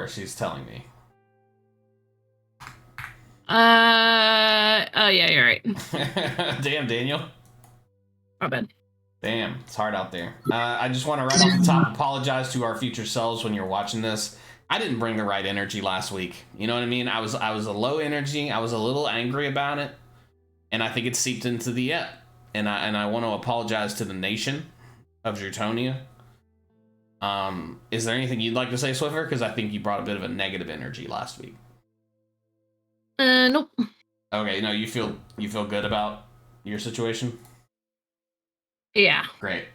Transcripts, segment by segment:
4, she's telling me. Oh yeah, you're right. Damn, Daniel. My bad. Damn, it's hard out there. I just want to right off the top apologize to our future selves when you're watching this. I didn't bring the right energy last week. You know what I mean? I was a low energy. I was a little angry about it, and I think it seeped into the ep. And I want to apologize to the nation of Dritonia. Is there anything you'd like to say, Swiffer? Because I think you brought a bit of a negative energy last week. Nope. Okay, no, you feel good about your situation? Yeah. Great.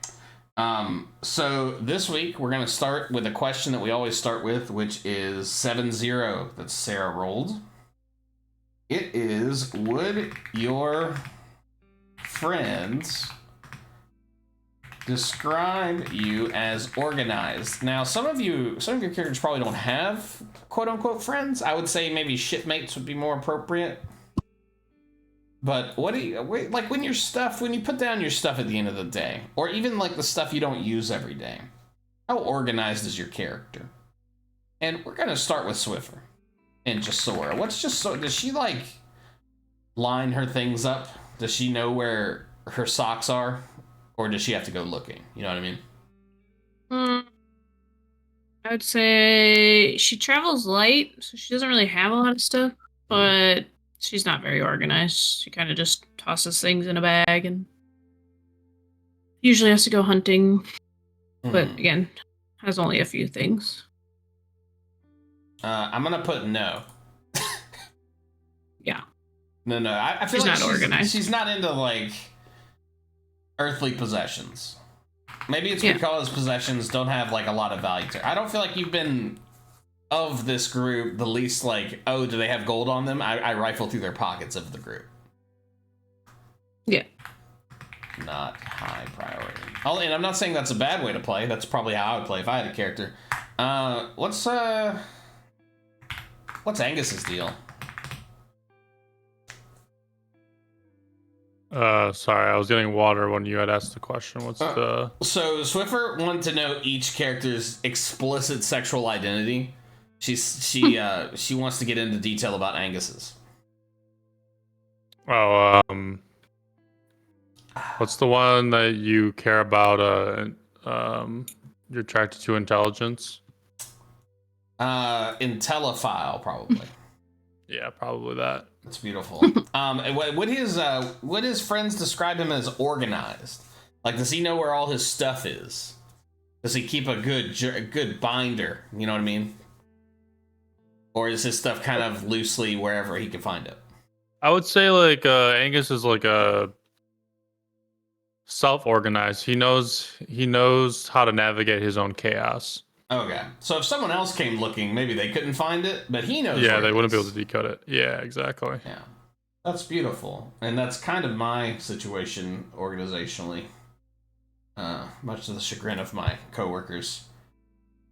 So this week we're gonna start with a question that we always start with, which is 7-0 that Sarah rolled. It is, would your friends describe you as organized? Now, some of your characters probably don't have quote unquote friends. I would say maybe shipmates would be more appropriate. But what do you like when you put down your stuff at the end of the day, or even like the stuff you don't use every day? How organized is your character? And we're gonna start with Swiffer and Jasora. Does she like line her things up? Does she know where her socks are? Or does she have to go looking? You know what I mean? I would say she travels light, so she doesn't really have a lot of stuff, but she's not very organized. She kind of just tosses things in a bag and usually has to go hunting. But again, has only a few things. I'm going to put no. Yeah. No. I feel she's like not organized. She's not into like earthly possessions. Maybe it's because possessions don't have like a lot of value to her. I don't feel like you've been of this group the least like, oh, do they have gold on them? I rifle through their pockets of the group. Yeah. Not high priority. Oh, and I'm not saying that's a bad way to play. That's probably how I would play if I had a character. What's Angus's deal? Sorry, I was getting water when you had asked the question. So Swiffer wanted to know each character's explicit sexual identity. She wants to get into detail about Angus's. What's the one that you care about? You're attracted to intelligence. Intellophile, probably. Yeah, probably that. That's beautiful. Would his friends describe him as organized? Like, does he know where all his stuff is? Does he keep a good binder? You know what I mean? Or is his stuff kind of loosely wherever he can find it? I would say like Angus is like a self-organized. He knows how to navigate his own chaos. Okay, so if someone else came looking, maybe they couldn't find it, but he knows. Yeah, they wouldn't be able to decode it. Yeah, exactly. Yeah, that's beautiful, and that's kind of my situation organizationally, much to the chagrin of my coworkers.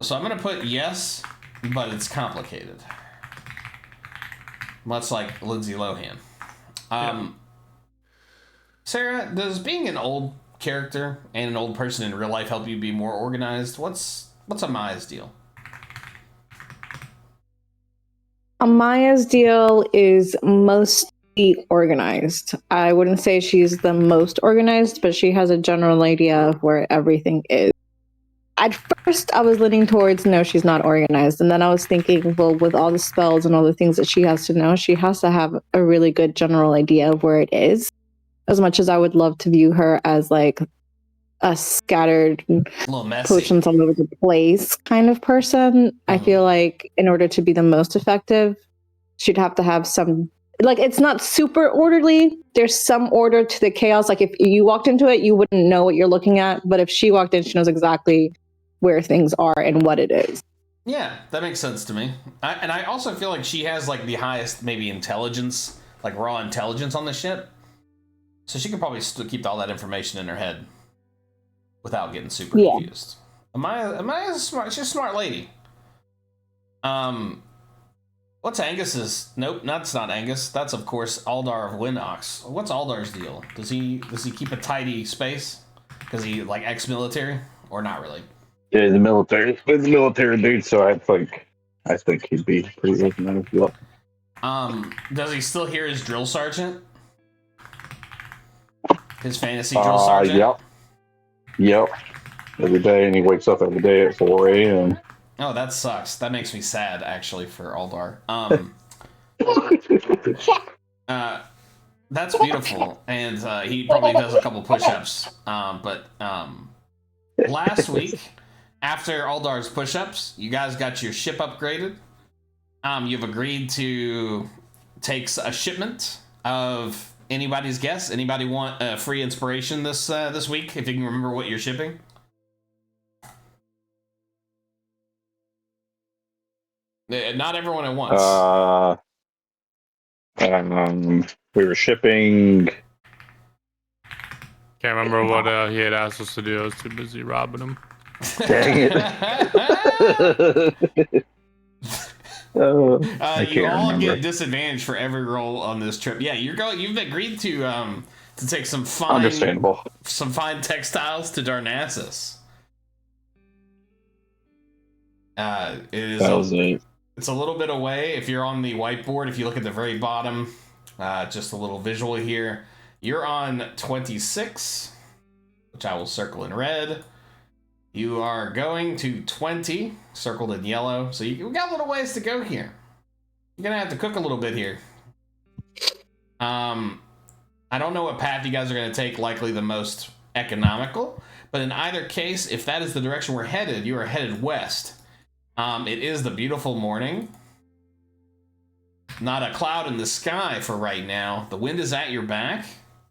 So I'm gonna put yes, but it's complicated, much like Lindsay Lohan. Sarah, does being an old character and an old person in real life help you be more organized? What's Amaya's deal? Amaya's deal is mostly organized. I wouldn't say she's the most organized, but she has a general idea of where everything is. At first, I was leaning towards no, she's not organized. And then I was thinking, well, with all the spells and all the things that she has to know, she has to have a really good general idea of where it is. As much as I would love to view her as like a scattered potions all over the place kind of person, I feel like in order to be the most effective, she'd have to have some, like, it's not super orderly. There's some order to the chaos. Like if you walked into it, you wouldn't know what you're looking at. But if she walked in, she knows exactly where things are and what it is. Yeah, that makes sense to me. And I also feel like she has like the highest maybe intelligence, like raw intelligence on the ship. So she could probably still keep all that information in her head without getting super confused. Amaya's smart. She's a smart lady. What's Angus's? Nope, that's not Angus. That's of course Aldar of Winox. What's Aldar's deal? Does he keep a tidy space? Because he like ex-military or not really? Yeah, he's a military dude. So I like I think he'd be pretty organized. Yep. Does he still hear his drill sergeant? His fantasy drill sergeant? Yep. Every day, and he wakes up every day at 4 a.m. Oh, that sucks. That makes me sad, actually, for Aldar. That's beautiful, and he probably does a couple push-ups. But last week, after Aldar's push-ups, you guys got your ship upgraded. You've agreed to take a shipment of anybody's guess. Anybody want a free inspiration this week, if you can remember what you're shipping? Not everyone at once. We were shipping. Can't remember what he had asked us to do. I was too busy robbing him. Dang it. I You can't all remember. get disadvantage for every roll on this trip. Yeah, you've agreed to take some fine, Understandable. some fine textiles to Darnassus. It's a little bit away. If you're on the whiteboard, if you look at the very bottom, just a little visual here, you're on 26, which I will circle in red. You are going to 20, circled in yellow. So we got a little ways to go here. You're gonna have to cook a little bit here. I don't know what path you guys are gonna take, likely the most economical, but in either case, if that is the direction we're headed, you are headed west. It is the beautiful morning. Not a cloud in the sky for right now. The wind is at your back,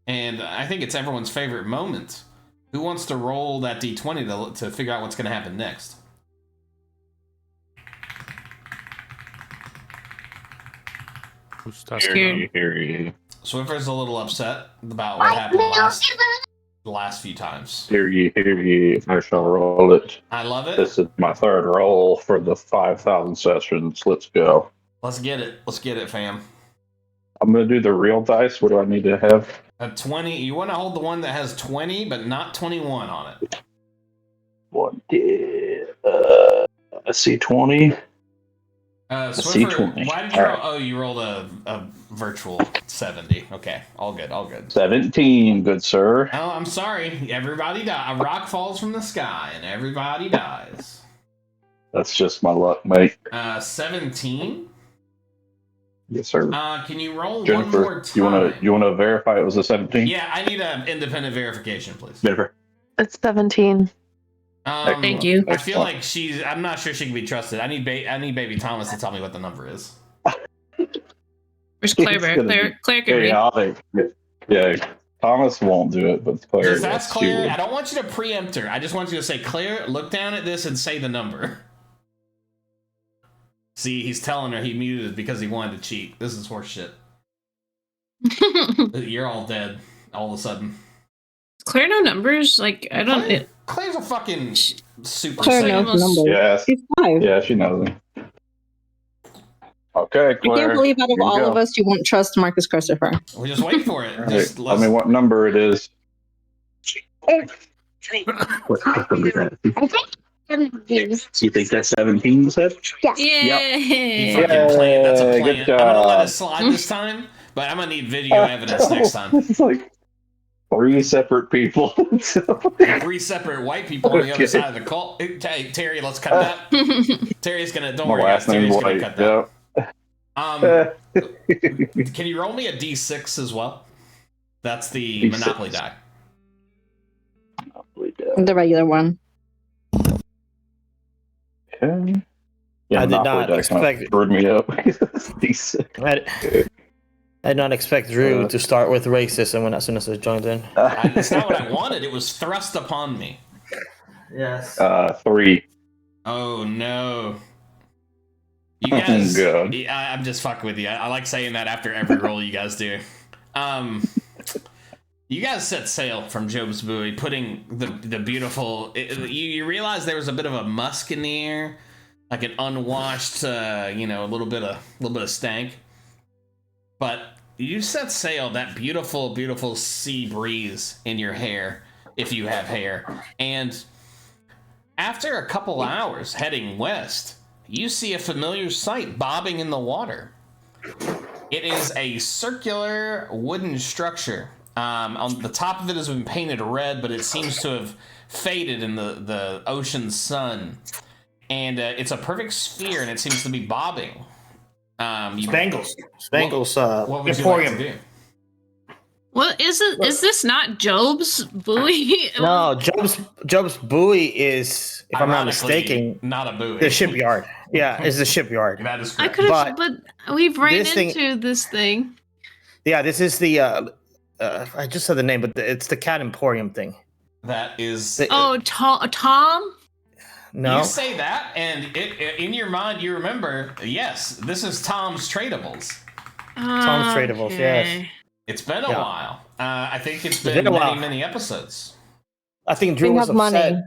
and I think it's everyone's favorite moment. Who wants to roll that d20 to figure out what's going to happen next? Who's tough? Hear Swiffer's a little upset about what happened the last few times. ye. I shall roll it. I love it. This is my third roll for the 5,000 sessions. Let's go. Let's get it, fam. I'm going to do the real dice. What do I need to have? A 20. You want to hold the one that has 20, but not 21 on it. What did I see 20? Swiffer, why did you roll? Oh, you rolled a virtual 70. Okay, all good. 17, good sir. Oh, I'm sorry. Everybody dies. A rock falls from the sky, and everybody dies. That's just my luck, mate. 17. Yes, sir. Can you roll Jennifer, one more time? you wanna verify it was a 17? Yeah, I need an independent verification, please. Jennifer. It's 17. Thank you. I feel like I'm not sure she can be trusted. I need Baby Thomas to tell me what the number is. Where's Claire? Claire can read. Yeah, Thomas won't do it, but Claire. Just ask yes, she Claire. will. I don't want you to preempt her. I just want you to say, Claire, look down at this and say the number. See, he's telling her he muted because he wanted to cheat. This is horseshit. You're all dead all of a sudden. Claire know numbers? Like, I don't... Claire's a fucking super Claire saiyan. knows numbers. Yes. She's 5. Yeah, she knows him. Okay, I Claire. can't believe out of here you all go. of us, you won't trust Marcus Christopher. We just wait for it. All Just right, tell me what number it is. You think that's 17, you said? Yay! He fucking planned. That's a Yay, plan. good I'm gonna let job. it slide this time, but I'm gonna need video evidence next time. It's like 3 separate people. 3 separate white people on the other Okay. side of the call. Hey, Terry, let's cut that. Terry's gonna. Don't My worry, guys. last name's Terry's gonna White. cut that. Yep. Can you roll me a d6 as well? That's the D6. Monopoly die. The regular one. Okay. Yeah, I did Monopoly not die kinda expect- screwed me up. Decent. I did not expect Drew to start with racism when as soon as I joined in. It's not what I wanted. It was thrust upon me. Yes. 3. Oh no. You guys. God. I'm just fucking with you. I like saying that after every roll you guys do. You guys set sail from Job's Buoy, putting the beautiful. You realize there was a bit of a musk in the air, like an unwashed, a little bit of stank. But you set sail, that beautiful, beautiful sea breeze in your hair, if you have hair, and after a couple hours heading west, you see a familiar sight bobbing in the water. It is a circular wooden structure. On the top of it has been painted red, but it seems to have faded in the ocean sun. And it's a perfect sphere, and it seems to be bobbing. Spangles. What would you Emporium. like to do? Well, is this not Job's buoy? No, Job's buoy is, if I'm not Ironically, mistaken, not a buoy. the shipyard. Yeah, it's the shipyard. That is I correct. could have, But but we've ran this thing- into this thing. Yeah, this is the. I just said the name, but it's the Cat Emporium thing. That is. The- Oh, Tom? No, You say that, and in your mind you remember, yes, this is Tom's Tradables. Tom's Tradables, yes. It's been a Yeah. while. I think it's been been a while. many episodes. I think Drew We was have upset. money.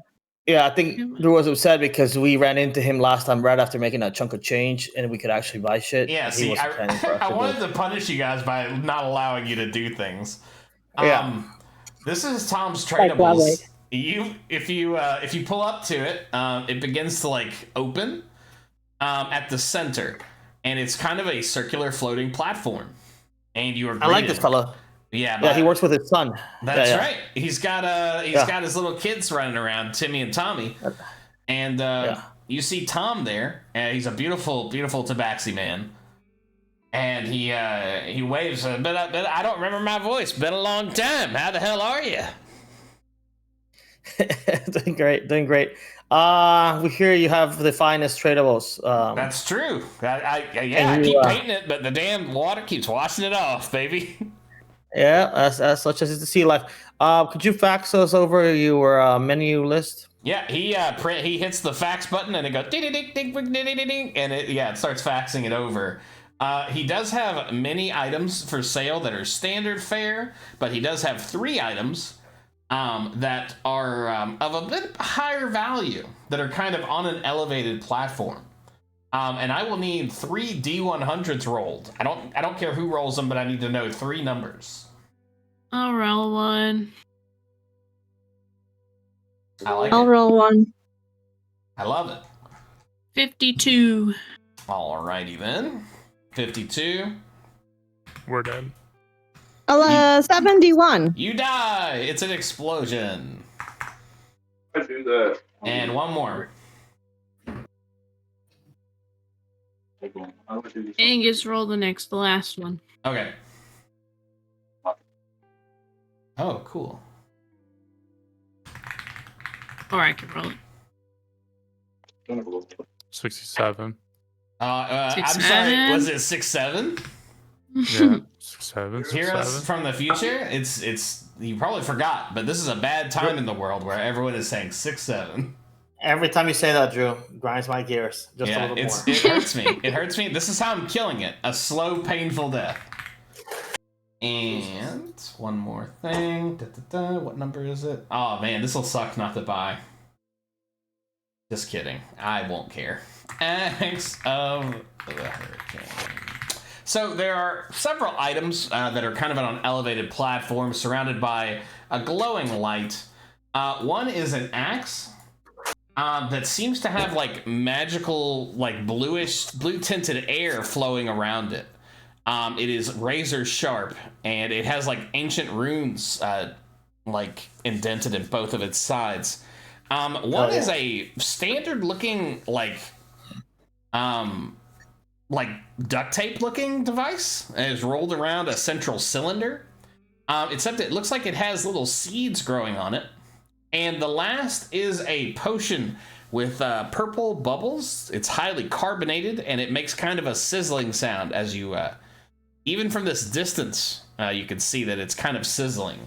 Yeah, I think Drew was upset because we ran into him last time right after making a chunk of change, and we could actually buy shit. Yeah, and he see, wasn't planning for us I to do wanted it. to punish you guys by not allowing you to do things. Yeah. This is Tom's Like lovely. Tradables. If you pull up to it, it begins to like open at the center, and it's kind of a circular floating platform. And you are I like greeted. this fella. Yeah, Yeah, but he works with his son. that's Yeah, yeah. right. He's got his little kids running around, Timmy and Tommy, and you see Tom there. He's a beautiful, beautiful tabaxi man, and he waves. But I don't remember my voice. Been a long time. How the hell are you? Doing great. We hear you have the finest tradables. That's true. I And you, keep painting it, but the damn water keeps washing it off, baby. Yeah, as such as is the sea life. Could you fax us over your menu list? Yeah, he hits the fax button and it goes ding ding ding ding ding ding ding, and it starts faxing it over. He does have many items for sale that are standard fare, but he does have 3 items that are of a bit higher value, that are kind of on an elevated platform. And I will need 3 D100s rolled. I don't care who rolls them, but I need to know 3 numbers. I'll roll one. I like I'll it. roll one. I love it. 52. Alrighty then. 52. We're dead. 71. You die. It's an explosion. I do that. And one more. Angus, roll the last one. Okay. Oh, cool. Or I can roll it. 67. I'm 6, sorry. 7? Was it 6-7? Yeah, 67. Heroes 67. from the future. It's you probably forgot, but this is a bad time in the world where everyone is saying 6-7. Every time you say that, Drew, grinds my gears just a Yeah, little it more. hurts me. It hurts me. This is how I'm killing it. A slow, painful death. And one more thing. What number is it? Oh man, this will suck not to buy. Just kidding. I won't care. Acts of the Hurricane. So there are several items that are kind of on an elevated platform surrounded by a glowing light. One is an axe that seems to have like magical, like blue tinted air flowing around it. It is razor sharp, and it has like ancient runes like indented in both of its sides. One is a standard looking like duct tape looking device, and is rolled around a central cylinder. Except it looks like it has little seeds growing on it. And the last is a potion with purple bubbles. It's highly carbonated, and it makes kind of a sizzling sound as you, even from this distance, you can see that it's kind of sizzling.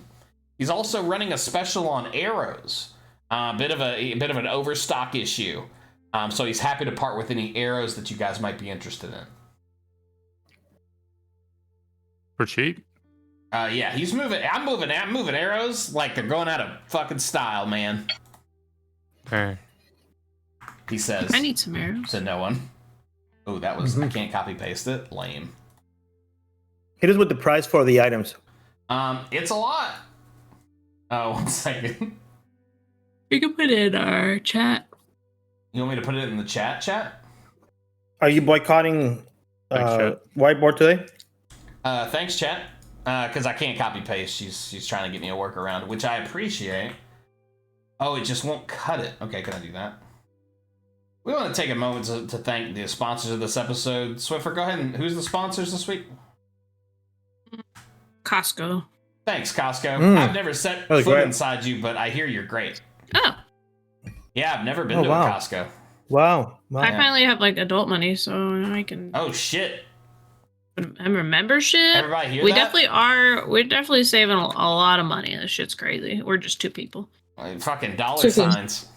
He's also running a special on arrows, a bit of an overstock issue. So he's happy to part with any arrows that you guys might be interested in. For cheap? Yeah, he's moving. I'm moving arrows like they're going out of fucking style, man. Hey. He says. I need some arrows. To no one. Oh, that was. I can't copy paste it. Lame. Hit us with the price for the items. It's a lot. Oh, 1 second. We can put it in our chat. You want me to put it in the chat? Are you boycotting Thanks, chat. whiteboard today? Thanks, chat. Because I can't copy paste. She's trying to get me a workaround, which I appreciate. Oh, it just won't cut it. Okay, can I do that? We want to take a moment to thank the sponsors of this episode. Swiffer, go ahead and who's the sponsors this week? Costco. Thanks, Costco. Mm. I've never set Really foot great. inside you, but I hear you're great. Oh, Yeah, I've never been Oh, to wow. a Costco. Wow. I finally have like adult money, so I can. Oh shit! I'm a membership. Everybody hear We that? definitely are. We're definitely saving a lot of money. This shit's crazy. We're just two people. Like, fucking dollar Chicken. signs.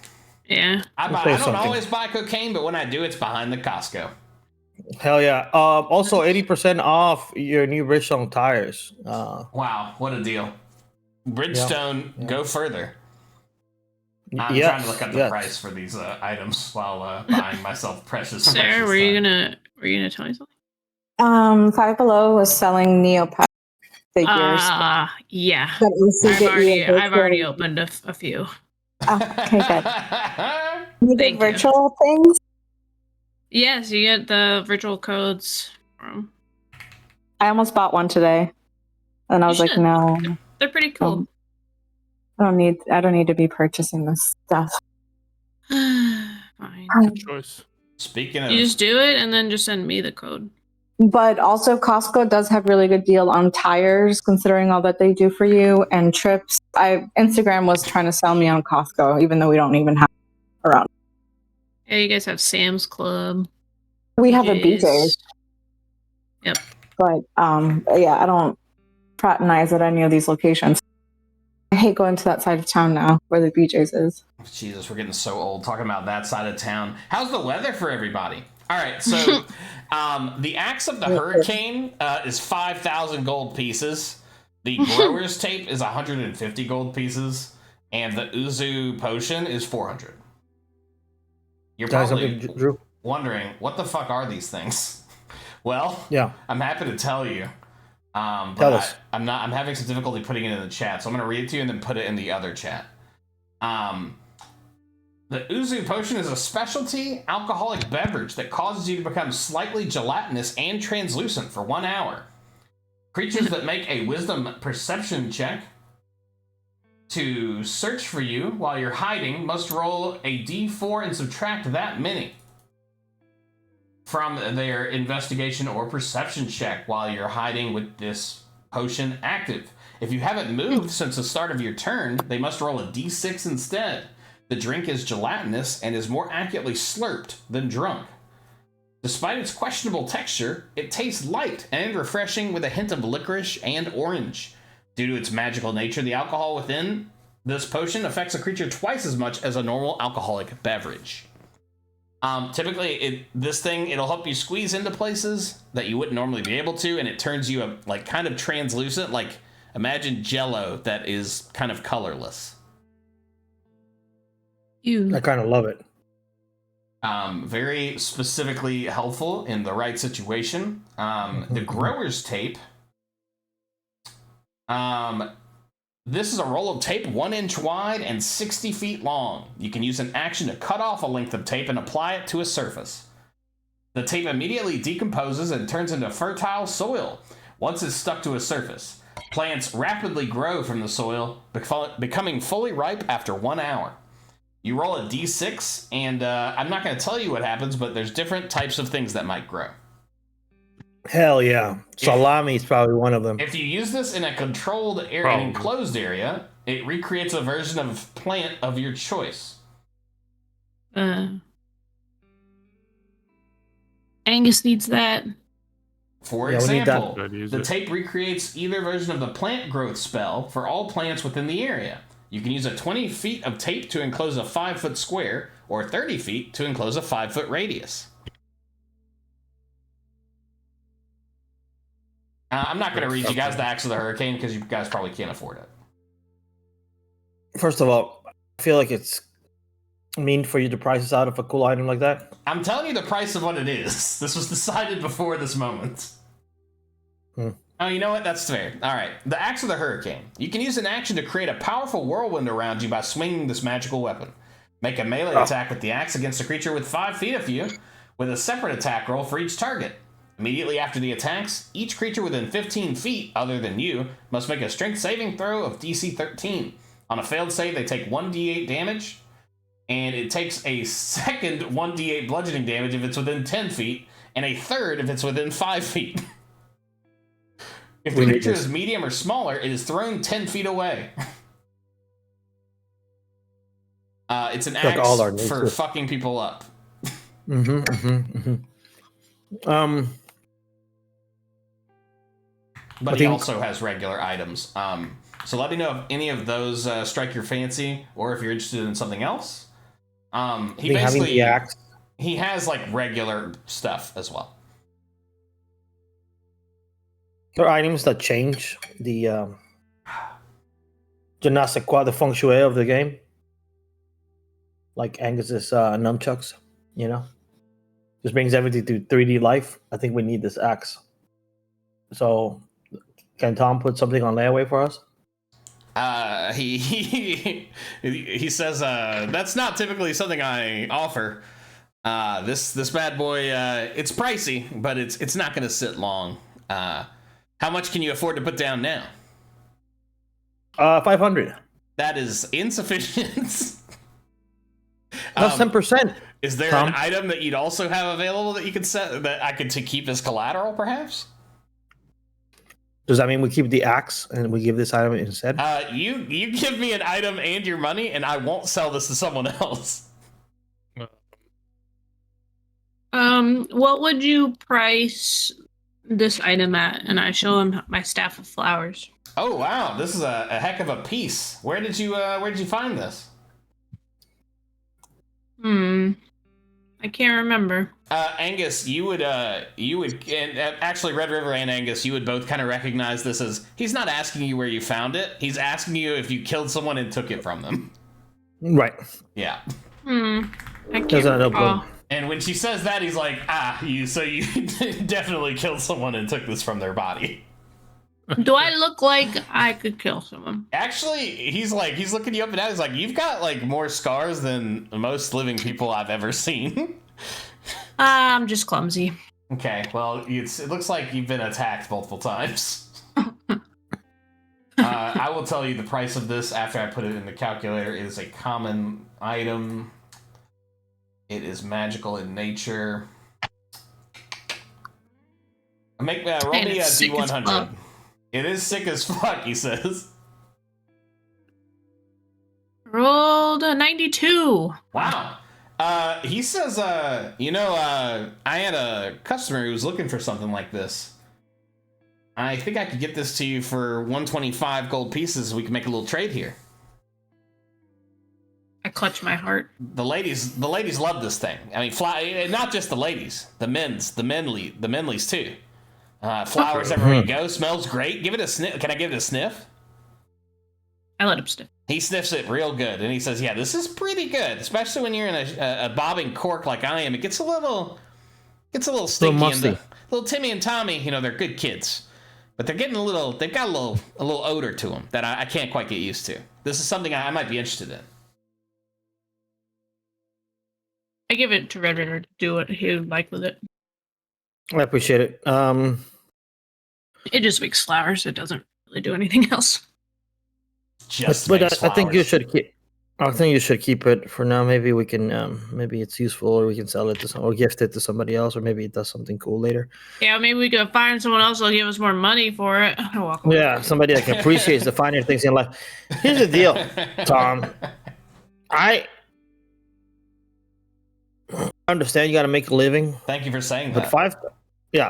Yeah. I Let me don't say something. always buy cocaine, but when I do, it's behind the Costco. Hell yeah. Also, 80% off your new Bridgestone tires. Wow, what a deal! Bridgestone, Yeah. go further. I'm yes, trying to look up the yes. price for these items while buying myself precious. Sarah, precious were you time. gonna tell me something? Five Below was selling Neopet figures. Yeah. that also I've get you a I've already virtual- opened a few. Oh, okay, good. You Thank get you. virtual things. Yes, you get the virtual codes from. I almost bought one today, and I You was like, should. no, They're pretty cool. I don't need to be purchasing this stuff. Fine. Good choice. Speaking of, You just do it and then just send me the code. But also, Costco does have really good deal on tires, considering all that they do for you, and trips. Instagram was trying to sell me on Costco, even though we don't even have it around. Yeah, you guys have Sam's Club. We have a BJ's. BJ's, Yep. but yeah, I don't fraternize at any of these locations. I hate going to that side of town now where the BJ's is. Jesus, we're getting so old talking about that side of town. How's the weather for everybody? All right, so the axe of the hurricane is 5,000 gold pieces. The grower's tape is 150 gold pieces, and the Uzu potion is 400. You're Guys, probably something, Drew? wondering, what the fuck are these things? Well, Yeah. I'm happy to tell you. Tell But us. I'm having some difficulty putting it in the chat, so I'm going to read it to you and then put it in the other chat. The Uzu potion is a specialty alcoholic beverage that causes you to become slightly gelatinous and translucent for 1 hour. Creatures that make a wisdom perception check to search for you while you're hiding must roll a d4 and subtract that many from their investigation or perception check while you're hiding with this potion active. If you haven't moved since the start of your turn, they must roll a d6 instead. The drink is gelatinous and is more accurately slurped than drunk. Despite its questionable texture, it tastes light and refreshing with a hint of licorice and orange. Due to its magical nature, the alcohol within this potion affects a creature twice as much as a normal alcoholic beverage. Typically, it'll help you squeeze into places that you wouldn't normally be able to, and it turns you like kind of translucent, like imagine Jell-O that is kind of colorless. I kind of love it. Very specifically helpful in the right situation. The grower's tape. This is a roll of tape 1 inch wide and 60 feet long. You can use an action to cut off a length of tape and apply it to a surface. The tape immediately decomposes and turns into fertile soil once it's stuck to a surface. Plants rapidly grow from the soil, becoming fully ripe after 1 hour. You roll a d6, and I'm not going to tell you what happens, but there's different types of things that might grow. Hell yeah. Salami is probably one of them. If you use this in a controlled area, an enclosed area, it recreates a version of plant of your choice. Angus needs that. For Yeah, we need that. example, the tape recreates either version of the plant growth spell for all plants within the area. You can use a 20 feet of tape to enclose a 5-foot square, or 30 feet to enclose a 5-foot radius. I'm not going to read you guys the Axe of the Hurricane because you guys probably can't afford it. First of all, I feel like it's mean for you to price us out of a cool item like that. I'm telling you the price of what it is. This was decided before this moment. Oh, you know what? That's fair. All right. The Axe of the Hurricane. You can use an action to create a powerful whirlwind around you by swinging this magical weapon. Make a melee attack with the axe against a creature with 5 feet of you. with a separate attack roll for each target. Immediately after the attacks, each creature within 15 feet, other than you, must make a strength saving throw of DC 13. On a failed save, they take 1d8 damage, and it takes a second 1d8 bludgeoning damage if it's within 10 feet, and a third if it's within 5 feet. If the creature is medium or smaller, it is thrown 10 feet away. It's an axe for fucking people up. But he also has regular items. So let me know if any of those strike your fancy, or if you're interested in something else. He basically he has like regular stuff as well. There are items that change the gymnastic quad, the feng shui of the game. Like Angus's nunchucks, just brings everything to 3D life. I think we need this axe. So, can Tom put something on layaway for us? He says that's not typically something I offer. This bad boy, it's pricey, but it's not going to sit long. How much can you afford to put down now? 500. That is insufficient. That's 10%. Is there an item that you'd also have available that you could set that I could to keep as collateral, perhaps? Does that mean we keep the axe and we give this item instead? You give me an item and your money, and I won't sell this to someone else. What would you price this item at? And I show him my staff of flowers. Oh wow, this is a heck of a piece. Where did you find this? I can't remember. Angus, you would, and actually Red River and Angus, you would both kind of recognize this as, he's not asking you where you found it. He's asking you if you killed someone and took it from them. Right. Yeah. I can't recall. And when she says that, he's like, you definitely killed someone and took this from their body. Do I look like I could kill someone? Actually, he's looking you up and down. He's like, you've got like more scars than most living people I've ever seen. I'm just clumsy. Okay, well, it looks like you've been attacked multiple times. I will tell you the price of this after I put it in the calculator. It is a common item. It is magical in nature. Roll me a D100. It is sick as fuck, he says. Rolled a 92. Wow. He says, I had a customer who was looking for something like this. I think I could get this to you for 125 gold pieces. We can make a little trade here. I clutch my heart. The ladies love this thing. I mean, not just the ladies, the menlies too. Flowers everywhere you go. Smells great. Give it a sniff. Can I give it a sniff? I let him sniff. He sniffs it real good, and he says, "Yeah, this is pretty good, especially when you're in a bobbing cork like I am. It gets a little stinky. Little Timmy and Tommy, they're good kids, but they're getting they've got a little odor to them that I can't quite get used to. This is something I might be interested in." I give it to Red River to do what he would like with it. I appreciate it. It just makes flowers. It doesn't really do anything else. But I think you should keep. I think you should keep it for now. Maybe we can. Maybe it's useful, or we can sell it or gift it to somebody else, or maybe it does something cool later. Yeah, maybe we could find someone else that'll give us more money for it. Yeah, somebody that can appreciate the finer things in life. Here's the deal, Tom. I understand you got to make a living. Thank you for saying that.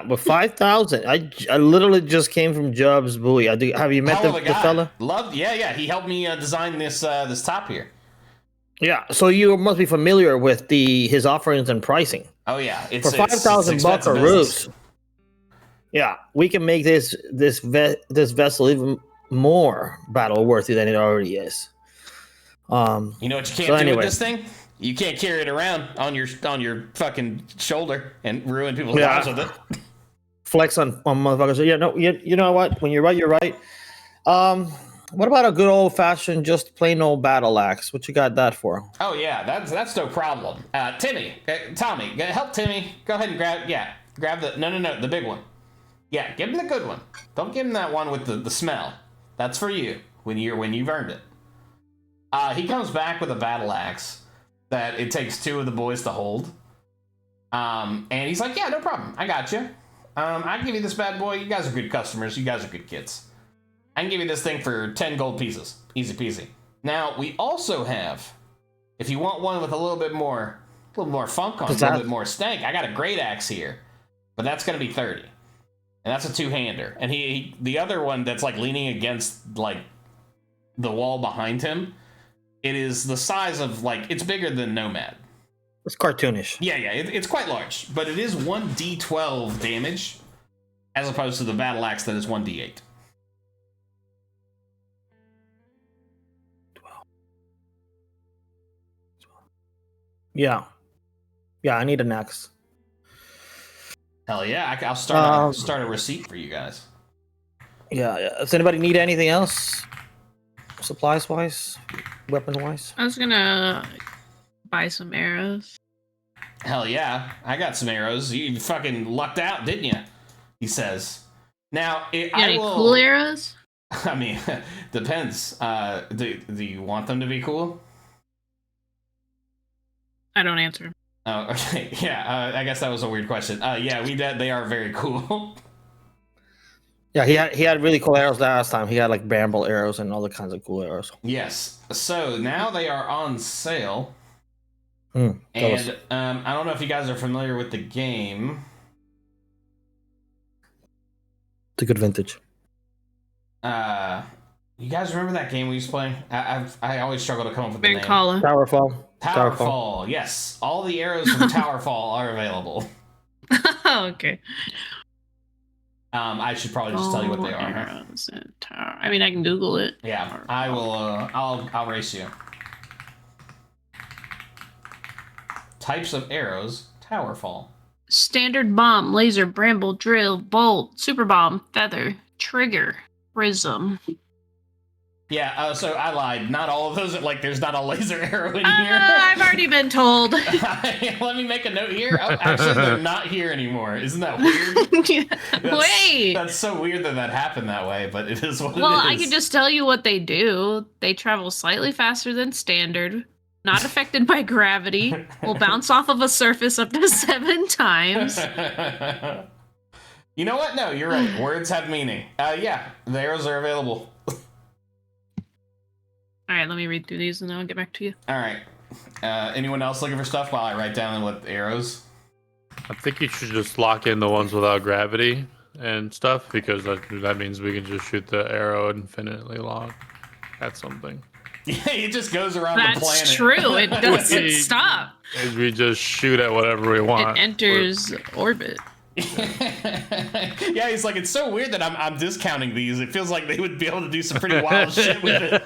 But 5,000. I literally just came from Jobs Bowie. Have you met the fella? Yeah. He helped me design this top here. Yeah, so you must be familiar with his offerings and pricing. Oh yeah, for 5,000 buckaroos. Yeah, we can make this vessel even more battle worthy than it already is. You know what you can't do with this thing? You can't carry it around on your fucking shoulder and ruin people's lives with it. Flex on motherfuckers. Yeah, no, you know what? When you're right, you're right. What about a good old fashioned, just plain old battle axe? What you got that for? Oh yeah, that's no problem. Tommy, help Timmy. Go ahead and grab the no, the big one. Yeah, give him the good one. Don't give him that one with the smell. That's for you when you've earned it. He comes back with a battle axe that it takes 2 of the boys to hold. And he's like, yeah, no problem. I got you. I can give you this bad boy. You guys are good customers. You guys are good kids. I can give you this thing for 10 gold pieces. Easy peasy. Now, we also have, if you want one with a little bit more funk on it, a little bit more stank, I got a great axe here. But that's going to be 30. And that's a 2-hander. And the other one that's like leaning against like the wall behind him, it is the size of like, it's bigger than Nomad. It's cartoonish. Yeah, it's quite large. But it is 1d12 damage as opposed to the battle axe that is 1d8. Yeah, I need an axe. Hell yeah, I'll start a receipt for you guys. Yeah. Does anybody need anything else? Supplies wise, weapon wise? I was gonna buy some arrows. Hell yeah, I got some arrows. You fucking lucked out, didn't you? He says. Now, cool arrows? I mean, depends. Do you want them to be cool? I don't answer. Oh, okay. Yeah, I guess that was a weird question. Yeah, they are very cool. Yeah, he had really cool arrows last time. He had like bramble arrows and all the kinds of cool arrows. Yes. So now they are on sale. And I don't know if you guys are familiar with the game. It's a good vintage. You guys remember that game we used to play? I always struggle to come up with the name. Towerfall. Yes. All the arrows from Towerfall are available. Okay. I should probably just tell you what they are. Arrows and tower. I mean, I can Google it. Yeah, I will. I'll race you. Types of arrows. Towerfall. Standard bomb, laser, bramble, drill, bolt, super bomb, feather, trigger, prism. Yeah, so I lied. Not all of those. Like, there's not a laser arrow in here. I've already been told. Let me make a note here. Oh, actually, they're not here anymore. Isn't that weird? Wait. That's so weird that happened that way, but it is what it is. Well, I can just tell you what they do. They travel slightly faster than standard, not affected by gravity, will bounce off of a surface up to 7 times. You know what? No, you're right. Words have meaning. Yeah, the arrows are available. All right, let me read through these and then I'll get back to you. All right. Anyone else looking for stuff while I write down what arrows? I think you should just lock in the ones without gravity and stuff, because that means we can just shoot the arrow infinitely long at something. Yeah, it just goes around the planet. That's true. It doesn't stop. We just shoot at whatever we want. It enters orbit. Yeah, he's like, it's so weird that I'm discounting these. It feels like they would be able to do some pretty wild shit with it.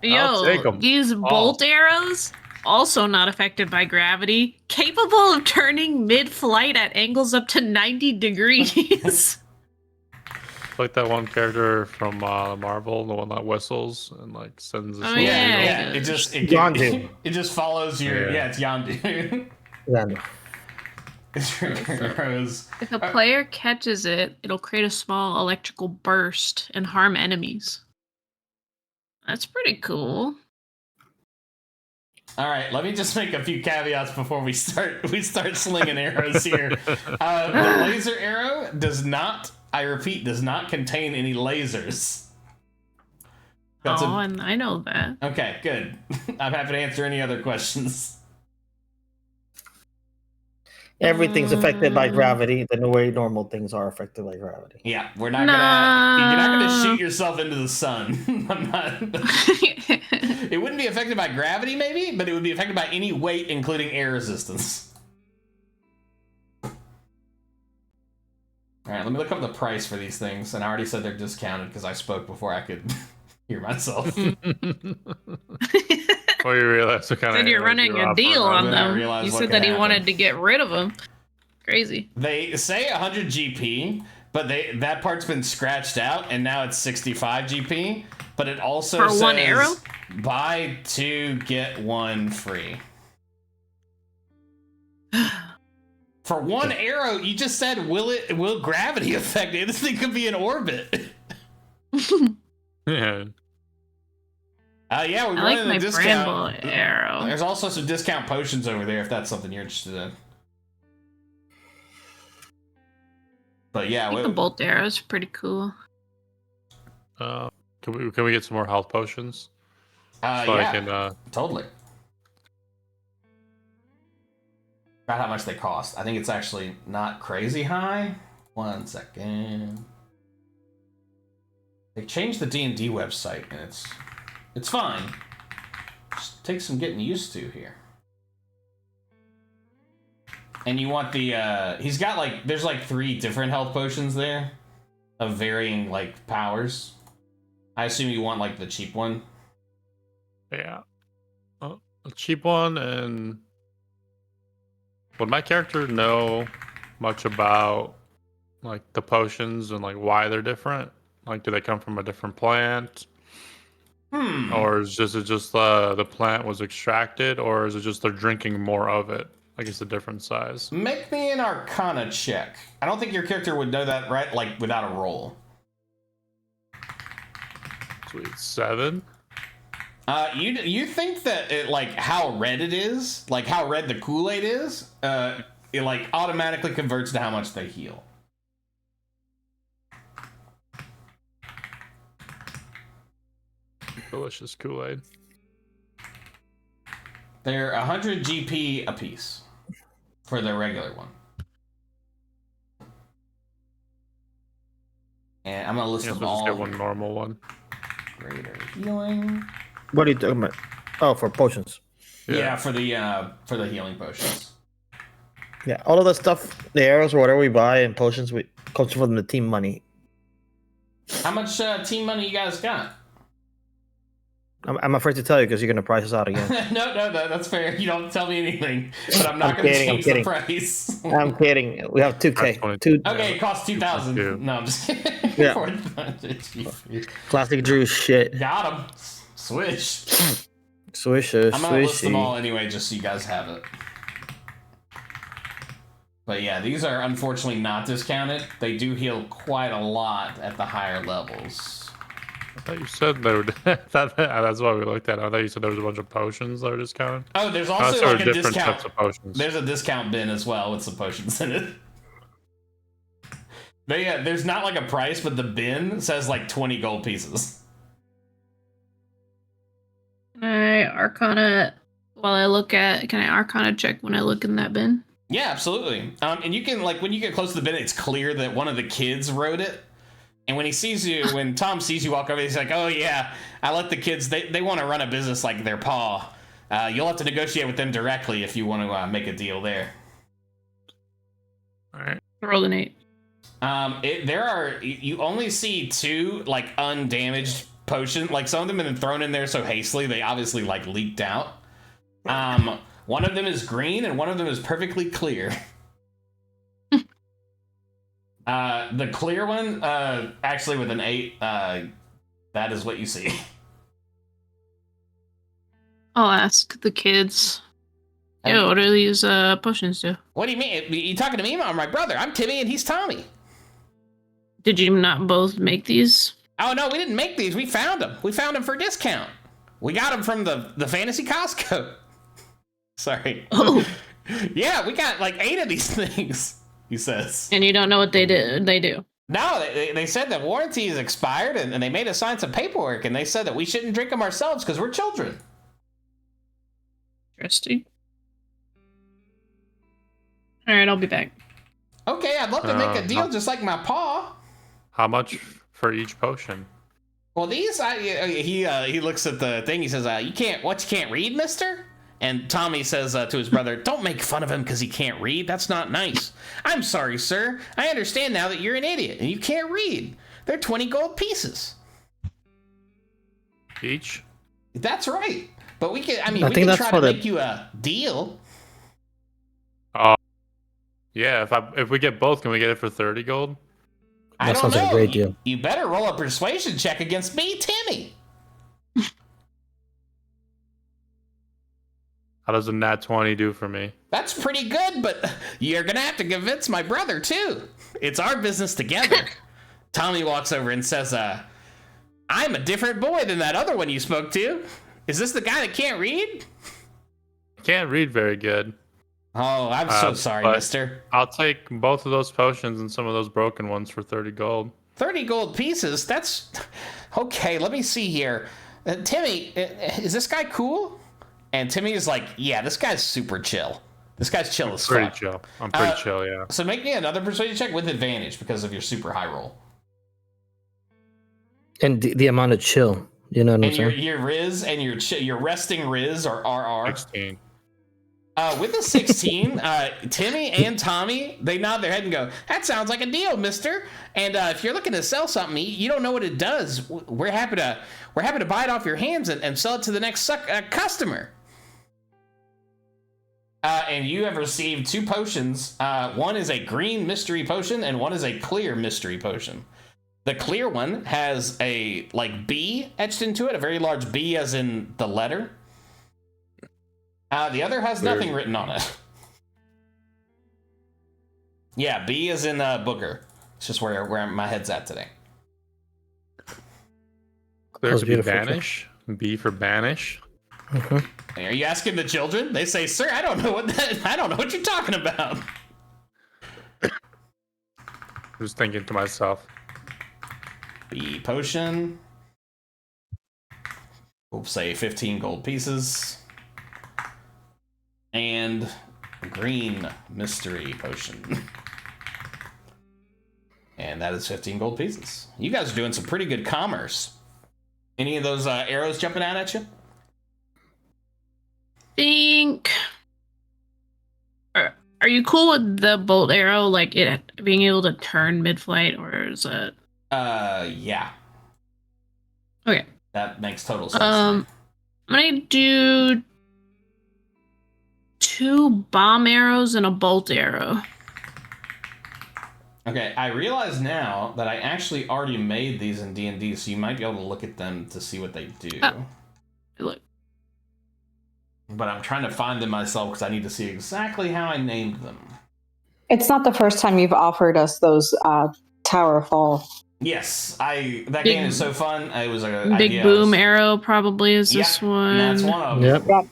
Yo, these bolt arrows, also not affected by gravity, capable of turning mid-flight at angles up to 90 degrees. Like that one character from Marvel, the one that whistles and like sends. Yeah. It just follows your. Yeah, it's Yondu. Yondu. If a player catches it, it'll create a small electrical burst and harm enemies. That's pretty cool. All right, let me just make a few caveats before we start slinging arrows here. The laser arrow does not, I repeat, does not contain any lasers. And I know that. Okay, good. I'm happy to answer any other questions. Everything's affected by gravity the way normal things are affected by gravity. Yeah, you're not gonna shoot yourself into the sun. I'm not. It wouldn't be affected by gravity, maybe, but it would be affected by any weight, including air resistance. All right, let me look up the price for these things, and I already said they're discounted because I spoke before I could hear myself. Oh, you realize what kind of. Then you're running a deal on them. You said that he wanted to get rid of them. Crazy. They say 100 GP, but that part's been scratched out, and now it's 65 GP. But it also For says one arrow? buy 2 get 1 free. For 1 arrow, you just said will gravity affect it? This thing could be in orbit. Yeah. Yeah, we're I running like the my discount. bramble arrow. There's also some discount potions over there if that's something you're interested in. But yeah, I think the bolt arrow is pretty cool. Can we get some more health potions? So yeah, I can, totally. About how much they cost. I think it's actually not crazy high. 1 second. They changed the D&D website, and it's fine. Just takes some getting used to here. And you want the he's got like there's like 3 different health potions there of varying like powers. I assume you want like the cheap one. Yeah. A cheap one. And would my character know much about like the potions and like why they're different? Like, do they come from a different plant? Or is it just the plant was extracted, or is it just they're drinking more of it? Like it's a different size. Make me an Arcana check. I don't think your character would know that, right? Like without a roll. Sweet. 7. You think that it, like how red it is, like how red the Kool-Aid is, it like automatically converts to how much they heal. Delicious Kool-Aid. They're 100 GP a piece for the regular one. And I'm gonna list them We'll all. just get one normal one. Greater healing. What are you talking about? Oh, for potions. Yeah, for the healing potions. Yeah, all of the stuff, the arrows or whatever we buy and potions, we comes from the team money. How much team money you guys got? I'm afraid to tell you because you're gonna price us out again. No, that's fair. You don't tell me anything, but I'm not going to change the price. I'm kidding. We have 2K. Okay, it costs 2,000. No, I'm just kidding. Yeah. Classic Drew shit. Got him. Swish. Swisher. I'm gonna list them all anyway, just so you guys have it. But yeah, these are unfortunately not discounted. They do heal quite a lot at the higher levels. I thought you said they were. That's why we looked at it. I thought you said there was a bunch of potions that were discounted. Oh, there's also like a different discount. types of potions. There's a discount bin as well with some potions in it. There's not like a price, but the bin says like 20 gold pieces. Can I Arcana can I Arcana check when I look in that bin? Yeah, absolutely. And you can, like, when you get close to the bin, it's clear that one of the kids wrote it. And when he sees you, when Tom sees you walk over, he's like, oh yeah, I let the kids, they want to run a business like their pa. You'll have to negotiate with them directly if you want to make a deal there. All right. Roll an 8. You only see 2 like undamaged potions. Like some of them have been thrown in there so hastily they obviously like leaked out. One of them is green and one of them is perfectly clear. The clear one, actually with an 8, that is what you see. I'll ask the kids. Yeah, what do these potions do? What do you mean? You talking to me or my brother? I'm Timmy and he's Tommy. Did you not both make these? Oh no, we didn't make these. We found them. We found them for discount. We got them from the Fantasy Costco. Sorry. Oh. Yeah, we got like 8 of these things, he says. And you don't know what they do. No, they said that warranty is expired and they made us sign some paperwork and they said that we shouldn't drink them ourselves because we're children. Interesting. All right, I'll be back. Okay, I'd love to make a deal just like my pa. How much for each potion? Well, these, he looks at the thing. He says, you can't read, mister? And Tommy says to his brother, don't make fun of him because he can't read. That's not nice. I'm sorry, sir. I understand now that you're an idiot and you can't read. They're 20 gold pieces. Each? That's right. But we can try to make you a deal. Yeah, if we get both, can we get it for 30 gold? That sounds like a great deal. You better roll a persuasion check against me, Timmy. How does a nat 20 do for me? That's pretty good, but you're gonna have to convince my brother too. It's our business together. Tommy walks over and says, I'm a different boy than that other one you spoke to. Is this the guy that can't read? Can't read very good. Oh, I'm so sorry, mister. I'll take both of those potions and some of those broken ones for 30 gold. 30 gold pieces? That's... Okay, let me see here. Timmy, is this guy cool? And Timmy is like, yeah, this guy's super chill. This guy's chill as fuck. Pretty chill. I'm pretty chill, yeah. So make me another persuasion check with advantage because of your super high roll. And the amount of chill, you know what I'm saying? And your Riz and your resting Riz or RR. 16. With the 16, Timmy and Tommy, they nod their head and go, that sounds like a deal, mister. And if you're looking to sell something, you don't know what it does. We're happy to buy it off your hands and sell it to the next customer. And you have received 2 potions. One is a green mystery potion and one is a clear mystery potion. The clear one has a B etched into it, a very large B as in the letter. The other has nothing written on it. Yeah, B is in Booger. It's just where my head's at today. Clear to be banish. B for banish. Mm-hmm. Are you asking the children? They say, "Sir, I don't know what you're talking about." I'm just thinking to myself. B potion. We'll say 15 gold pieces. And green mystery potion. And that is 15 gold pieces. You guys are doing some pretty good commerce. Any of those arrows jumping out at you? Think. Are you cool with the bolt arrow, like it being able to turn mid-flight, or is it? Yeah. Okay. That makes total sense. I'm gonna do 2 bomb arrows and a bolt arrow. Okay, I realize now that I actually already made these in D&D, so you might be able to look at them to see what they do. Oh. Look. But I'm trying to find them myself because I need to see exactly how I named them. It's not the first time you've offered us those Tower Fall. Yes, that game is so fun. It was a big boom arrow probably is this one. That's one of them. Yep.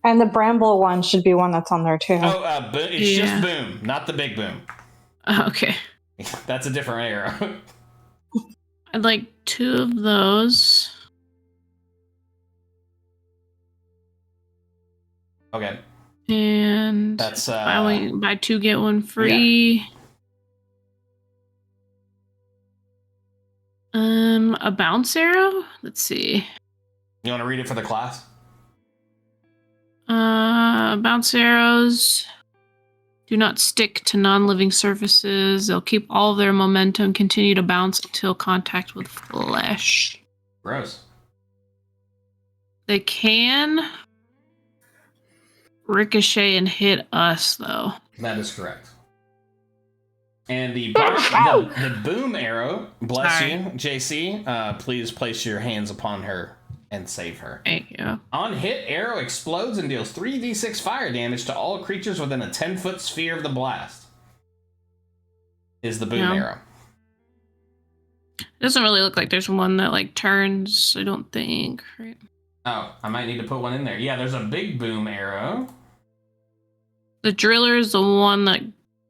And the bramble one should be one that's on there too. Oh, it's just boom, not the big boom. Okay. That's a different arrow. I'd like 2 of those. Okay. And that's buy 2 get 1 free. Yeah. A bounce arrow? Let's see. You want to read it for the class? Bounce arrows do not stick to non-living surfaces. They'll keep all of their momentum, continue to bounce until contact with flesh. Gross. They can ricochet and hit us, though. That is correct. And the boom arrow, bless you, JC. Please place your hands upon her and save her. Thank you. On hit, arrow explodes and deals 3d6 fire damage to all creatures within a 10-foot sphere of the blast. Is the boom arrow. It doesn't really look like there's one that turns, I don't think, right? Oh, I might need to put one in there. Yeah, there's a big boom arrow. The driller is the one that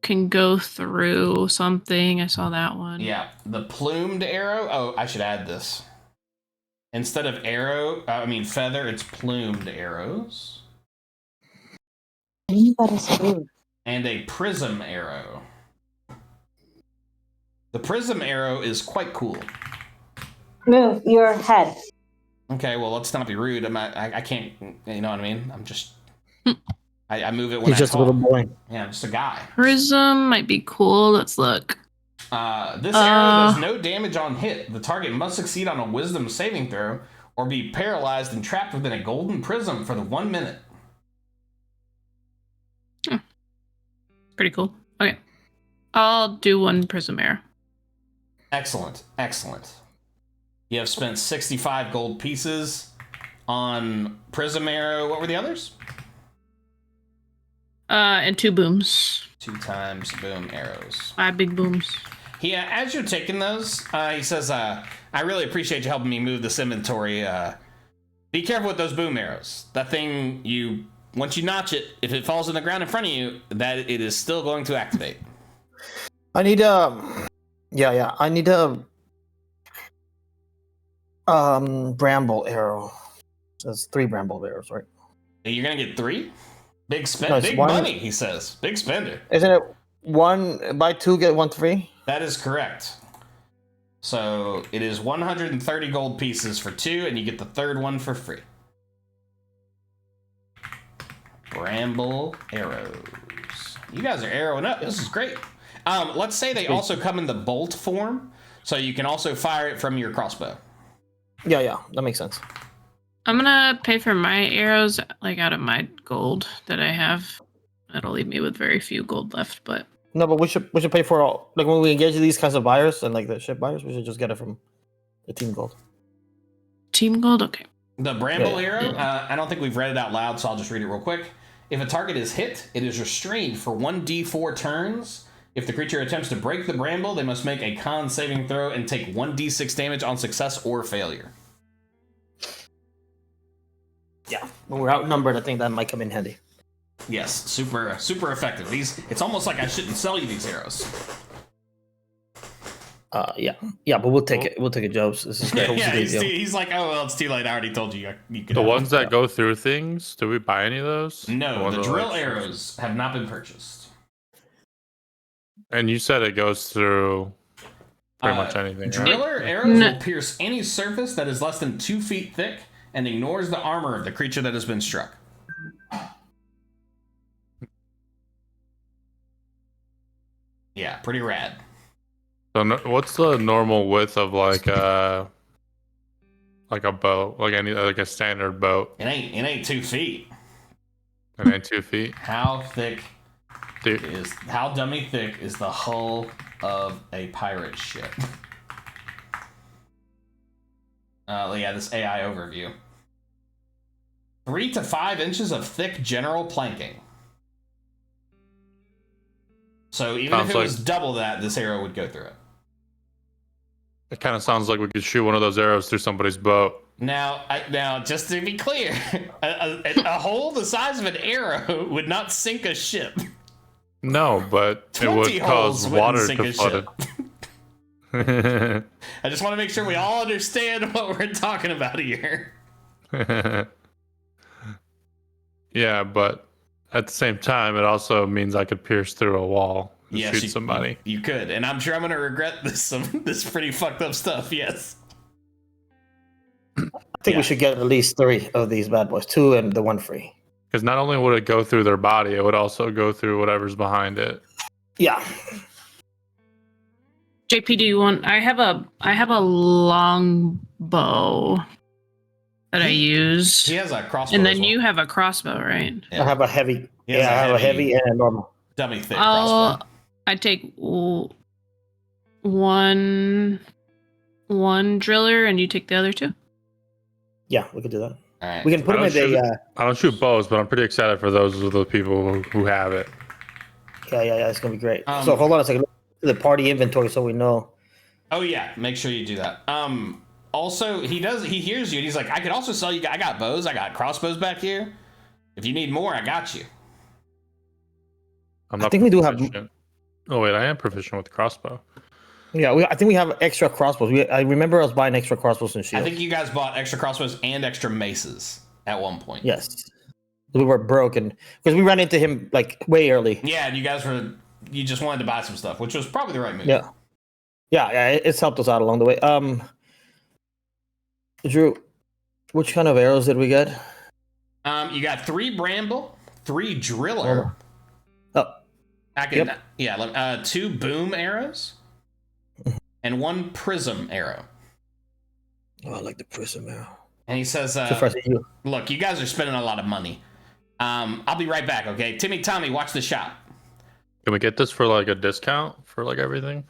can go through something. I saw that one. Yeah, the plumed arrow. Oh, I should add this. Instead of feather, it's plumed arrows. That is good. And a prism arrow. The prism arrow is quite cool. Move your head. Okay, well, let's not be rude. I can't, you know what I mean? I'm just... I move it when He's just a little boy. Yeah, I'm just a guy. Prism might be cool. Let's look. This arrow does no damage on hit. The target must succeed on a wisdom saving throw or be paralyzed and trapped within a golden prism for the 1 minute. Pretty cool. Okay. I'll do 1 prism arrow. Excellent. You have spent 65 gold pieces on prism arrow. What were the others? And 2 booms. 2 times boom arrows. 5 big booms. As you're taking those, he says, I really appreciate you helping me move this inventory. Be careful with those boom arrows. That thing, once you notch it, if it falls on the ground in front of you, that it is still going to activate. I need I need a bramble arrow. That's 3 bramble arrows, right? You're gonna get 3? Big No, big one, money, he says. Big spender. Isn't it 1 buy 2 get 1 free? That is correct. So it is 130 gold pieces for 2, and you get the 3rd one for free. Bramble arrows. You guys are arrowing up. This is great. Let's say they also come in the bolt form, so you can also fire it from your crossbow. Yeah, that makes sense. I'm gonna pay for my arrows, like, out of my gold that I have. That'll leave me with very few gold left, but... No, but we should pay for all, like, when we engage these kinds of buyers and like the ship buyers, we should just get it from the team gold. Team gold? Okay. The bramble arrow, I don't think we've read it out loud, so I'll just read it real quick. If a target is hit, it is restrained for 1d4 turns. If the creature attempts to break the bramble, they must make a con saving throw and take 1d6 damage on success or failure. Yeah, when we're outnumbered, I think that might come in handy. Yes, super effective. It's almost like I shouldn't sell you these arrows. Yeah, but we'll take it. We'll take it, Jobs. This is great. He's like, oh well, it's too late. I already told you. You could the ones that go through things. Do we buy any of those? No, the drill arrows have not been purchased. And you said it goes through pretty much anything. Driller arrows will pierce any surface that is less than 2 feet thick and ignores the armor of the creature that has been struck. Yeah, pretty rad. So what's the normal width of like a boat, like a standard boat? It ain't 2 feet. It ain't 2 feet. How thick Dude. how dummy thick is the hull of a pirate ship? This AI overview. 3 to 5 inches of thick general planking. So even if it was double that, this arrow would go through it. It kind of sounds like we could shoot one of those arrows through somebody's boat. Now, just to be clear, a hole the size of an arrow would not sink a ship. No, but it would cause water to flood it. I just want to make sure we all understand what we're talking about here. Yeah, but at the same time, it also means I could pierce through a wall and shoot somebody. You could, and I'm sure I'm going to regret this pretty fucked up stuff, yes. I think we should get at least 3 of these bad boys, 2 and the 1 free. Because not only would it go through their body, it would also go through whatever's behind it. Yeah. JP, do you want? I have a long bow that I use. He has a crossbow. And then you have a crossbow, right? Yeah. I have a heavy. I have a heavy and a normal. Dummy thick crossbow. I take one driller, and you take the other 2. Yeah, we could do that. All right. We can put them in the. I don't shoot bows, but I'm pretty excited for those of the people who have it. Yeah, it's gonna be great. So hold on a second. Look at the party inventory so we know. Oh yeah, make sure you do that. Also, he hears you, and he's like, I could also sell you. I got bows. I got crossbows back here. If you need more, I got you. I'm not I think we do have. Oh wait, I am proficient with the crossbow. Yeah, I think we have extra crossbows. I remember us buying extra crossbows and shields. I think you guys bought extra crossbows and extra maces at one point. Yes, we were broken because we ran into him like way early. Yeah, and you just wanted to buy some stuff, which was probably the right move. Yeah, it's helped us out along the way. Drew, which kind of arrows did we get? You got 3 bramble, 3 driller. Yep. 2 boom arrows, and 1 prism arrow. Oh, I like the prism arrow. And he says, look, you guys are spending a lot of money. I'll be right back, okay? Timmy, Tommy, watch the shop. Can we get this for like a discount for like everything?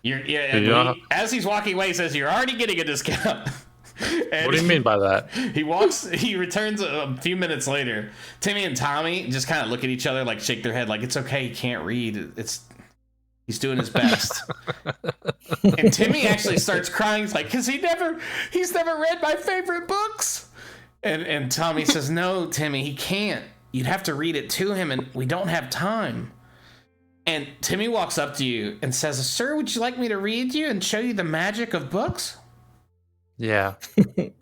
As he's walking away, he says, "You're already getting a discount." What do you mean by that? He returns a few minutes later. Timmy and Tommy just kind of look at each other, like shake their head, like it's okay, he can't read. He's doing his best. And Timmy actually starts crying. He's like, he's never read my favorite books. And Tommy says, "No, Timmy, he can't. You'd have to read it to him, and we don't have time." And Timmy walks up to you and says, "Sir, would you like me to read you and show you the magic of books?" Yeah,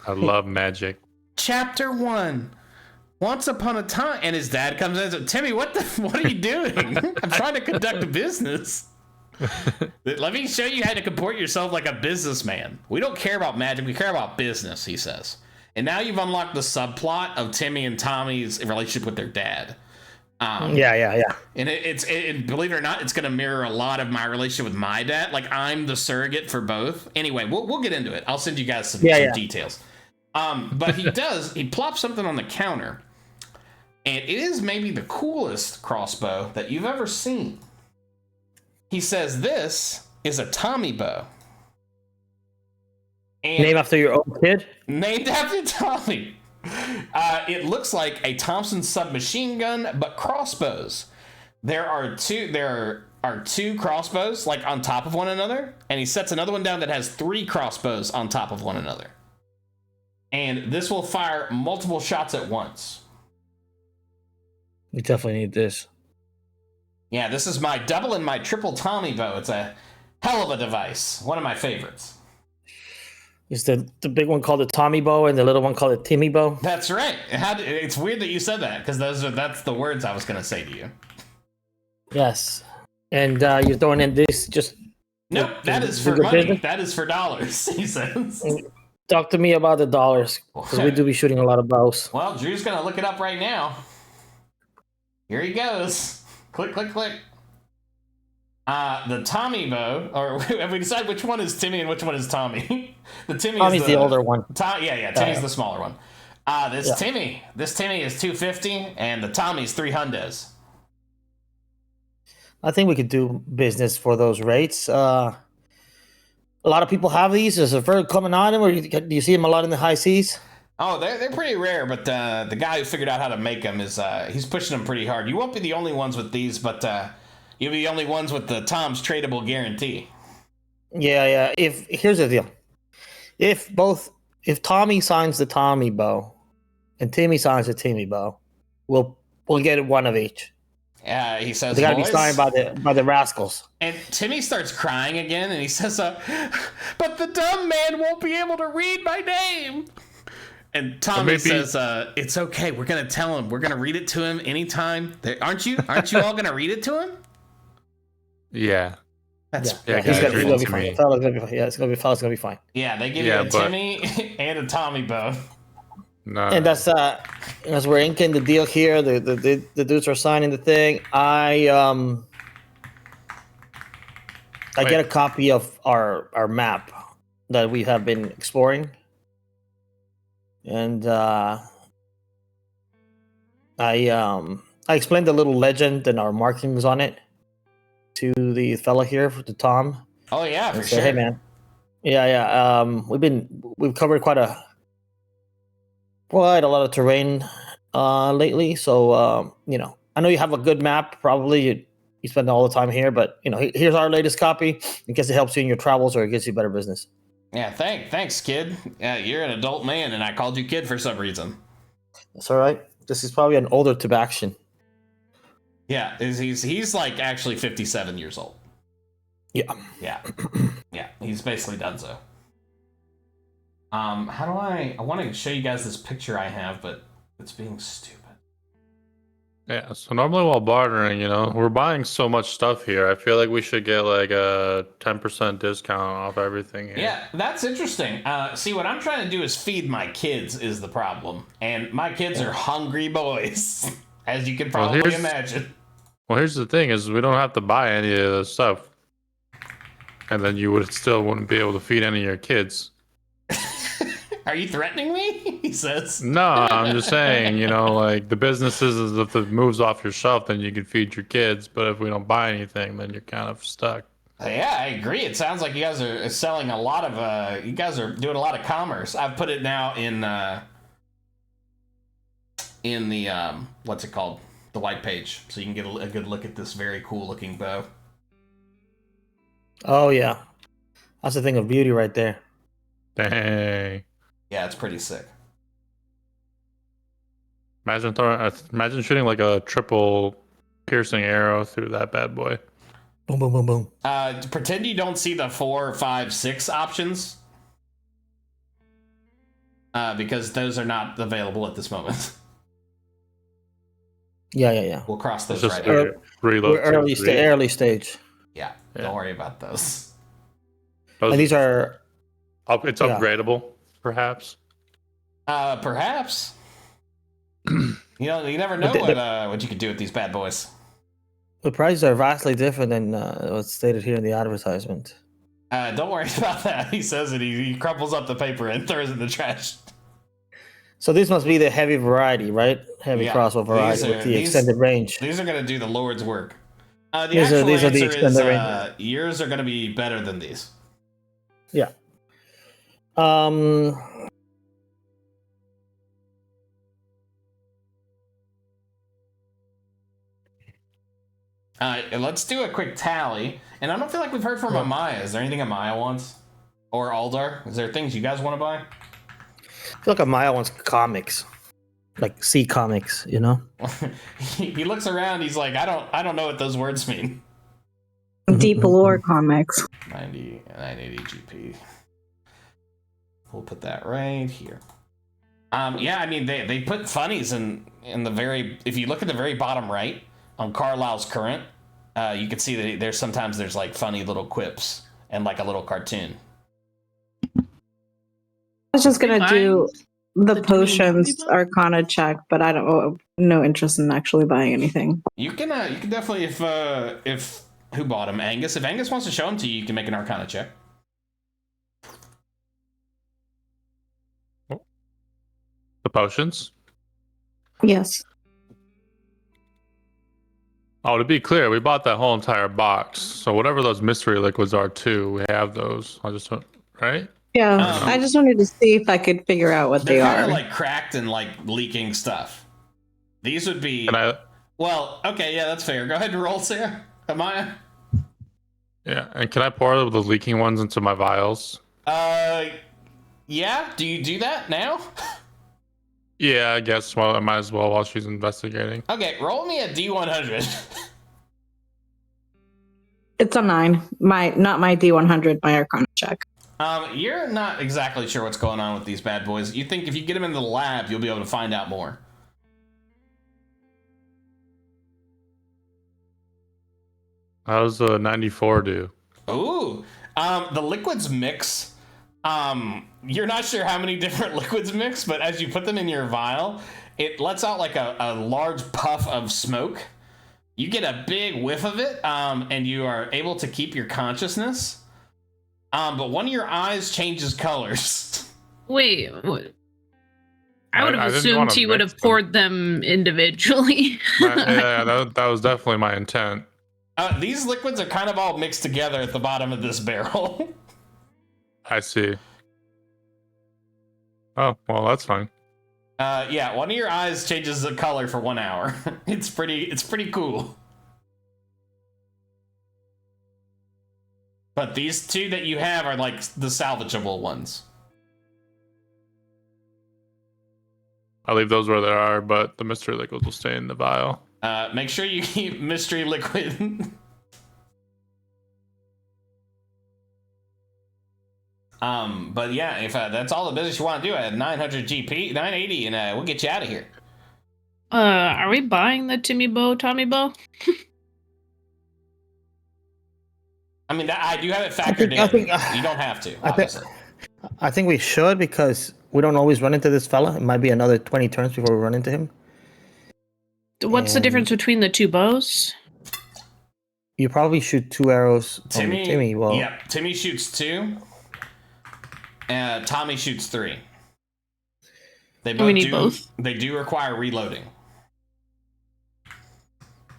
I love magic. Chapter 1. Once upon a time, and his dad comes in and says, "Timmy, what are you doing? I'm trying to conduct a business. Let me show you how to comport yourself like a businessman. We don't care about magic, we care about business," he says. And now you've unlocked the subplot of Timmy and Tommy's relationship with their dad. Yeah. And it believe it or not, it's going to mirror a lot of my relationship with my dad. Like, I'm the surrogate for both. Anyway, we'll get into it. I'll send you guys some details. But he plops something on the counter, and it is maybe the coolest crossbow that you've ever seen. He says this is a Tommy bow. And named after your own kid? Named after Tommy. It looks like a Thompson submachine gun, but crossbows. There are two crossbows like on top of one another, and he sets another one down that has 3 crossbows on top of one another. And this will fire multiple shots at once. We definitely need this. Yeah, this is my double and my triple Tommy bow. It's a hell of a device. One of my favorites. Is the big one called the Tommy bow and the little one called the Timmy bow? That's right. It's weird that you said that, because that's the words I was going to say to you. Yes. And you're throwing in this just... Nope, that is for money. Business? That is for dollars, he says. Talk to me about the dollars, because we do be shooting a lot of bows. Well, Drew's going to look it up right now. Here he goes. Click, click, click. The Tommy bow, or have we decided which one is Timmy and which one is Tommy? Tommy's the older one. Timmy's the smaller one. This Timmy is 250, and the Tommy's 300s. I think we could do business for those rates. A lot of people have these. Is it very common item, or do you see them a lot in the high seas? Oh, they're pretty rare, but the guy who figured out how to make them he's pushing them pretty hard. You won't be the only ones with these, but you'll be the only ones with the Tom's tradable guarantee. Yeah. Here's the deal. If Tommy signs the Tommy bow and Timmy signs the Timmy bow, we'll get one of each. He says they gotta be signed by the rascals. And Timmy starts crying again, and he says, "But the dumb man won't be able to read my name." And Tommy says, "It's okay. We're gonna tell him. We're gonna read it to him anytime. Aren't you all gonna read it to him?" Yeah. He's gonna be fine. It's gonna be fine. Yeah, they give you a Timmy and a Tommy bow. No. And that's as we're inking the deal here. The dudes are signing the thing. I get a copy of our map that we have been exploring, and I explained the little legend and our markings on it to the fella here, to Tom. Oh yeah, for sure. Hey man, yeah. We've covered quite a lot of terrain lately, so I know you have a good map. Probably you spend all the time here, but here's our latest copy in case it helps you in your travels or it gets you better business. Yeah, thanks, kid. You're an adult man, and I called you kid for some reason. That's all right. This is probably an older Tabaxian. Yeah, he's like actually 57 years old. Yeah. He's basically done so. How do I want to show you guys this picture I have, but it's being stupid. Yeah, so normally while bartering, we're buying so much stuff here. I feel like we should get like a 10% discount off everything here. Yeah, that's interesting. See, what I'm trying to do is feed my kids is the problem. And my kids are hungry boys, as you can probably imagine. Well, here's the thing is we don't have to buy any of this stuff. And then you wouldn't be able to feed any of your kids. Are you threatening me? He says. No, I'm just saying, like the businesses is if it moves off your shelf, then you can feed your kids. But if we don't buy anything, then you're kind of stuck. Yeah, I agree. It sounds like you guys are selling a lot of. You guys are doing a lot of commerce. I've put it now in the what's it called? The white page, so you can get a good look at this very cool looking bow. Oh yeah, that's the thing of beauty right there. Dang. Yeah, it's pretty sick. Imagine shooting like a triple piercing arrow through that bad boy. Boom, boom, boom, boom. Pretend you don't see the 4, 5, 6 options. Because those are not available at this moment. Yeah. We'll cross those Just right out. reload. Early stage. Yeah, Yeah. don't worry about those. And these are. It's upgradable, perhaps. Perhaps. You never know what you could do with these bad boys. The prices are vastly different than what's stated here in the advertisement. Don't worry about that. He says it. He crumples up the paper and throws it in the trash. So this must be the heavy variety, right? Heavy crossbow variety with the extended range. These are going to do the Lord's work. These are the extended range. Yours are going to be better than these. Yeah. Let's do a quick tally. And I don't feel like we've heard from Amaya. Is there anything Amaya wants? Or Aldar? Is there things you guys want to buy? I feel like Amaya wants comics. Like C comics, He looks around, he's like, I don't know what those words mean. Deep lore comics. 980 GP. We'll put that right here. Yeah, I mean they put funnies in the very, if you look at the very bottom right on Carlisle's current, you can see that there's like funny little quips and like a little cartoon. I was just gonna do the potions Arcana check, but I don't no interest in actually buying anything. You can definitely, if who bought them? Angus. If Angus wants to show them to you, you can make an Arcana check. The potions? Yes. Oh, to be clear, we bought that whole entire box. So whatever those mystery liquids are too, we have those. Right? Yeah, I just wanted to see if I could figure out what they They're are. kind of like cracked and like leaking stuff. These would be. Well, okay, yeah, that's fair. Go ahead and roll, Sarah. Amaya. Yeah, and can I pour the leaking ones into my vials? Yeah. Do you do that now? Yeah, I guess. Well, I might as well while she's investigating. Okay, roll me a D100. It's a 9. Not my D100, my Arcana check. You're not exactly sure what's going on with these bad boys. You think if you get them into the lab, you'll be able to find out more. How does the 94 do? Ooh, the liquids mix. You're not sure how many different liquids mix, but as you put them in your vial, it lets out like a large puff of smoke. You get a big whiff of it, and you are able to keep your consciousness. But one of your eyes changes colors. Wait, what? I would have assumed he would have poured them individually. Yeah, that was definitely my intent. These liquids are kind of all mixed together at the bottom of this barrel. I see. Oh, well, that's fine. Yeah, one of your eyes changes the color for 1 hour. It's pretty cool. But these two that you have are like the salvageable ones. I'll leave those where they are, but the mystery liquids will stay in the vial. Make sure you keep mystery liquid. But yeah, if that's all the business you want to do, at 900 GP, 980, and we'll get you out of here. Are we buying the Tommy Bow? I mean, I do have it factored in. I think you don't have to, obviously. I think we should, because we don't always run into this fella. It might be another 20 turns before we run into him. What's the difference between the two bows? You probably shoot 2 arrows. Timmy, well, yeah, Timmy shoots 2. Tommy shoots 3. They we need both. They do require reloading.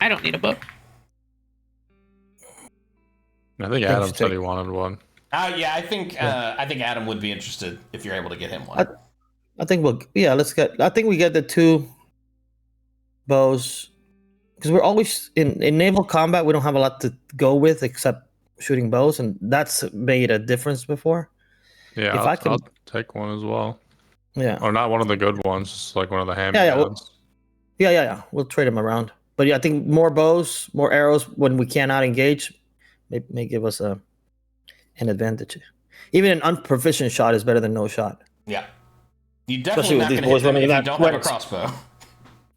I don't need a bow. I think Adam said he wanted one. Yeah, I think Adam would be interested if you're able to get him one. I think I think we get the 2 bows because we're always in naval combat. We don't have a lot to go with except shooting bows, and that's made a difference before. Yeah, I'll take one as well. Yeah, or not one of the good ones, just like one of the hand guns. Yeah. We'll trade them around. But yeah, I think more bows, more arrows when we cannot engage may give us an advantage. Even an unproficient shot is better than no shot. Yeah. You definitely not going to hit them if you don't have a crossbow.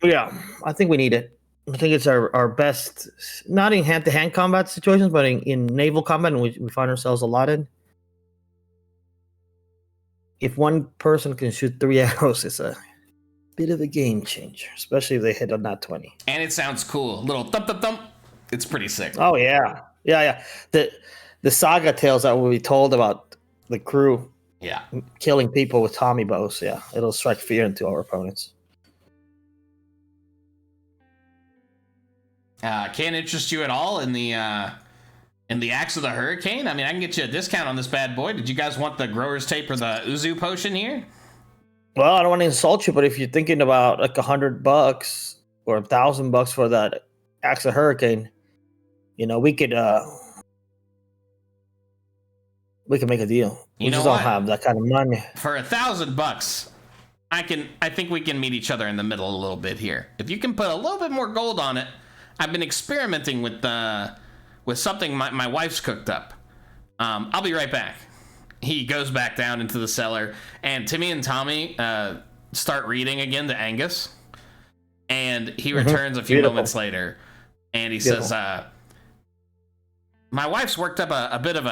Yeah, I think we need it. I think it's our best, not in hand-to-hand combat situations, but in naval combat, and we find ourselves a lot in. If one person can shoot 3 arrows, it's a bit of a game changer, especially if they hit a nat 20. And it sounds cool. A little thump, thump, thump. It's pretty sick. Oh, yeah. Yeah. The saga tales that will be told about the crew killing people with Tommy bows, it'll strike fear into our opponents. Can't interest you at all in the Axe of the Hurricane? I mean, I can get you a discount on this bad boy. Did you guys want the Grower's Tape or the Uzu potion here? Well, I don't want to insult you, but if you're thinking about like $100 or $1,000 for that Axe of Hurricane, we could make a deal. We just don't have that kind of money. For $1,000, I think we can meet each other in the middle a little bit here. If you can put a little bit more gold on it, I've been experimenting with something my wife's cooked up. I'll be right back. He goes back down into the cellar, and Timmy and Tommy start reading again to Angus, and he returns a few moments later, and he says, my wife's worked up a bit of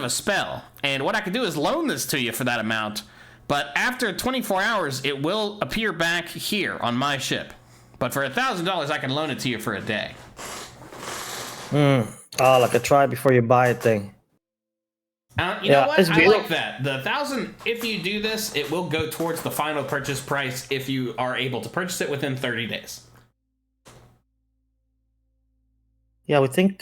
a spell, and what I could do is loan this to you for that amount, but after 24 hours, it will appear back here on my ship. But for $1,000, I can loan it to you for a day. Oh, like a try before you buy it thing. You know what? I like that. The 1,000, if you do this, it will go towards the final purchase price if you are able to purchase it within 30 days. Yeah, we think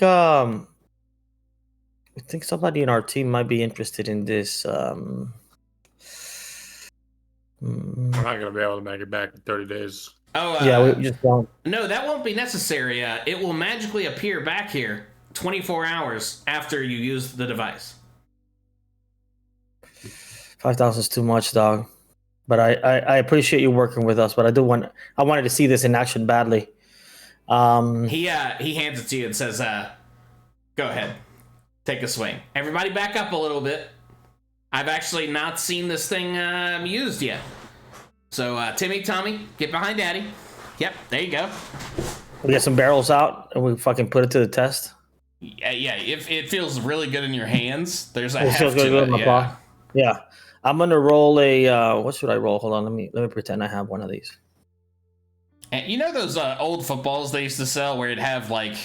somebody in our team might be interested in this. We're not going to be able to make it back in 30 days. Oh, yeah, we just won't. No, that won't be necessary. It will magically appear back here 24 hours after you use the device. 5,000 is too much, dog. But I appreciate you working with us. But I wanted to see this in action badly. He hands it to you and says, "Go ahead, take a swing. Everybody, back up a little bit. I've actually not seen this thing used yet. So, Timmy, Tommy, get behind Daddy. Yep, there you go. We get some barrels out and we fucking put it to the test. Yeah. If it feels really good in your hands, there's a heft to it. Yeah. I'm gonna roll a. What should I roll? Hold on. Let me pretend I have one of these. And you know those old footballs they used to sell where it'd have like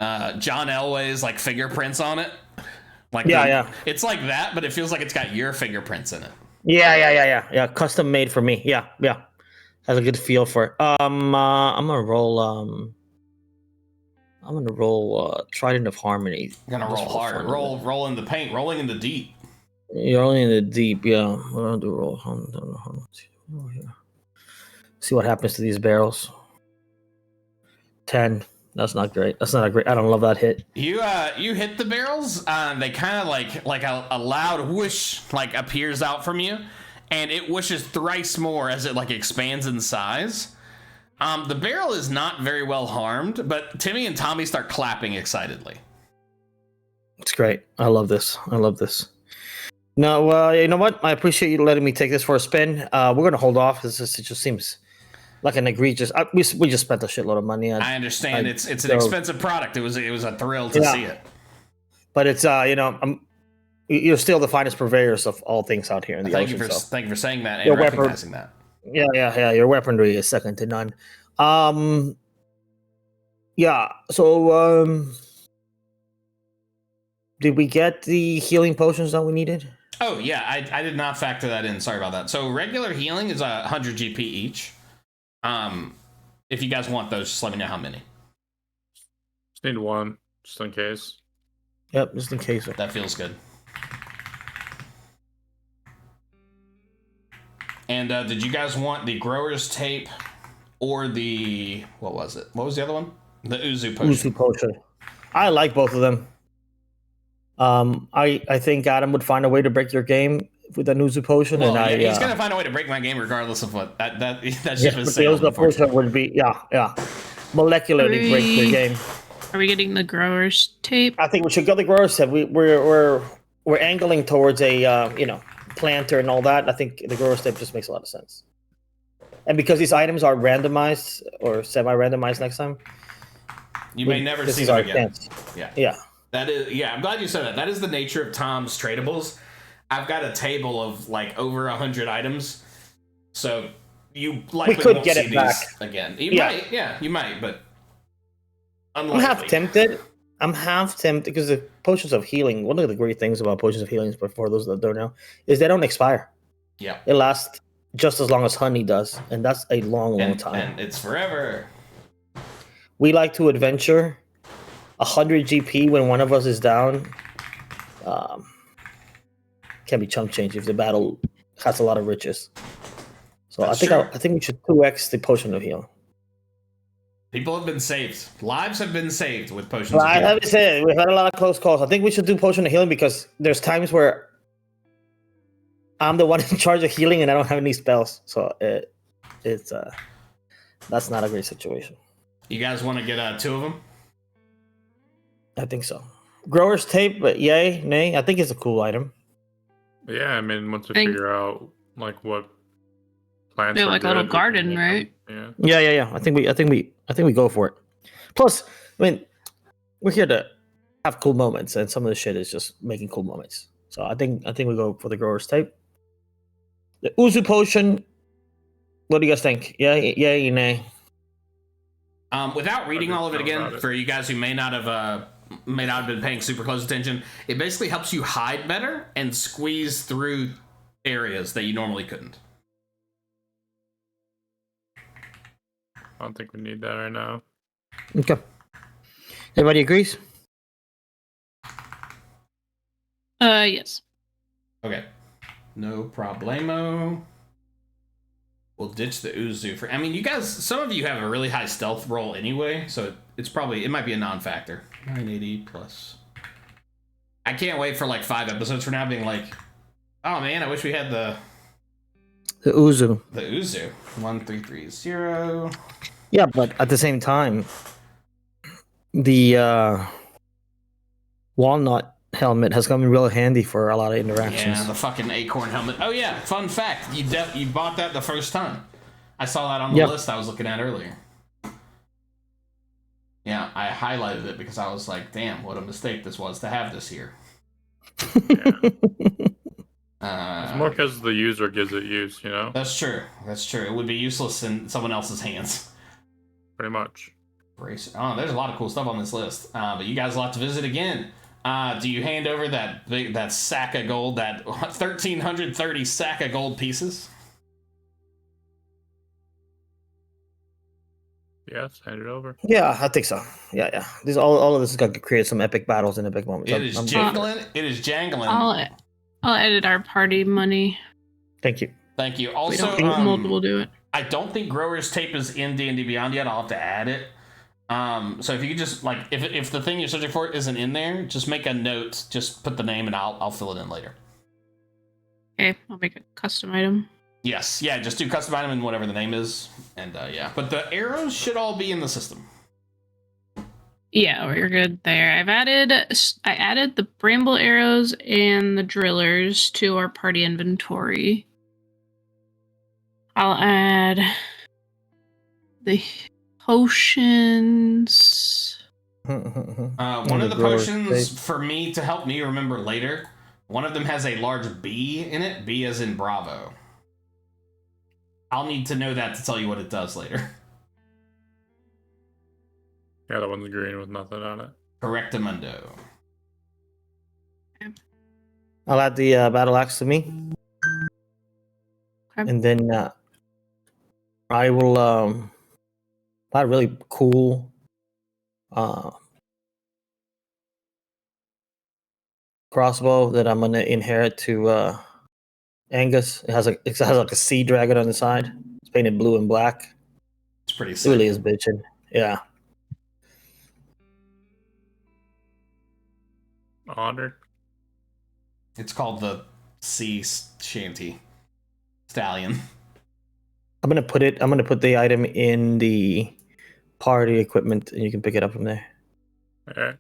John Elway's like fingerprints on it? Like yeah. It's like that, but it feels like it's got your fingerprints in it. Yeah. Custom made for me. Yeah. Has a good feel for it. I'm gonna roll. Trident of Harmony. You're gonna roll hard. Roll in the paint. Rolling in the deep. You're only in the deep. Yeah. I'm gonna do roll. See what happens to these barrels. 10. That's not great. That's not a great. I don't love that hit. You hit the barrels. They kind of like a loud whoosh like appears out from you, and it whooshes thrice more as it like expands in size. The barrel is not very well harmed, but Timmy and Tommy start clapping excitedly. It's great. I love this. No, you know what? I appreciate you letting me take this for a spin. We're gonna hold off. It just seems like an egregious. We just spent a shitload of money. I understand. It's an expensive product. It was a thrill to see it. But it's you're still the finest purveyors of all things out here in the ocean. Thank you for saying that and recognizing that. Yeah. Your weaponry is second to none. Yeah. So Did we get the healing potions that we needed? Oh yeah, I did not factor that in. Sorry about that. So regular healing is 100 GP each. If you guys want those, just let me know how many. Just need one, just in case. Yep, just in case. That feels good. And did you guys want the grower's tape or the, what was it? What was the other one? The Uzu potion. Uzu potion. I like both of them. I think Adam would find a way to break your game with an Uzu potion, Well, and yeah, he's gonna find a way to break my game regardless of what that's just yeah, his the Uzu potion would be molecularly break your game. Are we getting the grower's tape? I think we should go the grower's tape. We're angling towards a planter and all that. I think the grower's tape just makes a lot of sense. And because these items are randomized or semi-randomized next time, you may never see is them our again. chance. Yeah. That is, yeah, I'm glad you said that. That is the nature of Tom's tradables. I've got a table of like over 100 items, so you likely could won't get see it these back. again. You might, but I'm unlikely. half tempted because the potions of healing. One of the great things about potions of healing, for those that don't know, is they don't expire. Yeah, it lasts just as long as honey does, and that's a long time. And it's forever. We like to adventure 100 GP when one of us is down. Can be chump change if the battle has a lot of riches. So I think we should 2x the potion of healing. People have been saved. Lives have been saved with potions of healing. I have to say, we've had a lot of close calls. I think we should do potion of healing because there's times where I'm the one in charge of healing and I don't have any spells. So it's that's not a great situation. You guys want to get 2 of them? I think so. Grower's tape, but yay, nay. I think it's a cool item. Yeah, I mean, once we figure out like what plants, Yeah, are like a little good, garden, right? Yeah. I think we go for it. Plus, I mean, we're here to have cool moments, and some of the shit is just making cool moments. So I think we go for the grower's tape. The Uzu potion. What do you guys think? Yay, nay. Without reading all of it again, for you guys who may not have been paying super close attention, it basically helps you hide better and squeeze through areas that you normally couldn't. I don't think we need that right now. Okay. Everybody agrees? Yes. Okay. No problemo. We'll ditch the Uzu for. I mean, you guys. Some of you have a really high stealth roll anyway, so it might be a non-factor. 980 plus. I can't wait for like 5 episodes from now, being like, oh man, I wish we had the Uzu. The Uzu 1330. Yeah, but at the same time, the walnut helmet has come in real handy for a lot of interactions. Yeah, the fucking acorn helmet. Oh yeah, fun fact. You bought that the first time. I saw that on the list I was looking at earlier. Yeah, I highlighted it because I was like, damn, what a mistake this was to have this here. It's more because the user gives it use, you know? That's true. It would be useless in someone else's hands. Pretty much. Oh, there's a lot of cool stuff on this list. But you guys will have to visit again. Do you hand over that sack of gold, that 1,330 sack of gold pieces? Yes, hand it over. Yeah, I think so. Yeah. This all of this is going to create some epic battles and epic moments. It is jangling. I'll edit our party money. Thank you. We Also, don't multiple do it. I don't think Grower's Tape is in D&D Beyond yet. I'll have to add it. So if you could just like, if the thing you're searching for isn't in there, just make a note. Just put the name, and I'll fill it in later. Okay, I'll make a custom item. Yes, yeah, just do custom item and whatever the name is, and yeah. But the arrows should all be in the system. Yeah, we're good there. I added the bramble arrows and the drillers to our party inventory. I'll add the potions. One of the potions for me to help me remember later. One of them has a large B in it. B as in Bravo. I'll need to know that to tell you what it does later. Yeah, that one's green with nothing on it. Correctamundo. I'll add the battle axe to me, Okay. and then I will buy a really cool crossbow that I'm gonna inherit to Angus. It has like a sea dragon on the side. It's painted blue and black. It's pretty It sick. really is bitchin'. Yeah. Honored. It's called the Sea Shanty Stallion. I'm gonna put the item in the party equipment, and you can pick it up from there. Alright.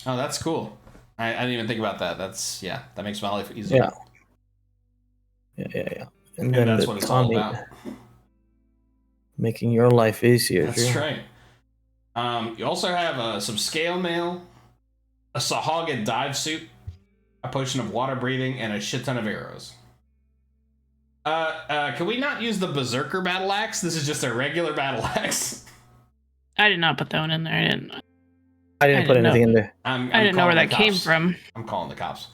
Oh, that's cool. I didn't even think about that. That makes my life easier. Yeah. And then that's the what it's all Tommy, about. making your life easier. That's Drew. right. You also have some scale mail, a Sahagin dive suit, a potion of water breathing, and a shit ton of arrows. Can we not use the Berserker battle axe? This is just a regular battle axe. I did not put that one in there. I didn't put anything in there. I'm I didn't know where calling that the came cops. from. I'm calling the cops.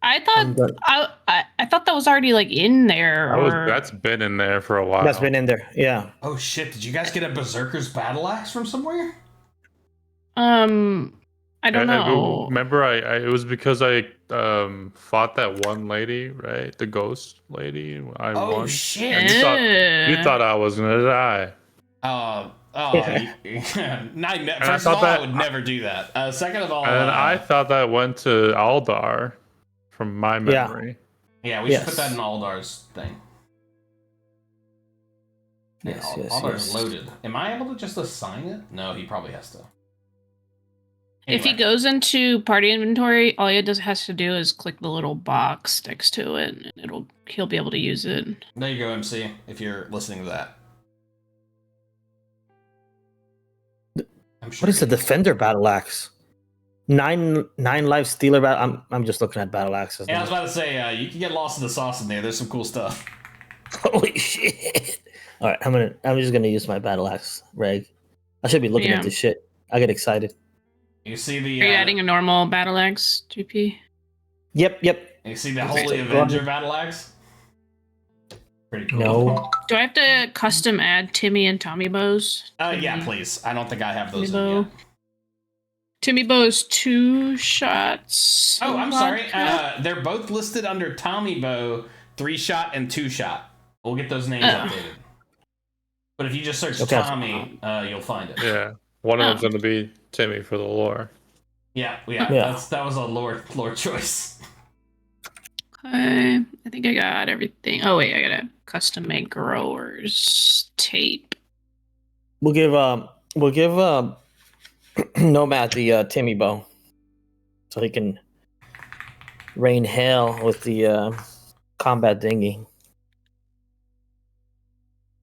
I I'm thought done. I thought that was already like in there. That's been in there for a while. That's been in there. Yeah. Oh shit! Did you guys get a Berserker's battle axe from somewhere? I don't know. Remember, it was because I fought that one lady, right? The ghost lady. I Oh won. shit! You thought I was gonna die. First of all, I would never do that. Second of all, And I thought that went to Aldar, from my memory. yeah, we should put that in Aldar's thing. Yes, Aldar's loaded. Am I able to just assign it? No, he probably has to. If he goes into party inventory, all he has to do is click the little box next to it, and he'll be able to use it. There you go, MC. If you're listening to that. I'm sure What is the Defender battle axe? 9 life stealer battle. I'm just looking at battle axes. Yeah, I now. was about to say, you can get lost in the sauce in there. There's some cool stuff. Holy shit! All right, I'm just gonna use my battle axe reg. I should be looking at this shit. I get excited. You see the? Are you adding a normal battle axe, GP? Yep. You see the Holy Avenger battle axe? Pretty cool. No. Do I have to custom add Timmy and Tommy bows? Yeah, please. I don't think I have those in yet. Timmy bows 2 shots. Oh, I'm sorry. They're both listed under Tommy bow, 3-shot and 2-shot. We'll get those names updated. But if you just search Tommy, you'll find it. Yeah, one of them's going to be Timmy for the lore. Yeah. That was a lore choice. Okay, I think I got everything. Oh wait, I got a custom made growers tape. We'll give Nomad the Timmy bow, so he can rain hell with the combat dinghy.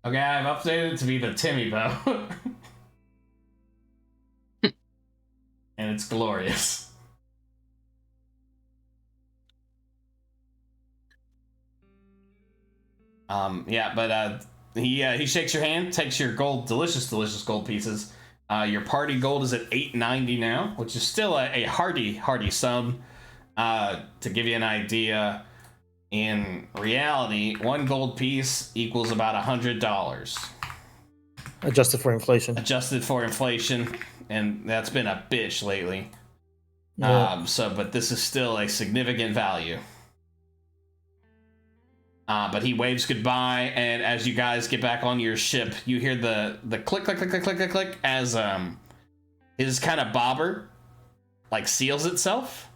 Okay, I've updated it to be the Timmy bow. And it's glorious. He shakes your hand, takes your delicious gold pieces. Your party gold is at 890 now, which is still a hearty sum. To give you an idea, in reality, 1 gold piece equals about $100. Adjusted for inflation. And that's been a bitch lately. Yeah. But this is still a significant value. But he waves goodbye, and as you guys get back on your ship, you hear the click as his kind of bobber like seals itself,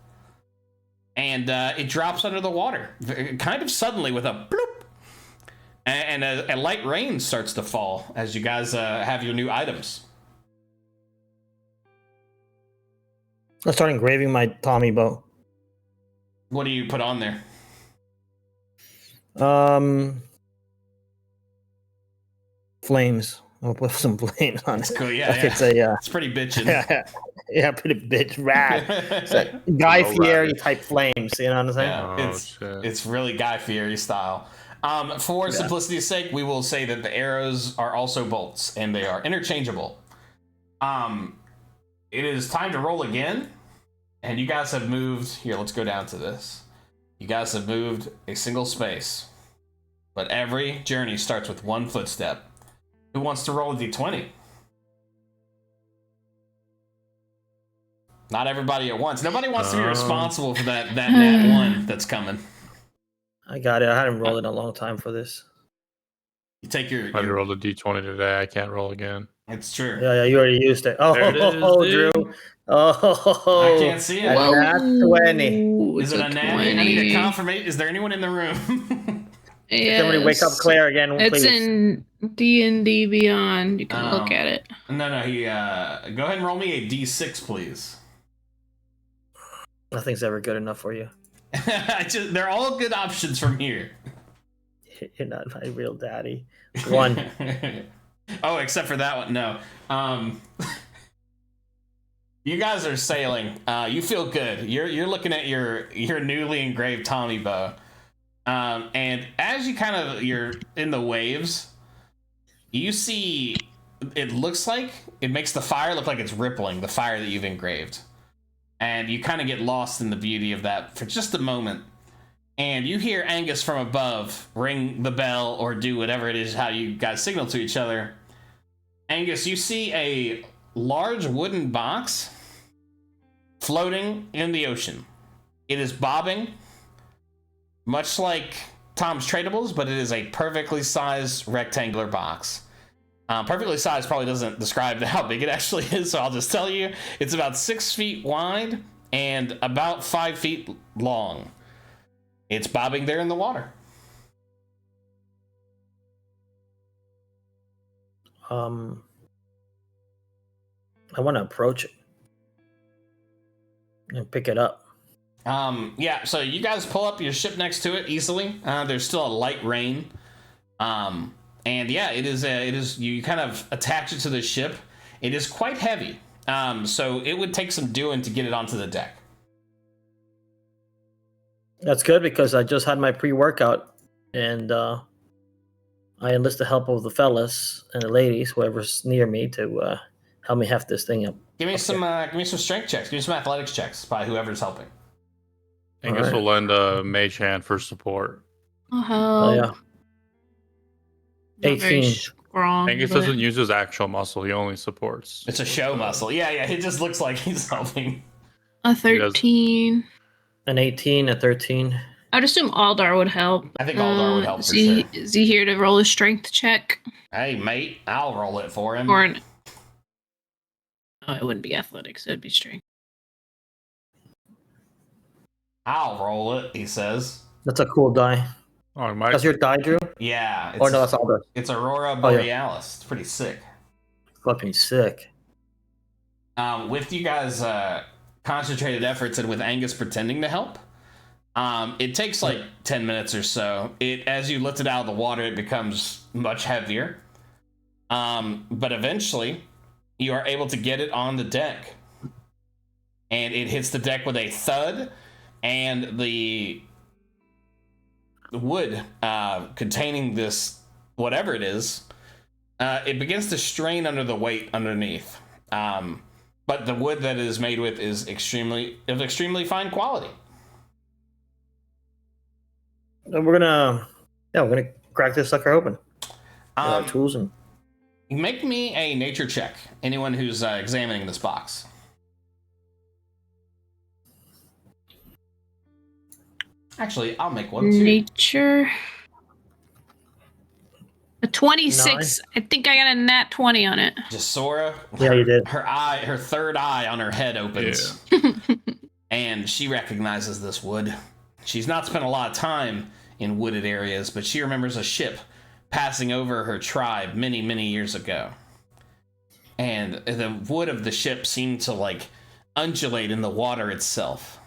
and it drops under the water kind of suddenly with a bloop, and a light rain starts to fall as you guys have your new items. Let's start engraving my Tommy bow. What do you put on there? Flames. I'll put some flames on it. Cool. Yeah. It's pretty bitchin'. Yeah, pretty bitch rad. It's like Guy Fieri type flames. You know what I'm saying? It's really Guy Fieri style. For simplicity's sake, we will say that the arrows are also bolts, and they are interchangeable. It is time to roll again, And you guys have moved. Here, let's go down to this. You guys have moved a single space. But every journey starts with one footstep. Who wants to roll a d20? Not everybody at once. Nobody wants to be responsible for that nat 1 that's coming. I got it. I hadn't rolled in a long time for this. You take your... I rolled a d20 today. I can't roll again. It's true. Yeah, you already used it. Oh, There it is, Drew. dude. Oh, I can't see it. Whoa. Nat 20. Is it a nat? I need a confirmation. Is there anyone in the room? Yes. Somebody wake up Claire again, It's please. in D&D Beyond. You can look at it. No. He. Go ahead and roll me a d6, please. Nothing's ever good enough for you. They're all good options from here. You're not my real daddy. 1. Oh, except for that one. No. You guys are sailing. You feel good. You're looking at your newly engraved Tommy bow. And as you're in the waves, you see it looks like it makes the fire look like it's rippling, the fire that you've engraved. And you kind of get lost in the beauty of that for just a moment. And you hear Angus from above ring the bell or do whatever it is, how you guys signal to each other. Angus, you see a large wooden box floating in the ocean. It is bobbing, much like Tom's Tradables, but it is a perfectly sized rectangular box. Perfectly sized probably doesn't describe how big it actually is, so I'll just tell you. It's about 6 feet wide and about 5 feet long. It's bobbing there in the water. I want to approach it and pick it up. Yeah, so you guys pull up your ship next to it easily. There's still a light rain. And yeah, it is you kind of attach it to the ship. It is quite heavy. So it would take some doing to get it onto the deck. That's good because I just had my pre-workout and I enlist the help of the fellas and the ladies, whoever's near me, to help me heft this thing up. Give me some strength checks. Give me some athletics checks by whoever's helping. Angus will lend a mage hand for support. Oh, yeah. Not very 18. strong. Angus but- doesn't use his actual muscle. He only supports. It's a show muscle. Yeah. It just looks like he's helping. A 13. An 18, a 13. I'd assume Aldar would help. I think Aldar would help for he, sure. Is he here to roll a strength check? Hey, mate, I'll roll it for him. Or an... Oh, it wouldn't be athletics. It would be strength. I'll roll it, he says. That's a cool die. Oh, my. That's your die, Drew? Yeah. Or no, that's Alder. It's Aurora Oh, yeah. Borealis. It's pretty sick. Fucking sick. With you guys' concentrated efforts and with Angus pretending to help, it takes like 10 minutes or so. As you lift it out of the water, it becomes much heavier. But eventually, you are able to get it on the deck. And it hits the deck with a thud, and the wood containing this, whatever it is, it begins to strain under the weight underneath. But the wood that it is made with is extremely fine quality. And we're gonna crack this sucker open. With our tools and Make me a nature check. Anyone who's examining this box. Actually, I'll make one too. Nature. A 26. I think I got a nat 20 on it. Jasora. Yeah, you did. Her third eye on her head opens. And she recognizes this wood. She's not spent a lot of time in wooded areas, but she remembers a ship passing over her tribe many, many years ago. And the wood of the ship seemed to like undulate in the water itself.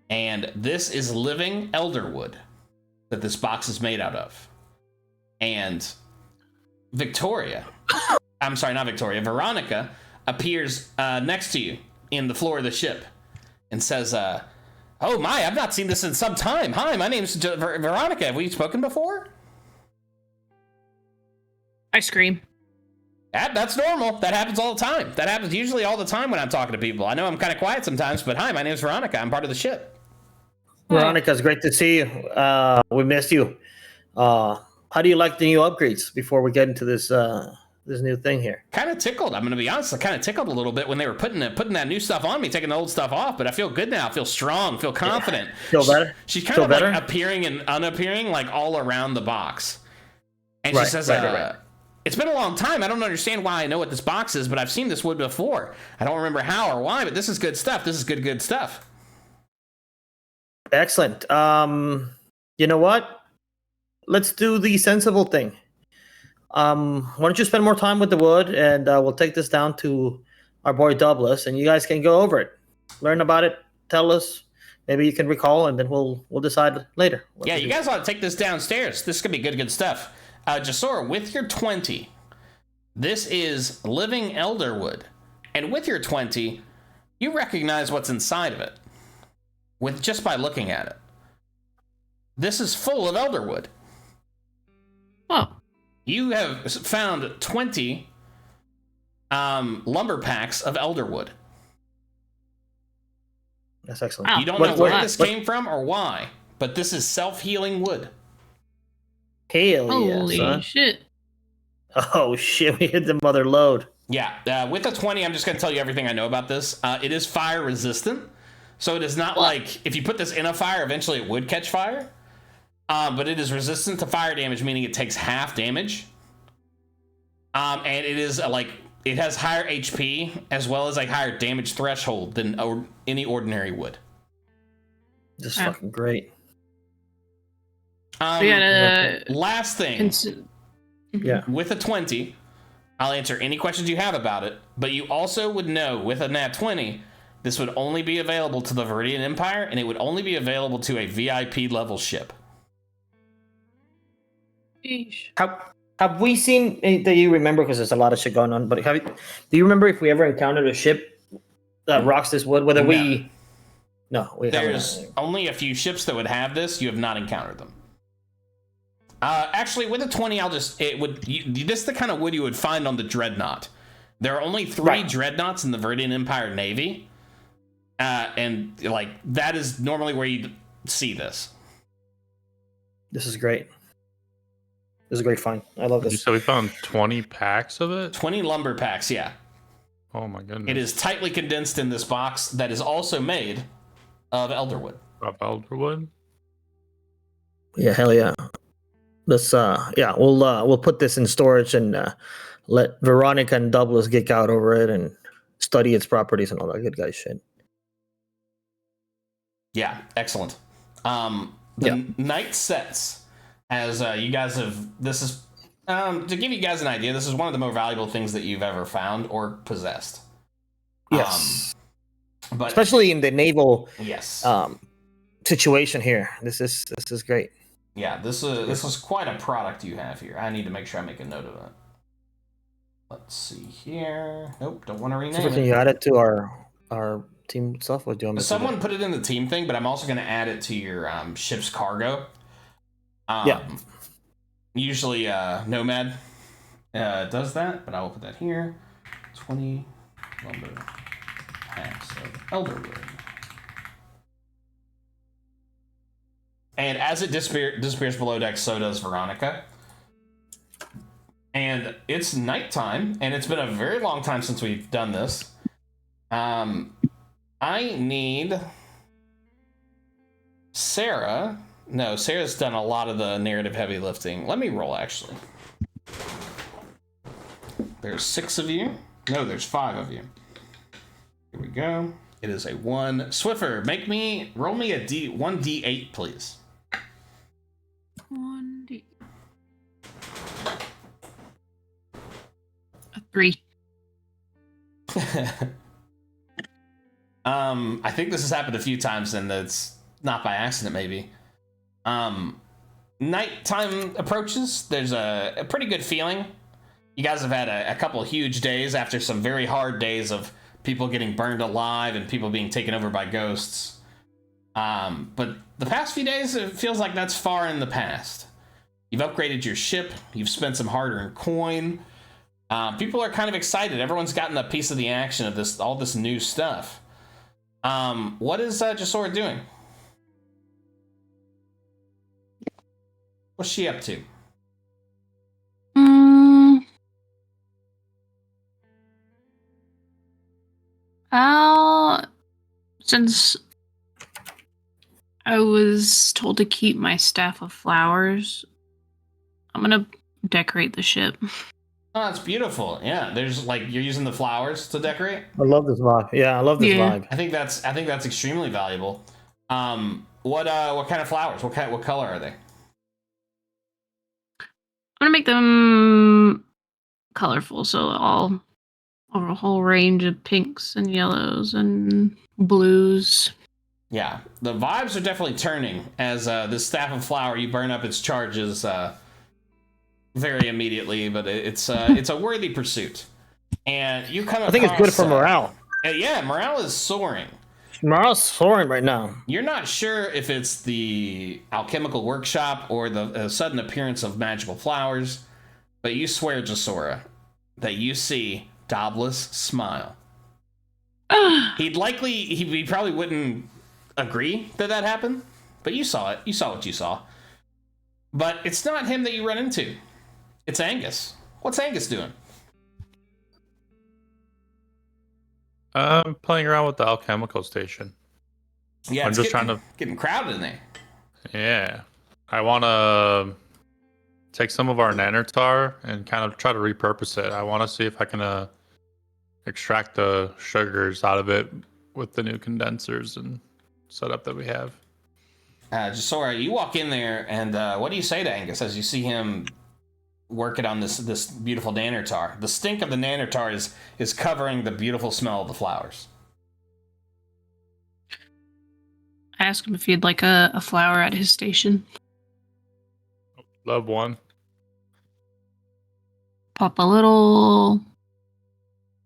And this is living elderwood that this box is made out of. And Veronica appears next to you in the floor of the ship and says, oh my, I've not seen this in some time. Hi, my name's Veronica. Have we spoken before? I scream. That's normal. That happens all the time. That happens usually all the time when I'm talking to people. I know I'm kind of quiet sometimes, but hi, my name's Veronica. I'm part of the ship. Veronica, it's great to see you. We missed you. How do you like the new upgrades before we get into this this new thing here? Kind of tickled. I'm going to be honest. I kind of tickled a little bit when they were putting that new stuff on me, taking the old stuff off. But I feel good now. I feel strong. Feel confident. Feel better? She's kind Feel of better? like appearing and unappearing, like all around the box. And Right, she says, right. "It's been a long time. I don't understand why I know what this box is, but I've seen this wood before. I don't remember how or why, but this is good stuff. This is good stuff." Excellent. You know what? Let's do the sensible thing. Why don't you spend more time with the wood, and we'll take this down to our boy Douglas, and you guys can go over it, learn about it, tell us. Maybe you can recall, and then we'll decide later. Yeah, you guys ought to take this downstairs. This could be good stuff. Jasora, with your 20, this is living elderwood, and with your 20, you recognize what's inside of it with just by looking at it. This is full of elderwood. Oh. You have found 20 lumber packs of elderwood. That's excellent. Wow. You don't know What's where that? this came from or why, but this is self-healing wood. Hell Holy yeah, son. shit. Oh shit, we hit the mother load. Yeah, with the 20, I'm just going to tell you everything I know about this. It is fire resistant, so it is not like if you put this in a fire, eventually it would catch fire. But it is resistant to fire damage, meaning it takes half damage. And it is it has higher HP as well as higher damage threshold than any ordinary wood. Just fucking great. We gotta Last thing, Yeah. with a 20, I'll answer any questions you have about it, but you also would know with a nat 20, this would only be available to the Viridian Empire, and it would only be available to a VIP level ship. Have we seen that you remember, because there's a lot of shit going on, but do you remember if we ever encountered a ship that rocks this wood? Whether we There's haven't. only a few ships that would have this. You have not encountered them. Actually, with a 20, this is the kind of wood you would find on the Dreadnought. There are only 3 Dreadnoughts in the Viridian Empire Navy. And that is normally where you see this. This is great. This is a great find. I love You this. said we found 20 packs of it? 20 lumber packs, yeah. Oh my goodness. It is tightly condensed in this box that is also made of elderwood. Of elderwood? Yeah, hell yeah. Let's we'll put this in storage and let Veronica and Douglas geek out over it and study its properties and all that good guy shit. Yeah, excellent. The night sets as you guys have. This is to give you guys an idea. This is one of the more valuable things that you've ever found or possessed. Yes, but especially in the naval yes, situation here. This is great. yeah. This is quite a product you have here. I need to make sure I make a note of it. Let's see here. Nope, don't want to rename So can it. you add it to our team stuff, or do you want me to do Someone that? put it in the team thing, but I'm also going to add it to your ship's cargo. Usually Nomad does that, but I will put that here. 20 lumber packs of elderwood. And as it disappears below deck, so does Veronica. And it's nighttime, and it's been a very long time since we've done this. I need Sarah. No, Sarah's done a lot of the narrative heavy lifting. Let me roll, actually. There's 6 of you. No, there's 5 of you. Here we go. It is a 1. Swiffer, roll me a 1d8, please. 1d. A 3. I think this has happened a few times, and it's not by accident, maybe. Nighttime approaches. There's a pretty good feeling. You guys have had a couple of huge days after some very hard days of people getting burned alive and people being taken over by ghosts. But the past few days, it feels like that's far in the past. You've upgraded your ship. You've spent some hard-earned coin. People are kind of excited. Everyone's gotten a piece of the action of this, all this new stuff. What is Jasora doing? What's she up to? Since I was told to keep my staff of flowers, I'm gonna decorate the ship. Oh, it's beautiful. Yeah, there's like you're using the flowers to decorate. I love this vibe. Yeah, I love this Yeah. vibe. I think that's extremely valuable. What kind of flowers? What color are they? I'm gonna make them colorful, so all over a whole range of pinks and yellows and blues. Yeah, the vibes are definitely turning as this staff of flower, you burn up its charges very immediately, but it's a worthy pursuit. And you come across, I think it's good for morale. Yeah, morale is soaring. Morale's soaring right now. You're not sure if it's the alchemical workshop or the sudden appearance of magical flowers, but you swear, Jasora, that you see Dobla's smile. He probably wouldn't agree that happened, but you saw it. You saw what you saw. But it's not him that you run into. It's Angus. What's Angus doing? I'm playing around with the alchemical station. Yeah, I'm just trying to getting crowded in there. Yeah, I want to take some of our nanotar and kind of try to repurpose it. I want to see if I can extract the sugars out of it with the new condensers and setup that we have. Jasora, you walk in there, and what do you say to Angus as you see him working on this beautiful nanotar? The stink of the nanotar is covering the beautiful smell of the flowers. I asked him if he'd like a flower at his station. Love one. Pop a little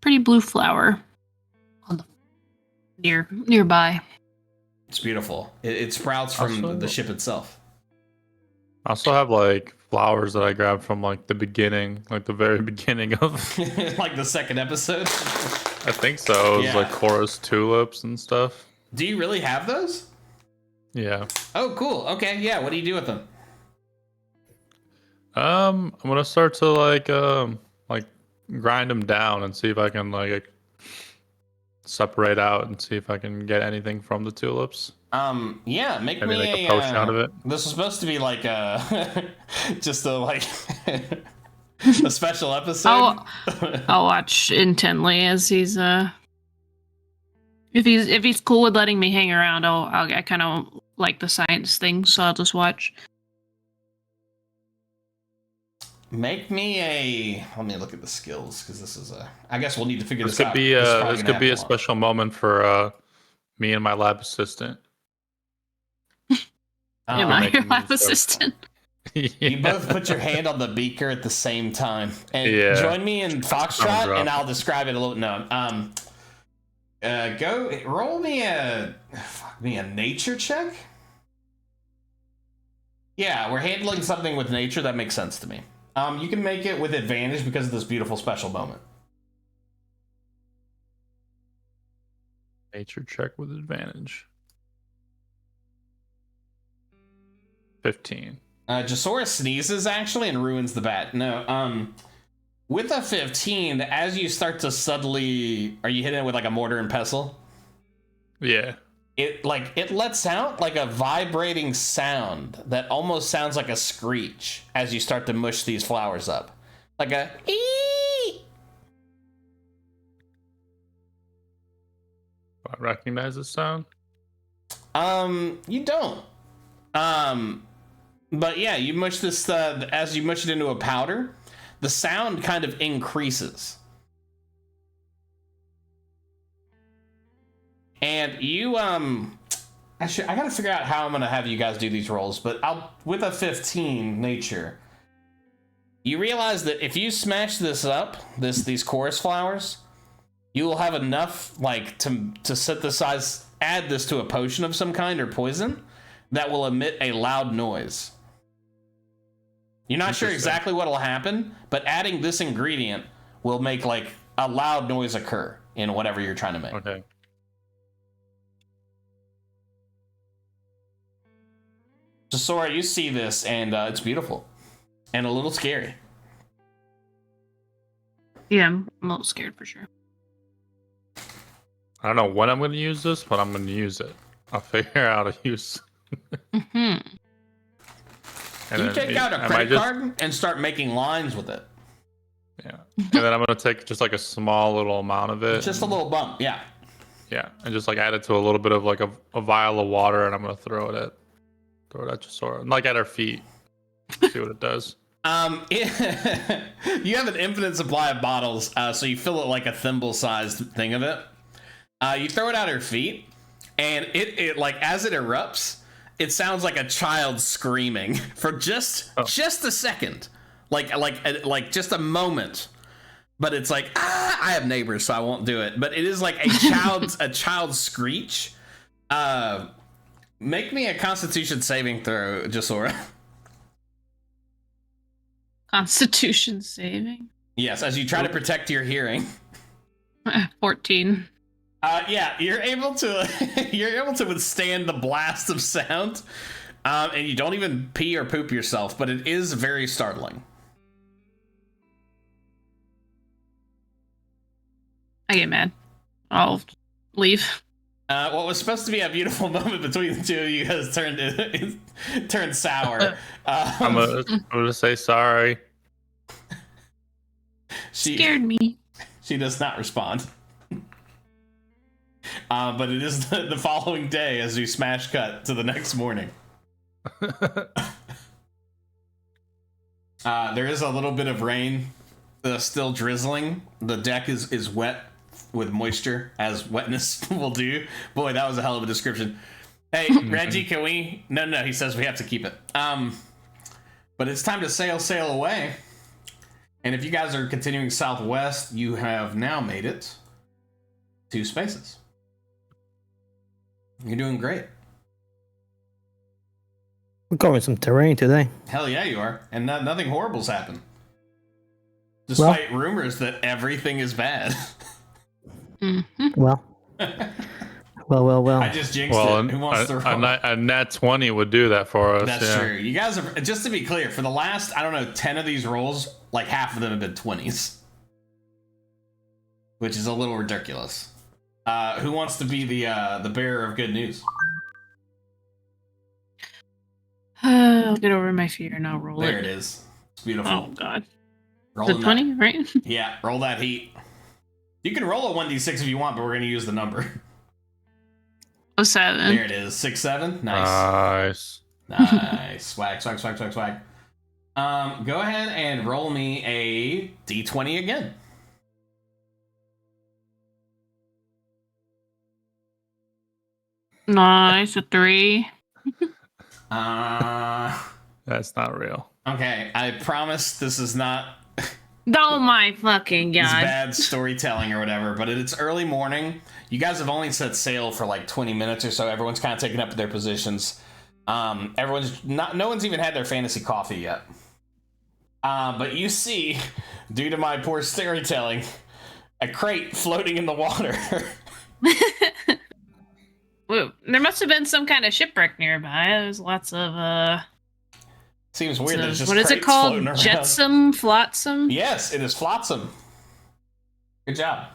pretty blue flower on the nearby. It's beautiful. It sprouts from Also, the ship itself. I also have like flowers that I grabbed from like the beginning, like the very beginning of. Like the second episode? I think so. It was Yeah. like chorus tulips and stuff. Do you really have those? Yeah. Oh, cool. Okay, yeah. What do you do with them? I'm gonna start to like grind them down and see if I can like separate out and see if I can get anything from the tulips. Yeah, make Maybe me like a potion out of it. This is supposed to be like just a like a special episode. I'll watch intently as he's if he's cool with letting me hang around. I kind of like the science thing, so I'll just watch. Make me a. Let me look at the skills because this is a. I guess we'll need to figure This this could out. be This a special moment for me and my lab assistant. Am I make your him lab use those. assistant? You both put your hand on the beaker at the same time, and Yeah. join me in Foxtrot, drop. and I'll describe it a little. No, go roll me a nature check. Yeah, we're handling something with nature that makes sense to me. You can make it with advantage because of this beautiful special moment. Nature check with advantage. 15. Jasora sneezes actually and ruins the bat. No, with a 15, as you start to subtly, are you hitting it with like a mortar and pestle? Yeah. It lets out like a vibrating sound that almost sounds like a screech as you start to mush these flowers up, like a ee. Do I recognize this sound? You don't. But yeah, you mush this as you mush it into a powder, the sound kind of increases. And you actually I gotta figure out how I'm gonna have you guys do these rolls, but with a 15 nature, you realize that if you smash this up, these chorus flowers, you will have enough like to synthesize, add this to a potion of some kind or poison that will emit a loud noise. You're not sure exactly what will happen, but adding this ingredient will make like a loud noise occur in whatever you're trying to make. Okay. So Sora, you see this, and it's beautiful and a little scary. Yeah, I'm a little scared for sure. I don't know when I'm going to use this, but I'm going to use it. I'll figure out how to use. Mm-hmm. You take out a credit card and start making lines with it. Yeah, and then I'm going to take just like a small little amount of it. Just a little bump, yeah. Yeah, and just like add it to a little bit of like a vial of water, and I'm going to throw it at Jasora, like at her feet. See what it does. You have an infinite supply of bottles, so you fill it like a thimble-sized thing of it. You throw it at her feet, and it like as it erupts, it sounds like a child screaming for just a second, like just a moment. But it's like I have neighbors, so I won't do it. But it is like a child's screech. Make me a Constitution saving throw, Jasora. Constitution saving. Yes, as you try to protect your hearing. 14. Yeah, you're able to withstand the blast of sound, and you don't even pee or poop yourself, but it is very startling. I get mad. I'll leave. What was supposed to be a beautiful moment between the two of you has turned sour. I'm gonna say sorry. Scared me. She does not respond. But it is the following day as we smash cut to the next morning. There is a little bit of rain still drizzling. The deck is wet with moisture, as wetness will do. Boy, that was a hell of a description. Hey, Reggie, can we... No, he says we have to keep it. But it's time to sail away. And if you guys are continuing southwest, you have now made it 2 spaces. You're doing great. We're covering some terrain today. Hell yeah, you are. And nothing horrible's happened. Despite rumors that everything is bad. Mm-hmm. Well. I just jinxed it. Who wants to roll? A nat 20 would do that for us. That's true. You guys are, just to be clear, for the last, 10 of these rolls, like half of them have been 20s. Which is a little ridiculous. Who wants to be the bearer of good news? I'll get over my fear and I'll roll it. There it is. It's beautiful. Oh, God. Roll Is it 20, right? Yeah, roll that heat. You can roll a 1d6 if you want, but we're going to use the number. 7. There it is. 6, 7. Nice. Nice. Swag. Go ahead and roll me a d20 again. Nice. A 3. That's not real. Okay, I promise this is not... Oh my fucking God. It's bad storytelling or whatever, but it's early morning. You guys have only set sail for like 20 minutes or so. Everyone's kind of taking up their positions. No one's even had their fantasy coffee yet. But you see, due to my poor storytelling, a crate floating in the water. Well, there must have been some kind of shipwreck nearby. There's lots of Seems weird that it's just what is it called? Jetsam? Flotsam? Yes, it is Flotsam. Good job.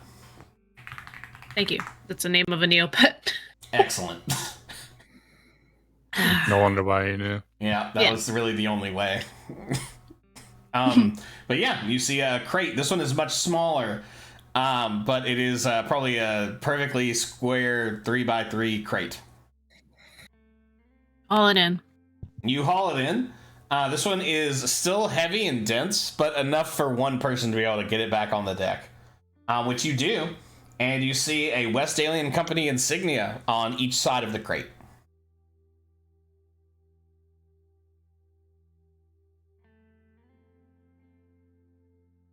Thank you. That's the name of a Neopet. Excellent. No wonder why you knew. Yeah, that was really the only way. But yeah, you see a crate. This one is much smaller, but it is probably a perfectly square 3x3 crate. Haul it in. You haul it in. This one is still heavy and dense, but enough for one person to be able to get it back on the deck. Which you do, and you see a West Alien Company insignia on each side of the crate.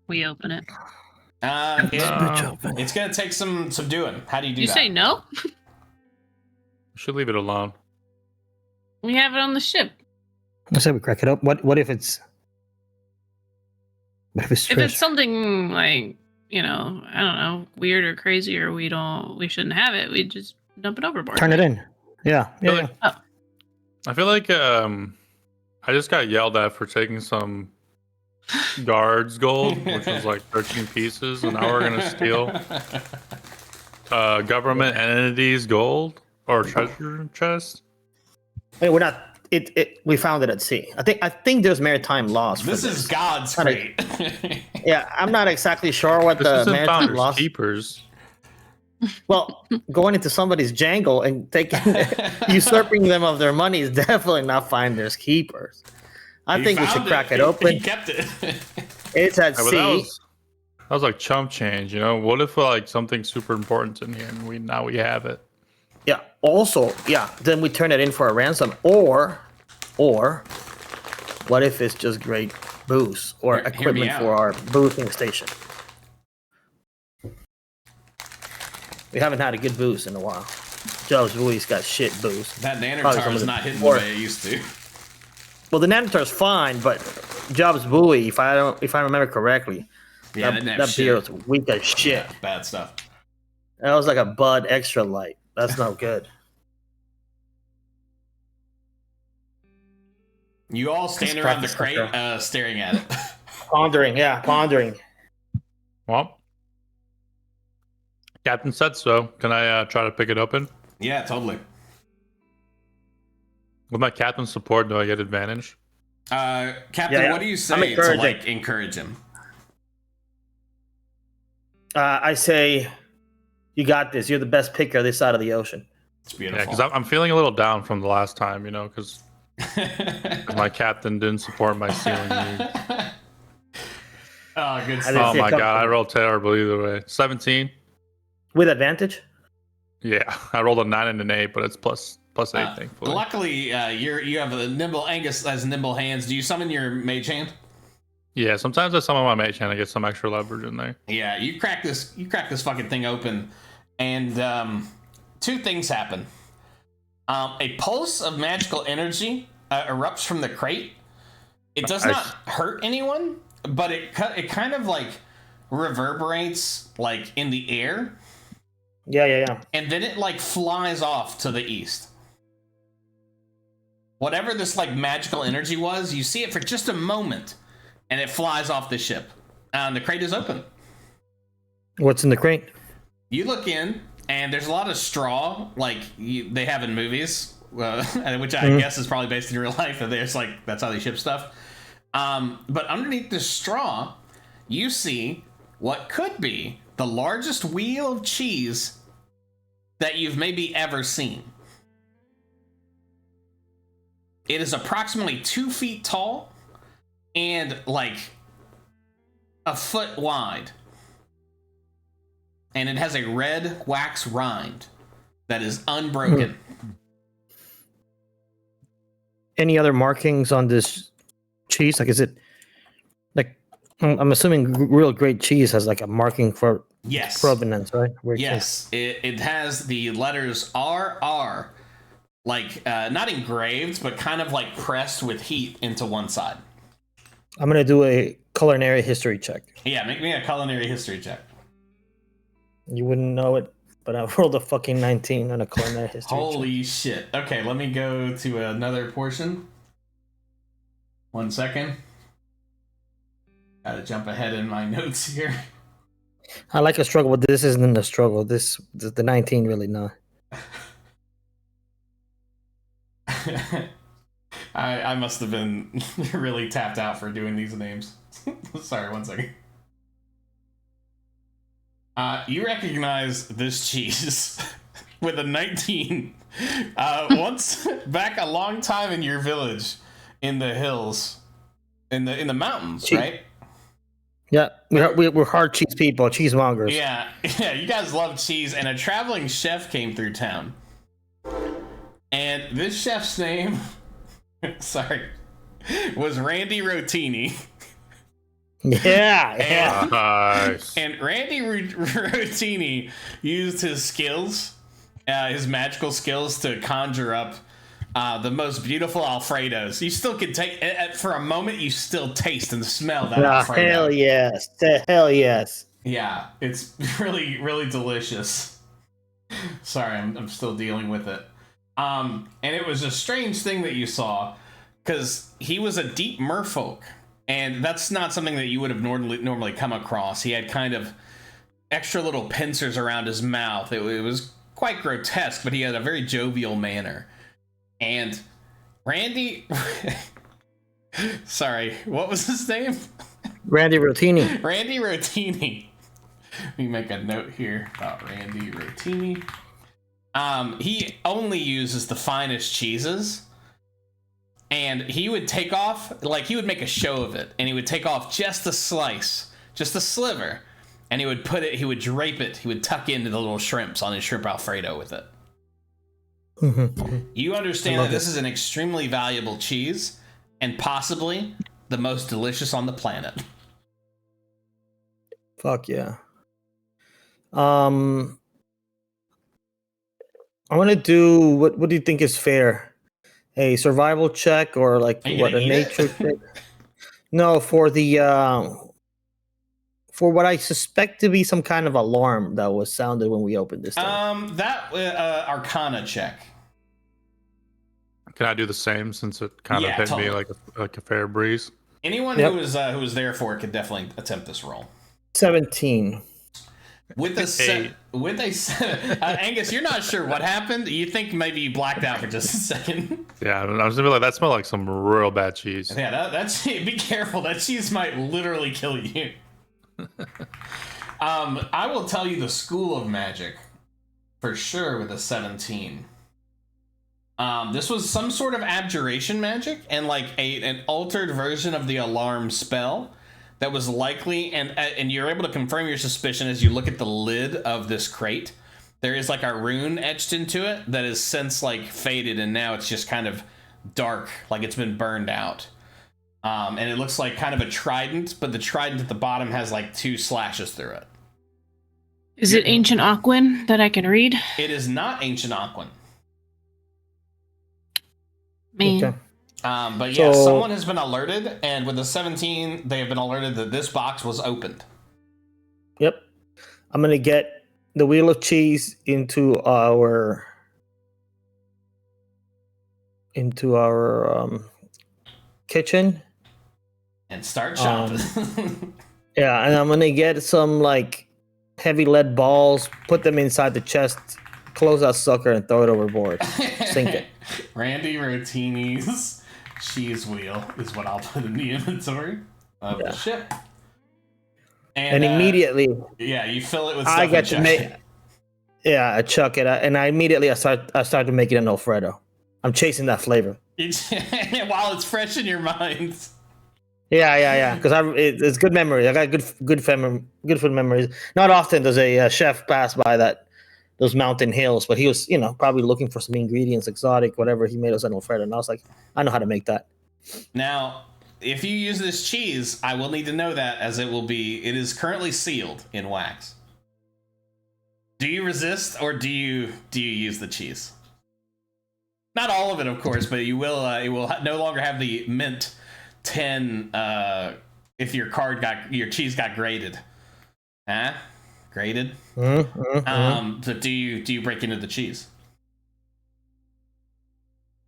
We open it. It's going to take some doing. How do you do that? You say no? We should leave it alone. We have it on the ship. I said we crack it up. What if it's... What if it's If it's something like I don't know, weird or crazy, or we shouldn't have it, we just dump it overboard. Turn it in. Yeah. Yeah. like- yeah. I feel like I just got yelled at for taking some guards gold, which was like 13 pieces, and now we're gonna steal government entities gold or treasure chest. Wait, we're not. We found it at sea. I think there's maritime laws. This is God's crate. Yeah, I'm not exactly sure what This the isn't maritime Founders laws. Keepers. Well, going into somebody's jangle and usurping them of their money is definitely not finders keepers. I think we should crack it open. He kept it. It's at Yeah, but sea. that was like chump change, What if like something super important's in here and we have it? Yeah. Also, then we turn it in for a ransom, or what if it's just great booze or Hear me equipment out. for our boozing station? We haven't had a good booze in a while. Joe's always got shit booze. That Probably Nanotar some is of the not hitting the more- way it used to. Well, the Nanotar's fine, but Job's Buoy, if I remember correctly, Yeah, that beer was weak as shit. Yeah, bad stuff. That was like a Bud Extra Light. That's no good. You all stand Just around the practice, crate, staring at it. Pondering. Well, Captain said so. Can I try to pick it open? Yeah, totally. With my captain support, do I get advantage? Captain, Yeah. what do you I'm say to encouraging. like encourage him? I say, you got this. You're the best picker this side of the ocean. It's Yeah, beautiful. because I'm feeling a little down from the last time, because my captain didn't support my ceiling needs. Oh, good I stuff. didn't Oh see it my come god, I from- rolled terrible either way. 17. With advantage? Yeah, I rolled a 9 and an 8, but it's plus 8, thankfully. Luckily, you have a nimble Angus has nimble hands. Do you summon your mage hand? Yeah, sometimes I summon my mage hand, I get some extra leverage in there. Yeah, you crack this fucking thing open, and two things happen. A pulse of magical energy erupts from the crate. It does Nice. not hurt anyone, but it kind of like reverberates like in the air, Yeah. and then it like flies off to the east. Whatever this like magical energy was, you see it for just a moment, and it flies off the ship. And the crate is open. What's in the crate? You look in, and there's a lot of straw, like they have in movies, which I guess is probably based in real life. And there's like that's how they ship stuff. But underneath the straw, you see what could be the largest wheel of cheese that you've maybe ever seen. It is approximately 2 feet tall and like a foot wide. And it has a red wax rind that is unbroken. Any other markings on this cheese? Like, is it like, I'm assuming real great cheese has like a marking for Yes. provenance, right? Where it Yes. It has the letters RR, like not engraved, but kind of like pressed with heat into one side. I'm gonna do a culinary history check. Yeah, make me a culinary history check. You wouldn't know it, but I rolled a fucking 19 on a culinary history check. Holy shit. Okay, let me go to another portion. 1 second. Gotta jump ahead in my notes here. I like a struggle, but this isn't a struggle. The 19 really not. I must have been really tapped out for doing these names. Sorry, 1 second. You recognize this cheese with a 19. Once back a long time in your village, in the hills, in the mountains, Cheese. right? Yeah, we're hard cheese people, cheesemongers. Yeah, you guys love cheese, and a traveling chef came through town. And this chef's name, sorry, was Randy Rotini. Yeah. Nice. And Randy Rotini used his skills, his magical skills, to conjure up the most beautiful Alfredos. You still can take, for a moment, you still taste and smell that Alfredo. Hell yes. Hell yes. Yeah, it's really, really delicious. Sorry, I'm still dealing with it. And it was a strange thing that you saw, because he was a deep merfolk, and that's not something that you would have normally come across. He had kind of extra little pincers around his mouth. It was quite grotesque, but he had a very jovial manner. And Randy... Sorry, what was his name? Randy Rotini. Randy Rotini. Let me make a note here about Randy Rotini. He only uses the finest cheeses, and he would take off, like, he would make a show of it, and he would take off just a slice, just a sliver, and he would drape it, he would tuck into the little shrimps on his shrimp Alfredo with it. You understand that this is an extremely valuable cheese, and possibly the most delicious on the planet. Fuck yeah. I want to do what do you think is fair? A survival check or like what a nature check? No, for the for what I suspect to be some kind of alarm that was sounded when we opened this thing. That Arcana check. Can I do the same since it kind of hit me like a fair breeze? Anyone who was there for it could definitely attempt this roll. 17. With Angus, you're not sure what happened. You think maybe you blacked out for just a second. Yeah, I was gonna be like, that smelled like some real bad cheese. Yeah, that's be careful. That cheese might literally kill you. I will tell you the School of Magic for sure with a 17. This was some sort of abjuration magic and like an altered version of the alarm spell that was likely, and you're able to confirm your suspicion as you look at the lid of this crate. There is like a rune etched into it that is since like faded, and now it's just kind of dark, like it's been burned out. And it looks like kind of a trident, but the trident at the bottom has like 2 slashes through it. Is it Ancient Aquin that I can read? It is not Ancient Aquin. Man. Okay. But yeah, someone has been alerted, and with the 17, they have been alerted that this box was opened. Yep. I'm gonna get the wheel of cheese into our kitchen And start shopping. Yeah, and I'm gonna get some like heavy lead balls, put them inside the chest, close that sucker, and throw it overboard. Sink it. Randy Rotini's cheese wheel is what I'll put in the inventory of the ship. And immediately, you fill it with stuff. I get to make. Yeah, I chuck it, and I start to make it an Alfredo. I'm chasing that flavor while it's fresh in your mind. Yeah, because it's good memory. I got good food memories. Not often does a chef pass by those mountain hills, but he was, probably looking for some ingredients, exotic, whatever. He made us an Alfredo, and I was like, I know how to make that. Now, if you use this cheese, I will need to know that, as it is currently sealed in wax. Do you resist, or do you use the cheese? Not all of it, of course, but you will. It will no longer have the mint 10 if your cheese got graded. Huh? Graded? Mm-hmm. So do you break into the cheese?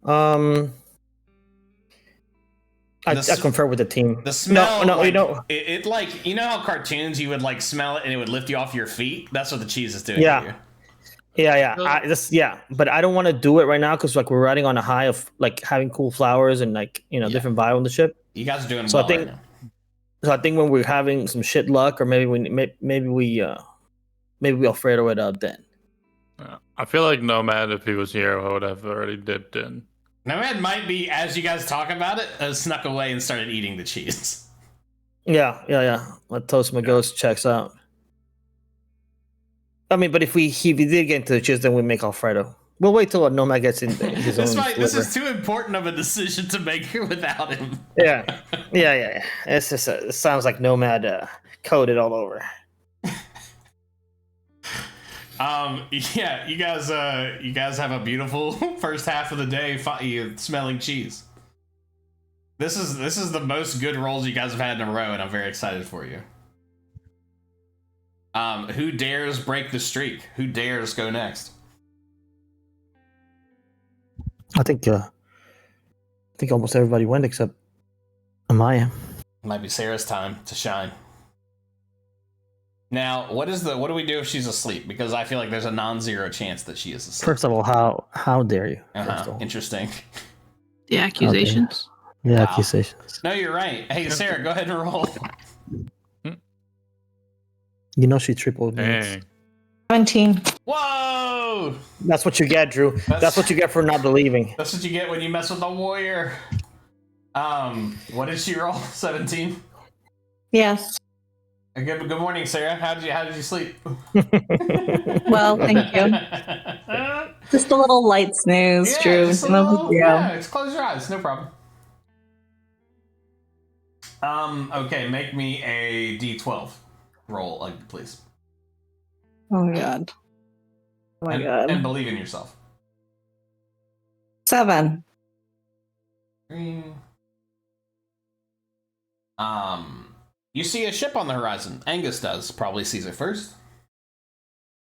I confer with the team. The smell. No, it like, how cartoons you would like smell it and it would lift you off your feet. That's what the cheese is doing. Yeah. Yeah. But I don't want to do it right now because like we're riding on a high of like having cool flowers and like different vibe on the ship. You guys are doing so well I think, right now. So I think when we're having some shit luck, or maybe we Alfredo it up then. I feel like Nomad, if he was here, would have already dipped in. Nomad might be, as you guys talk about it, snuck away and started eating the cheese. Yeah. Let Toast My Ghost checks out. I mean, but if we did get into the cheese, then we make Alfredo. We'll wait till Nomad gets in his own flavor. This is too important of a decision to make here without him. Yeah. It's just it sounds like Nomad coded all over. Yeah, you guys have a beautiful first half of the day smelling cheese. This is the most good rolls you guys have had in a row, and I'm very excited for you. Who dares break the streak? Who dares go next? I think almost everybody went except Amaya. Might be Sarah's time to shine. Now, what do we do if she's asleep? Because I feel like there's a non-zero chance that she is asleep. First of all, how dare you? First of all. Interesting. The accusations. The Wow. accusations. No, you're right. Hey, Sarah, go ahead and roll. You know she tripled me. Dang. 17. Whoa! That's what you get, Drew. That's what you get for not believing. That's what you get when you mess with a warrior. What did she roll? 17. Yes. Good morning, Sarah. How did you sleep? Well, thank you. Just a little light snooze, Drew. Just a No little, big deal. yeah, just close your eyes, no problem. Okay, make me a D12 roll, please. Oh my god. Oh my and, god. and believe in yourself. 7. 3. You see a ship on the horizon. Angus does. Probably sees it first.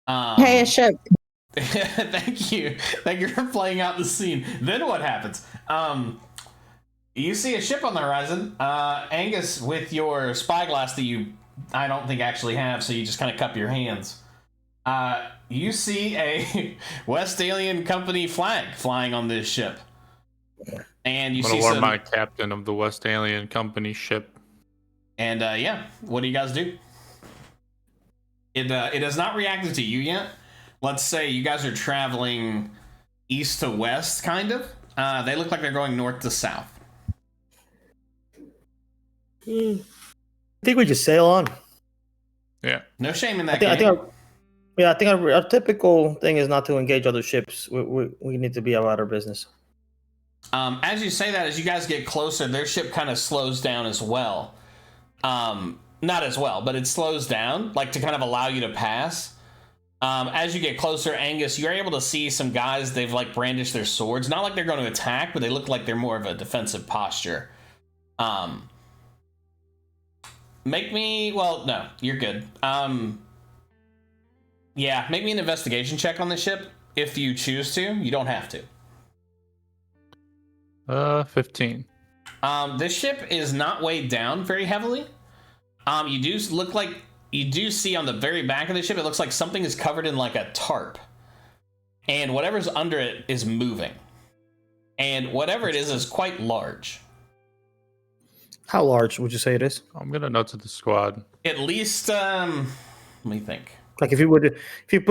Hey, a ship. Thank you. Thank you for playing out the scene. Then what happens? You see a ship on the horizon. Angus, with your spyglass that I don't think actually have, so you just kind of cup your hands. You see a West Alien Company flag flying on this ship. And you I'm see gonna warn my captain of the West Alien Company ship. And yeah, what do you guys do? It has not reacted to you yet. Let's say you guys are traveling east to west, kind of. They look like they're going north to south. I think we just sail on. Yeah. No shame in that I game. think our typical thing is not to engage other ships. We need to be about our business. As you say that, as you guys get closer, their ship kind of slows down as well. Not as well, but it slows down, like to kind of allow you to pass. As you get closer, Angus, you're able to see some guys, they've like brandished their swords. Not like they're going to attack, but they look like they're more of a defensive posture. No, you're good. Yeah, make me an investigation check on the ship if you choose to. You don't have to. 15. This ship is not weighed down very heavily. You do see on the very back of the ship, it looks like something is covered in like a tarp. And whatever's under it is moving. And whatever it is quite large. How large would you say it is? I'm gonna note to the squad. At least, let me think. Like if you put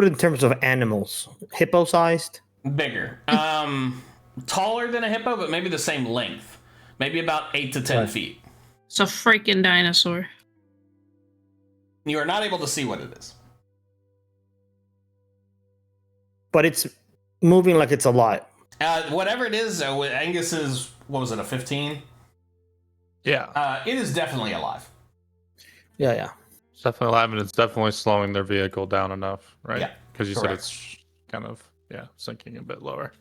it in terms of animals, hippo-sized? Bigger. Taller than a hippo, but maybe the same length. Maybe about 8 to 10 Right. feet. It's a freaking dinosaur. You are not able to see what it is. But it's moving like it's alive. Whatever it is, with Angus's, what was it, a 15? Yeah. It is definitely alive. Yeah. It's definitely alive, and it's definitely slowing their vehicle down enough, right? Yeah, Because you said correct. it's kind of, sinking a bit lower.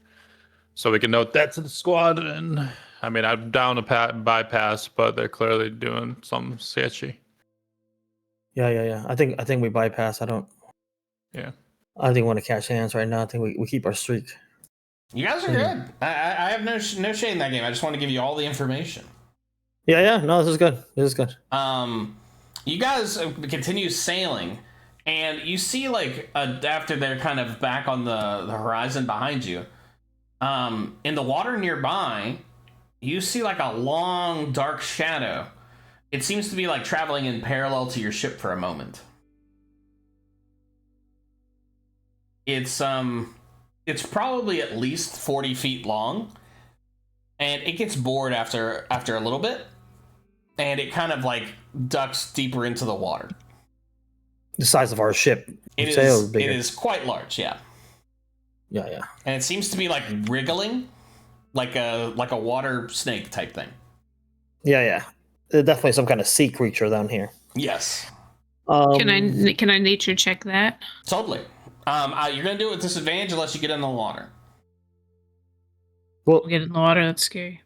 So we can note that to the squad, and I mean, I'm down to bypass, but they're clearly doing something sketchy. Yeah. I think we bypass. I don't think we want to catch hands right now. I think we keep our streak. You guys are good. I have no shade in that game. I just want to give you all the information. Yeah. No, this is good. You guys continue sailing, and you see after they're kind of back on the horizon behind you, in the water nearby, you see like a long dark shadow. It seems to be like traveling in parallel to your ship for a moment. It's probably at least 40 feet long, and it gets bored after a little bit, and it kind of like ducks deeper into the water. The size of our ship. It would say, or is bigger? it is quite large, yeah. Yeah. And it seems to be like wriggling, like a water snake type thing. Yeah. There's definitely some kind of sea creature down here. Yes, Can I nature check that? totally. You're gonna do it with disadvantage unless you get in the water. Well, Get in the water. That's scary.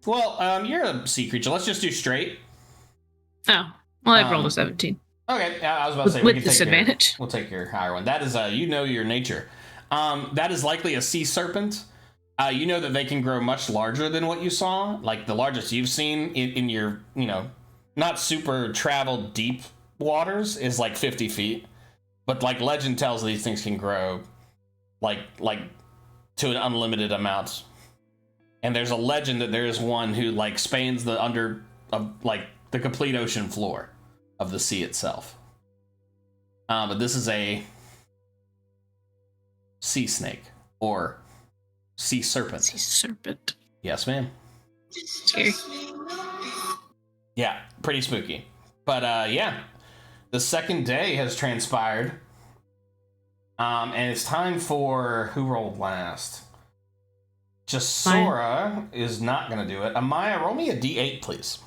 Well, you're a sea creature. Let's just do straight. Oh, Well, I rolled a 17. Okay, I was about to say With disadvantage. We'll take your higher one. That is, you know your nature. That is likely a sea serpent. You know that they can grow much larger than what you saw. Like the largest you've seen in your, not super traveled deep waters is like 50 feet. But like legend tells these things can grow like to an unlimited amount. And there's a legend that there is one who like spans the under of like the complete ocean floor of the sea itself. But this is a sea snake or sea serpent. Sea serpent. Yes, ma'am. Scary. Yeah, pretty spooky. But yeah, the second day has transpired. And it's time for who rolled last? Jasora is not going to do it. Amaya, roll me a d8, please.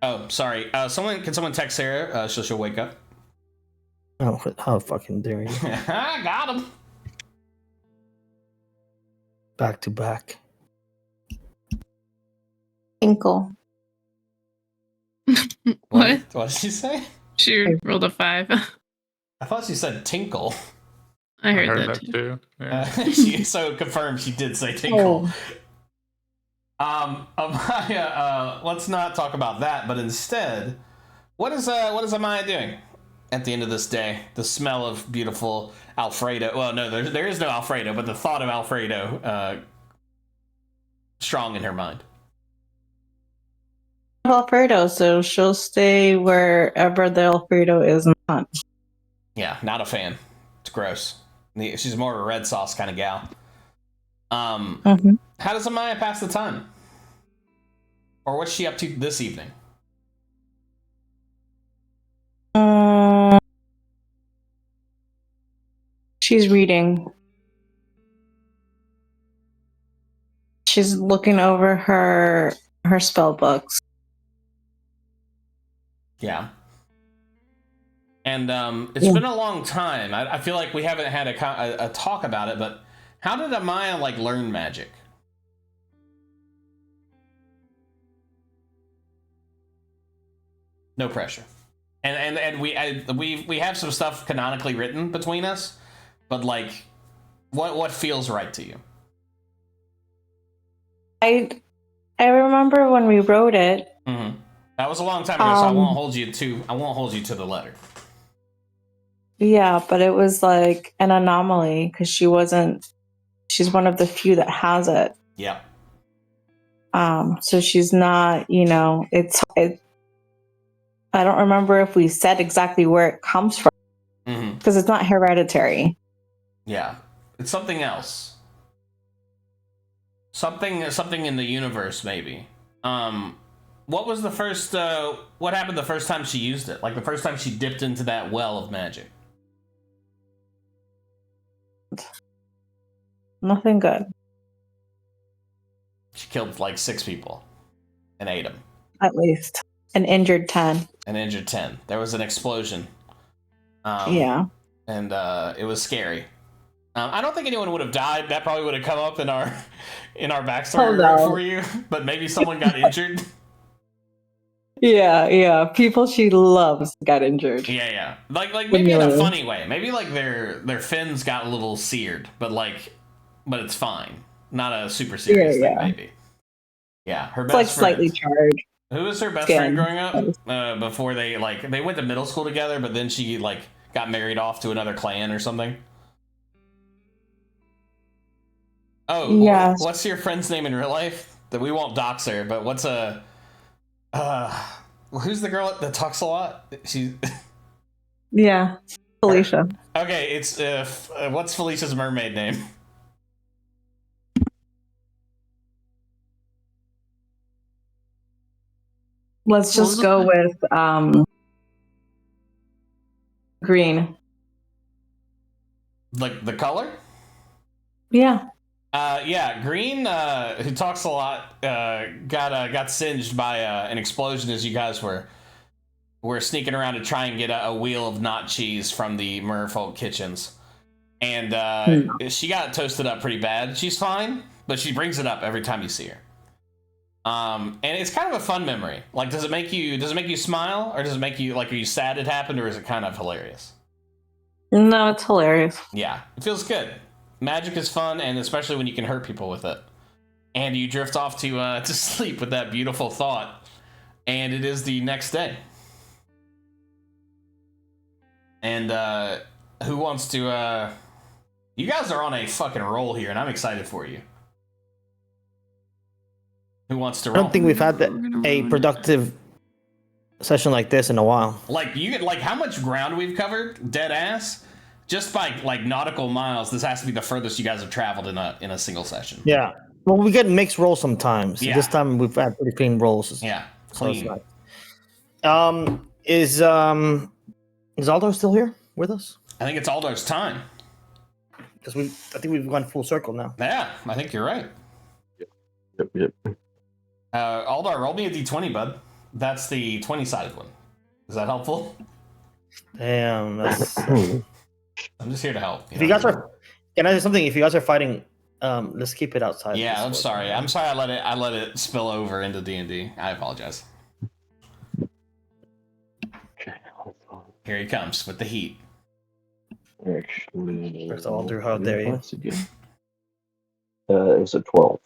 Oh, sorry. Can someone text Sarah? She'll wake up. Oh, how fucking dare you? Got him. Back to back. Tinkle. What? What did she say? She rolled a 5. I thought she said tinkle. I heard that too. Yeah. She so confirmed she did say tinkle. Amaya, let's not talk about that, but instead, what is Amaya doing at the end of this day? The smell of beautiful Alfredo. Well, no, there is no Alfredo, but the thought of Alfredo strong in her mind. Alfredo, so she'll stay wherever the Alfredo is not. Yeah, not a fan. It's gross. She's more of a red sauce kind of gal. How does Amaya pass the time? Or what's she up to this evening? She's reading. She's looking over her spell books. Yeah. And it's been a long time. I feel like we haven't had a talk about it, but how did Amaya like learn magic? No pressure. And we have some stuff canonically written between us, but like what feels right to you? I remember when we wrote it. Mm-hmm. That was a long time ago, so I won't hold you to the letter. Yeah, but it was like an anomaly because she's one of the few that has it. Yeah. So she's not, I don't remember if we said exactly where it comes from because it's not hereditary. Yeah. It's something else. Something in the universe, maybe. What was the first, what happened the first time she used it? Like the first time she dipped into that well of magic? Nothing good. She killed like 6 people and ate them. At least. And injured 10. And injured 10. There was an explosion. Yeah. And it was scary. I don't think anyone would have died. That probably would have come up in our backstory for you. But maybe someone got injured. Yeah. People she loves got injured. Yeah. Like maybe in a funny way. Maybe like their fins got a little seared, but it's fine. Not a super serious thing, maybe. Yeah, her best friend. Slightly charged. Who was her best friend growing up? Before they went to middle school together, but then she got married off to another clan or something. Oh, yeah. What's your friend's name in real life? That we won't dox her, but what's who's the girl that talks a lot? Yeah, Felicia. Okay, it's what's Felicia's mermaid name? Let's just go with green. Like the color? Yeah. Yeah, Green, who talks a lot, got singed by an explosion as you guys were sneaking around to try and get a wheel of knot cheese from the Merfolk kitchens. And she got toasted up pretty bad. She's fine, but she brings it up every time you see her. And it's kind of a fun memory. Like, does it make you smile, or does it make you, like, are you sad it happened, or is it kind of hilarious? No, it's hilarious. Yeah, it feels good. Magic is fun, and especially when you can hurt people with it. And you drift off to sleep with that beautiful thought, and it is the next day. And who wants to? You guys are on a fucking roll here, and I'm excited for you. Who wants to I roll? don't think we've had a productive session like this in a while. Like, you get, like, how much ground we've covered, dead ass, just by like nautical miles. This has to be the furthest you guys have traveled in a single session. Yeah. Well, we get mixed rolls sometimes. Yeah. This time we've had pretty clean rolls. Yeah, So it's clean. nice. Is Aldor still here with us? I think it's Aldo's time. Because I think we've gone full circle now. Yeah, I think you're right. Yep. Aldar, roll me a d20, bud. That's the 20-sided one. Is that helpful? Damn. That's... I'm just here to help. If you guys are, can I say something? If you guys are fighting, let's keep it outside. Yeah, I'm sorry. I'm sorry. I let it spill over into D&D. I apologize. Okay, hold on. Here he comes with the heat. Actually, First Alder, how dare you? once again. It was a 12.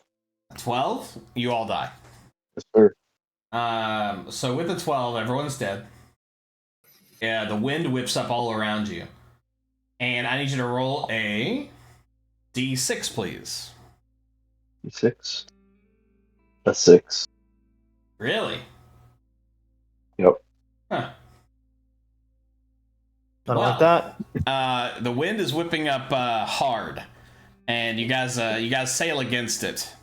12. You all die. Yes, sir. So with the 12, everyone's dead. Yeah, the wind whips up all around you. And I need you to roll a d6, please. D6. A 6. Really? Yep. Huh. Not Wow. like that. The wind is whipping up hard, and you guys sail against it.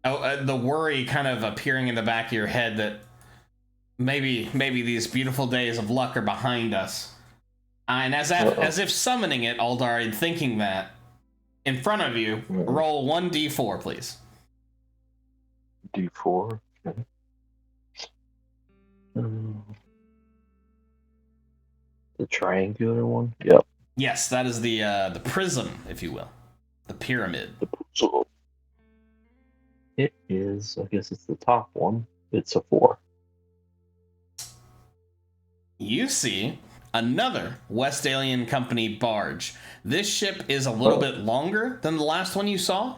The worry kind of appearing in the back of your head that maybe these beautiful days of luck are behind us. And as if summoning it, Aldar, and thinking that, in front of you, roll 1d4, please. D4. Okay. The triangular one? Yep. Yes, that is the prism, if you will. The pyramid. The puzzle. It is, I guess it's the top one. It's a 4. You see another Westalian Company barge. This ship is a little bit longer than the last one you saw.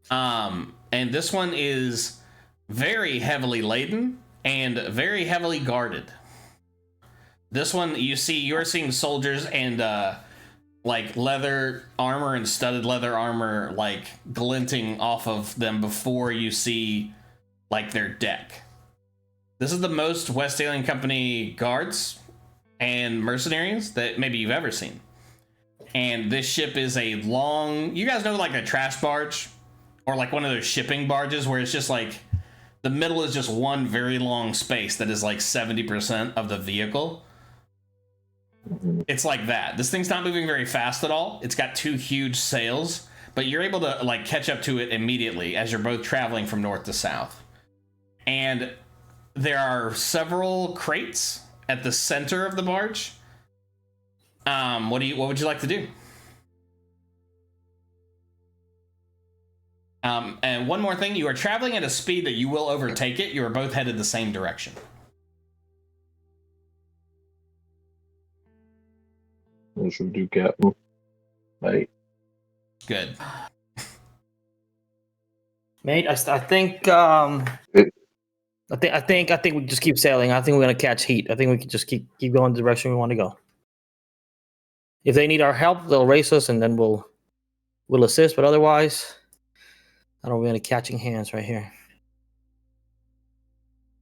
And this one is very heavily laden and very heavily guarded. This one, you're seeing soldiers and like leather armor and studded leather armor like glinting off of them before you see like their deck. This is the most Westalian Company guards and mercenaries that maybe you've ever seen. And this ship is a long, you guys know like a trash barge or like one of those shipping barges where it's just like the middle is just one very long space that is like 70% of the vehicle. It's like that. This thing's not moving very fast at all. It's got 2 huge sails, but you're able to like catch up to it immediately as you're both traveling from north to south. And there are several crates at the center of the barge. What would you like to do? And one more thing, you are traveling at a speed that you will overtake it. You are both headed the same direction. What should we do, Captain? Mate. Good. Mate, I think I think we just keep sailing. I think we're gonna catch heat. I think we can just keep going the direction we want to go. If they need our help, they'll race us, and then we'll assist. But otherwise, I don't know, we're gonna catching hands right here.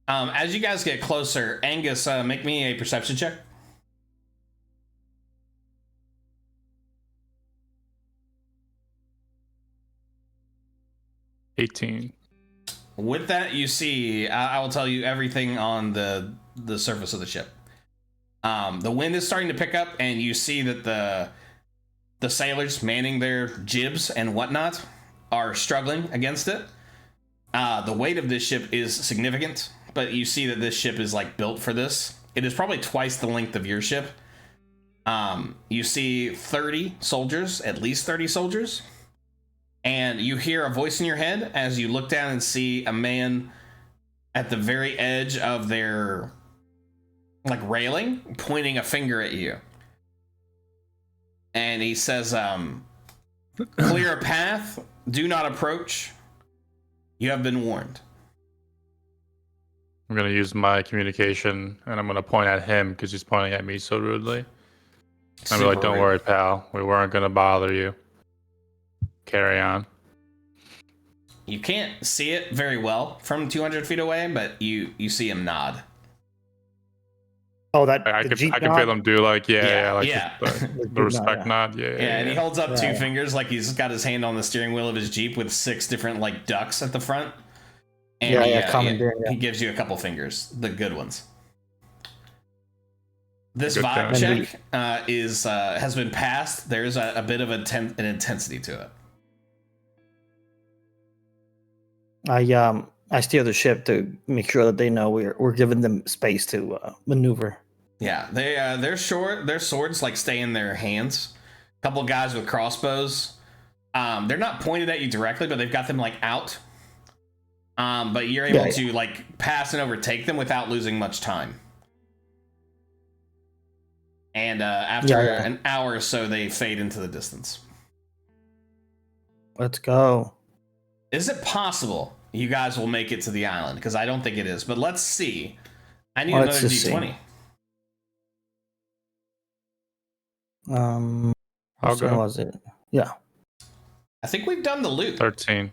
As you guys get closer, Angus, make me a perception check. $18. With that, you see, I will tell you everything on the surface of the ship. The wind is starting to pick up, and you see that the sailors manning their jibs and whatnot are struggling against it. The weight of this ship is significant, but you see that this ship is like built for this. It is probably twice the length of your ship. You see 30 soldiers, at least 30 soldiers. and you hear a voice in your head as you look down and see a man at the very edge of their like railing pointing a finger at you. And he says, clear a path, do not approach. You have been warned. I'm going to use my communication, and I'm going to point at him because he's pointing at me so rudely. I'm like, don't worry, pal. We weren't going to bother you. Carry on. You can't see it very well from 200 feet away, but you see him nod. Oh, that I can Jeep feel nod? him do like, Yeah. the respect nod, nod. Yeah, and he holds up two Yeah. fingers like he's got his hand on the steering wheel of his Jeep with 6 different like ducks at the front. And he gives you a couple fingers, the good ones. This Good vibe time. check has been passed. There's a bit of an intensity to it. I steer the ship to make sure that they know we're giving them space to maneuver. Yeah, their swords like stay in their hands. A couple guys with crossbows. They're not pointed at you directly, but they've got them like out. But you're able to like pass and overtake them without losing much time. And after an hour or so, they fade into the distance. Let's go. Is it possible you guys will make it to the island? Because I don't think it is. But let's see. I need Let's another just D20. I'll I'll go. Was it? Yeah. I think we've done the loop. 13.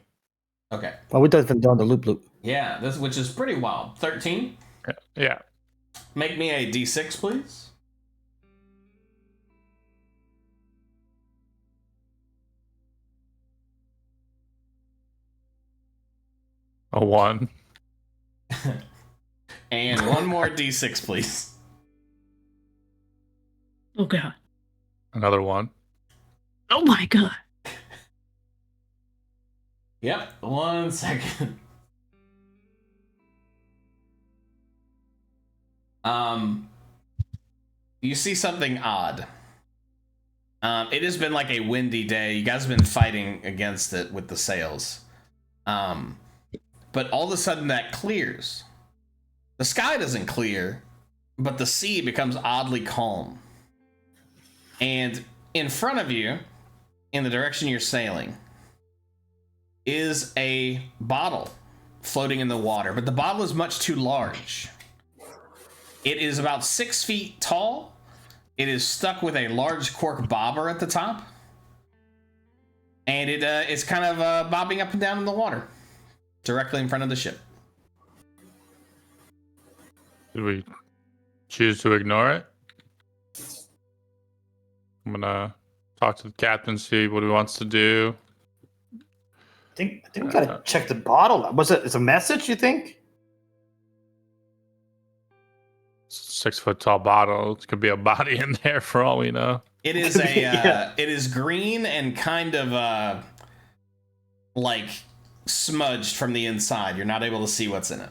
Okay. Well, we haven't done the loop. Yeah, which is pretty wild. 13. Yeah. Make me a D6, please. A 1. And one more D6, please. Oh god. Another 1. Oh my god. Yep, 1 second. You see something odd. It has been like a windy day. You guys have been fighting against it with the sails. But all of a sudden that clears. The sky doesn't clear, but the sea becomes oddly calm. And in front of you, in the direction you're sailing, is a bottle floating in the water, but the bottle is much too large. It is about 6 feet tall. It is stuck with a large cork bobber at the top. And it's kind of bobbing up and down in the water, directly in front of the ship. Did we choose to ignore it? I'm gonna talk to the captain, see what he wants to do. I think we gotta check the bottle. Was it? It's a message, you think? 6 foot tall bottle. It could be a body in there for all we know. It is it is green and kind of like smudged from the inside. You're not able to see what's in it.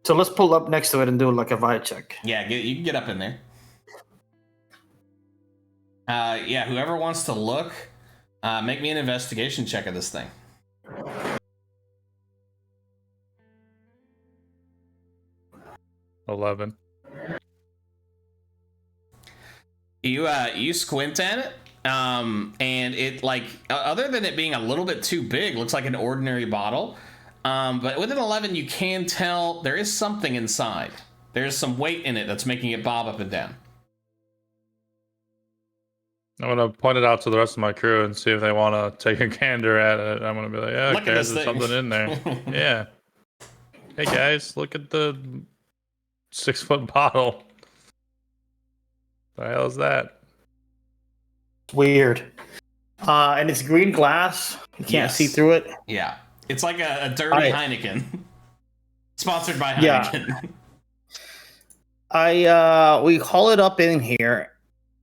So let's pull up next to it and do like a vibe check. Yeah, you can get up in there. Yeah, whoever wants to look, make me an investigation check of this thing. $11. You squint at it, and it like other than it being a little bit too big, looks like an ordinary bottle. But with an 11, you can tell there is something inside. There's some weight in it that's making it bob up and down. I'm gonna point it out to the rest of my crew and see if they want to take a gander at it. I'm gonna be like, yeah, Look okay, at this there's thing. something in there. Yeah. Hey guys, look at the 6 foot bottle. The hell is that? Weird. And it's green glass. You can't Yes. see through it. Yeah, it's like a dirty Alright. Heineken, sponsored by Yeah. Heineken. We haul it up in here,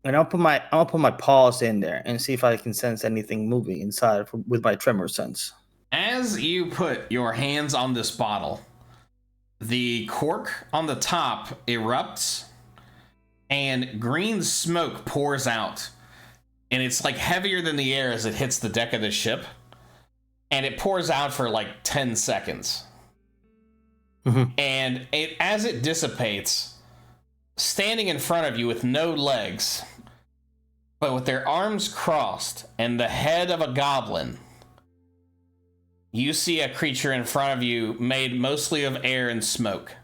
and I'll put my paws in there and see if I can sense anything moving inside with my tremor sense. As you put your hands on this bottle, the cork on the top erupts and green smoke pours out. And it's like heavier than the air as it hits the deck of the ship. and it pours out for like 10 seconds. Mhm. And as it dissipates, standing in front of you with no legs, but with their arms crossed and the head of a goblin, you see a creature in front of you made mostly of air and smoke.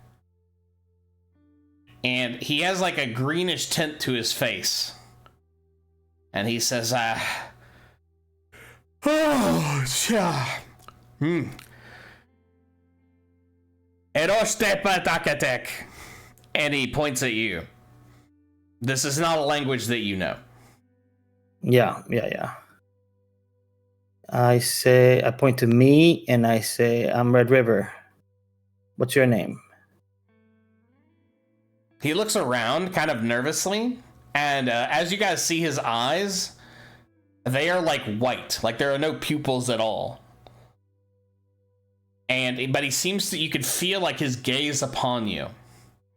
And he has like a greenish tint to his face. And he says, oh, yeah. And he points at you. This is not a language that you know. Yeah. I point to me and I say, I'm Red River. What's your name? He looks around kind of nervously, and as you guys see his eyes, they are like white, like there are no pupils at all. But he seems to, you could feel like his gaze upon you.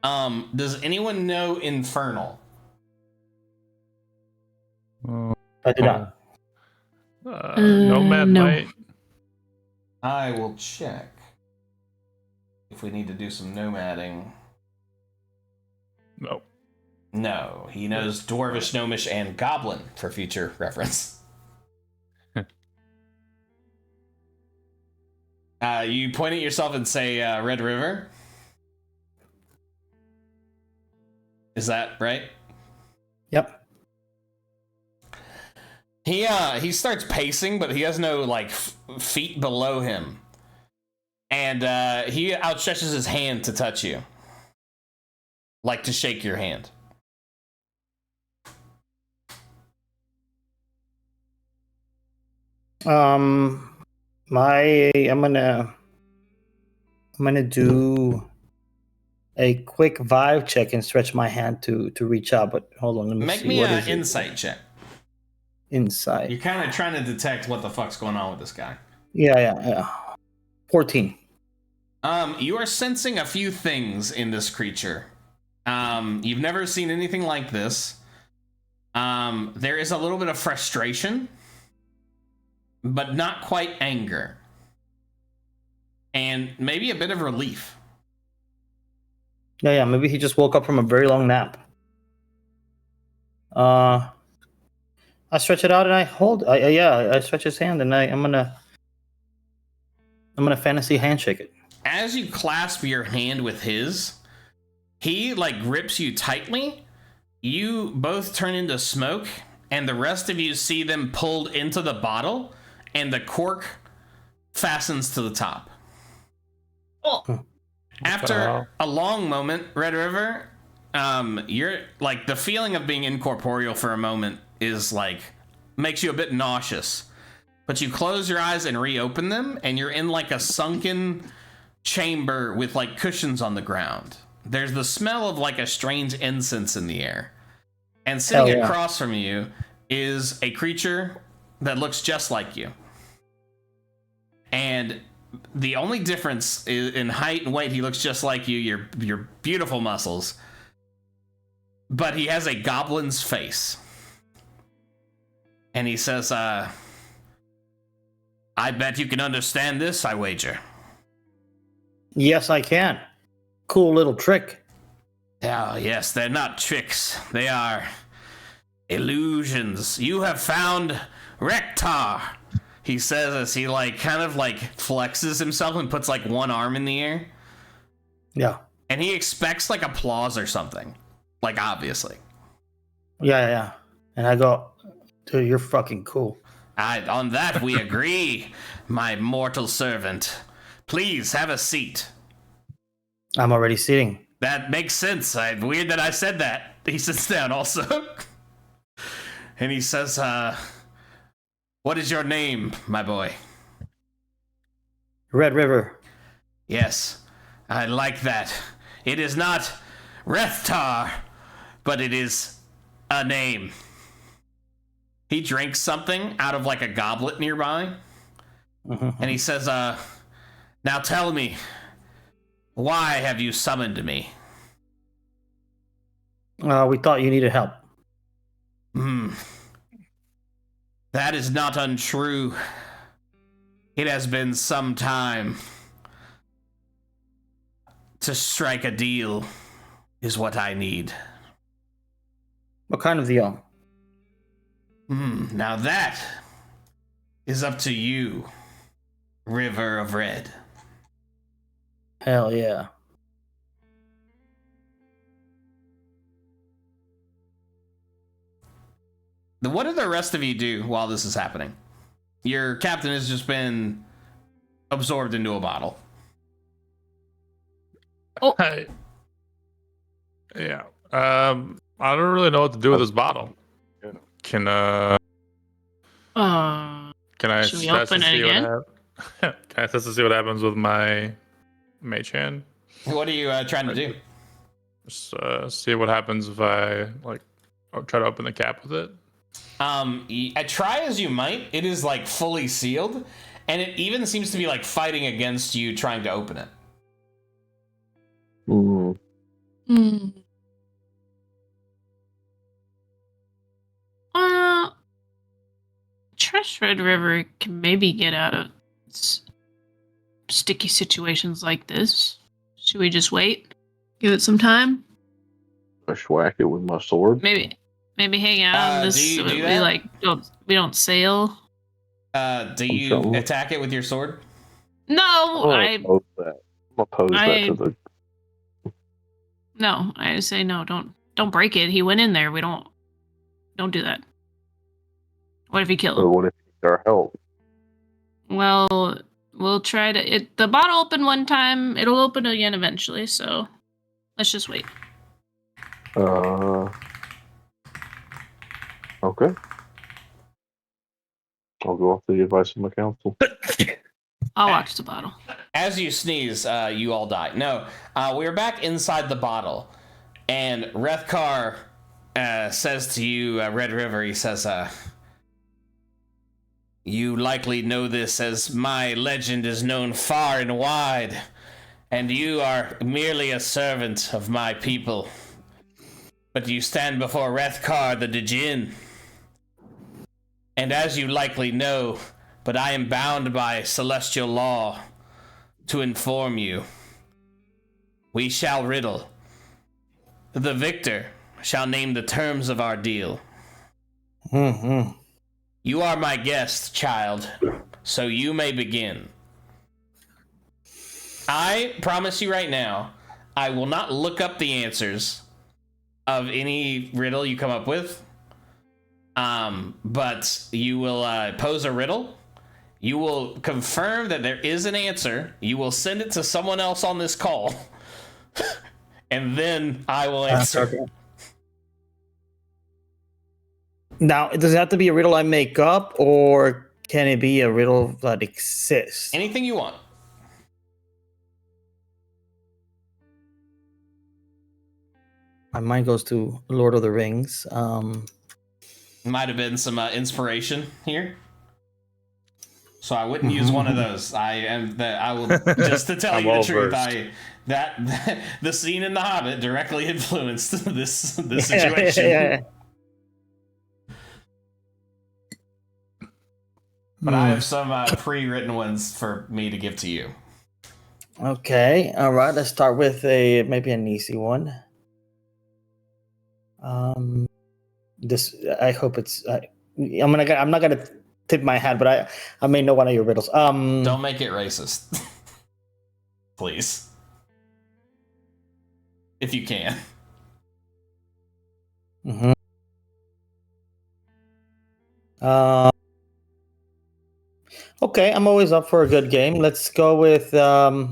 Does anyone know Infernal? I do not. Nomad no. might. I will check if we need to do some nomading. No. No, he knows Dwarvish, Gnomish, and Goblin for future reference. You point at yourself and say Red River. Is that right? Yep. He starts pacing, but he has no like feet below him, and he outstretches his hand to touch you, like to shake your hand. I'm gonna do a quick vibe check and stretch my hand to reach out. But hold on, let me Make see. me What an is it? insight check. Insight. You're kind of trying to detect what the fuck's going on with this guy. Yeah. 14. You are sensing a few things in this creature. You've never seen anything like this. There is a little bit of frustration, but not quite anger. And maybe a bit of relief. Yeah. Maybe he just woke up from a very long nap. I stretch it out and I hold. I stretch his hand and I'm gonna fantasy handshake it. As you clasp your hand with his, he like grips you tightly. You both turn into smoke, and the rest of you see them pulled into the bottle, and the cork fastens to the top. Oh. After a long moment, Red River, you're like the feeling of being incorporeal for a moment is like makes you a bit nauseous. But you close your eyes and reopen them, and you're in like a sunken chamber with like cushions on the ground. There's the smell of like a strange incense in the air. And sitting across from you is a creature that looks just like you. And the only difference is in height and weight, he looks just like you, your beautiful muscles. But he has a goblin's face. And he says, I bet you can understand this, I wager. Yes, I can. Cool little trick. Oh, yes, they're not tricks. They are illusions. You have found Rektar, he says as he like kind of like flexes himself and puts like one arm in the air. Yeah. And he expects like applause or something. Like, obviously. Yeah. And I go, dude, you're fucking cool. On that we agree, my mortal servant. Please have a seat. I'm already sitting. That makes sense. Weird that I said that. He sits down also. And he says, what is your name, my boy? Red River. Yes, I like that. It is not Rethtar, but it is a name. He drinks something out of like a goblet nearby. And he says, now tell me, why have you summoned me? We thought you needed help. That is not untrue. It has been some time. To strike a deal is what I need. What kind of deal? Now that is up to you, River of Red. Hell yeah. What do the rest of you do while this is happening? Your captain has just been absorbed into a bottle. Oh, Yeah. I don't really know what to do with this bottle. Can I should we test to open it see again? Can I test to see what happens with my mage hand? What are you trying to do? Just see what happens if I try to open the cap with it. Try as you might, it is like fully sealed, and it even seems to be like fighting against you trying to open it. Trust Red River can maybe get out of sticky situations like this. Should we just wait? Give it some time? I whack it with my sword. Maybe hang out on this. Do you do we that? don't sail. Do you attack it with your sword? No, I'm gonna oppose that to the. No, I say no. Don't break it. He went in there. We don't do that. What if you kill him? Or what if he needs our help? Well, we'll try to. The bottle opened one time. It'll open again eventually. So let's just wait. Okay. I'll go off the advice of my counsel. I'll watch the bottle. As you sneeze, you all die. No, we're back inside the bottle, and Rethkar says to you, Red River, he says, you likely know this as my legend is known far and wide, and you are merely a servant of my people. But you stand before Rethkar the Djinn. And as you likely know, but I am bound by celestial law to inform you. We shall riddle. The victor shall name the terms of our deal. You are my guest, child, so you may begin. I promise you right now, I will not look up the answers of any riddle you come up with. But you will pose a riddle. You will confirm that there is an answer. You will send it to someone else on this call. And then I will answer. Okay. Now, does it have to be a riddle I make up, or can it be a riddle that exists? Anything you want. My mind goes to Lord of the Rings. Might have been some inspiration here. So I wouldn't use one of those. I will just to tell you the truth. The scene in The Hobbit directly influenced this situation. Yeah. But I have some pre-written ones for me to give to you. Okay, all right. Let's start with maybe an easy one. This I hope it's. I'm not gonna tip my hat, but I may know one of your riddles. Don't make it racist, please, if you can. Okay, I'm always up for a good game. Let's go with I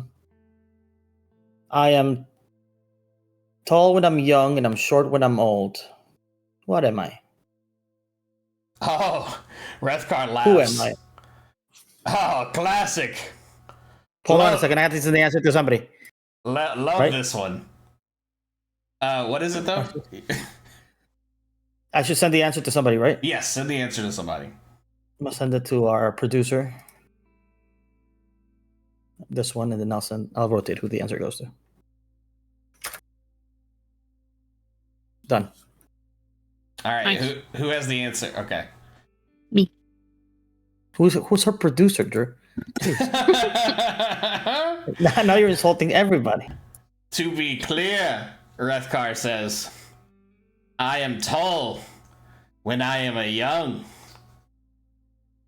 am tall when I'm young and I'm short when I'm old. What am I? Oh, Rethkar laughs. Who am I? Oh, classic. Hold on a second. I have to send the answer to somebody. Love this one. What is it though? I should send the answer to somebody, right? Yes, send the answer to somebody. I'm gonna send it to our producer. This one, and then I'll rotate who the answer goes to. Done. All right, Nice. who has the answer? Okay. Me. Who's her producer, Drew? Now you're insulting everybody. To be clear, Rethkar says, I am tall when I am a young,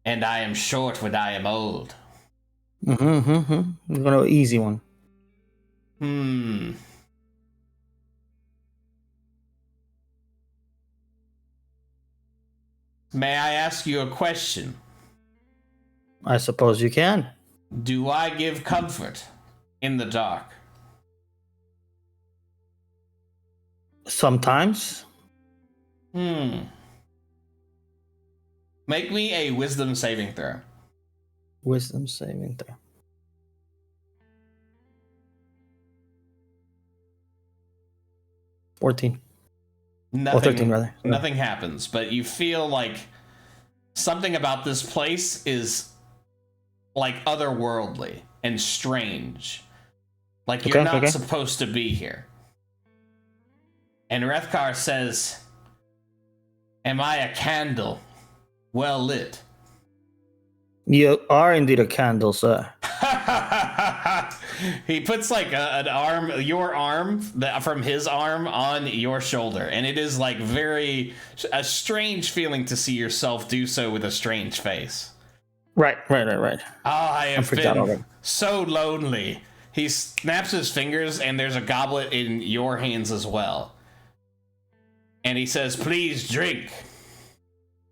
and I am short when I am old. We're gonna easy one. May I ask you a question? I suppose you can. Do I give comfort in the dark? Sometimes. Make me a wisdom saving throw. Wisdom saving throw. 14. Nothing, Or 13 rather. Nothing happens, but you feel like something about this place is like otherworldly and strange. Like you're not supposed to be here. And Rethkar says, am I a candle well lit? You are indeed a candle, sir. He puts like an arm, your arm from his arm on your shoulder, and it is like a strange feeling to see yourself do so with a strange face. Right. Oh, I have been so lonely. He snaps his fingers, and there's a goblet in your hands as well. And he says, please drink.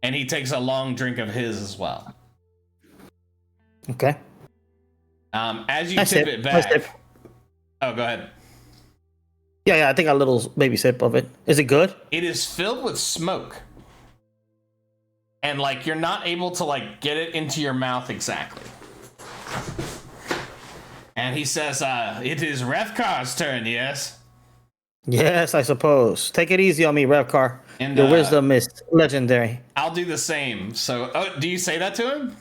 And he takes a long drink of his as well. Okay. As you tip it back. Oh, go ahead. Yeah, I think a little baby sip of it. Is it good? It is filled with smoke. And like you're not able to like get it into your mouth exactly. And he says, it is Rethkar's turn, yes? Yes, I suppose. Take it easy on me, Revkar. And your wisdom is legendary. I'll do the same. So, do you say that to him?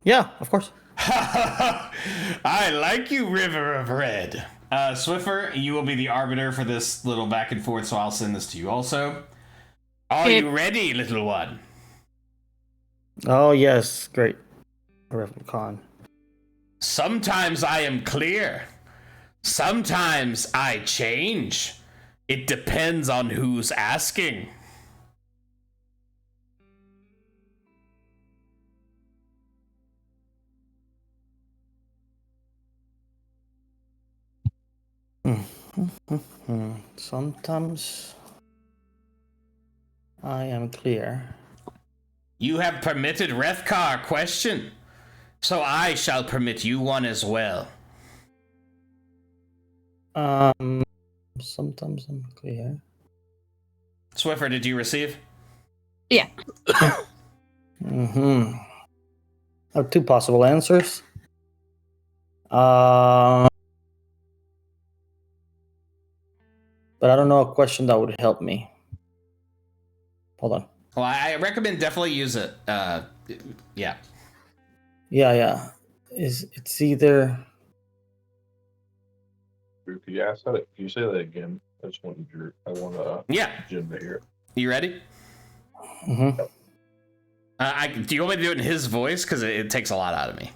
Yeah, of course. I like you, River of Red. Swiffer, you will be the arbiter for this little back and forth, so I'll send this to you also. Are you ready, little one? Oh, yes. Great. Revkar. Sometimes I am clear. Sometimes I change. It depends on who's asking. Sometimes I am clear. You have permitted Rethkar question, so I shall permit you one as well. Sometimes I'm clear. Swiffer, did you receive? Yeah. I have two possible answers. But I don't know a question that would help me. Hold on. Well, I recommend definitely use it. Yeah. Yeah. It's either. Could you ask that? Can you say that again? I just wanted Jim to hear it. You ready? Mm-hmm. Do you want me to do it in his voice? Because it takes a lot out of me.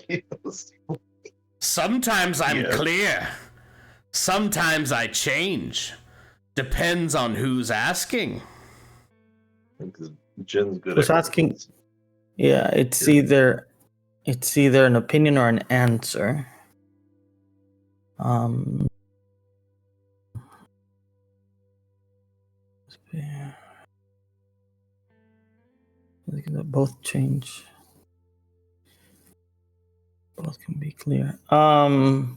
Yes. Sometimes I'm clear. Sometimes I change. Depends on who's asking. Because Jen's good Who's at asking? Yeah, it's either an opinion or an answer. Both change. Both can be clear. I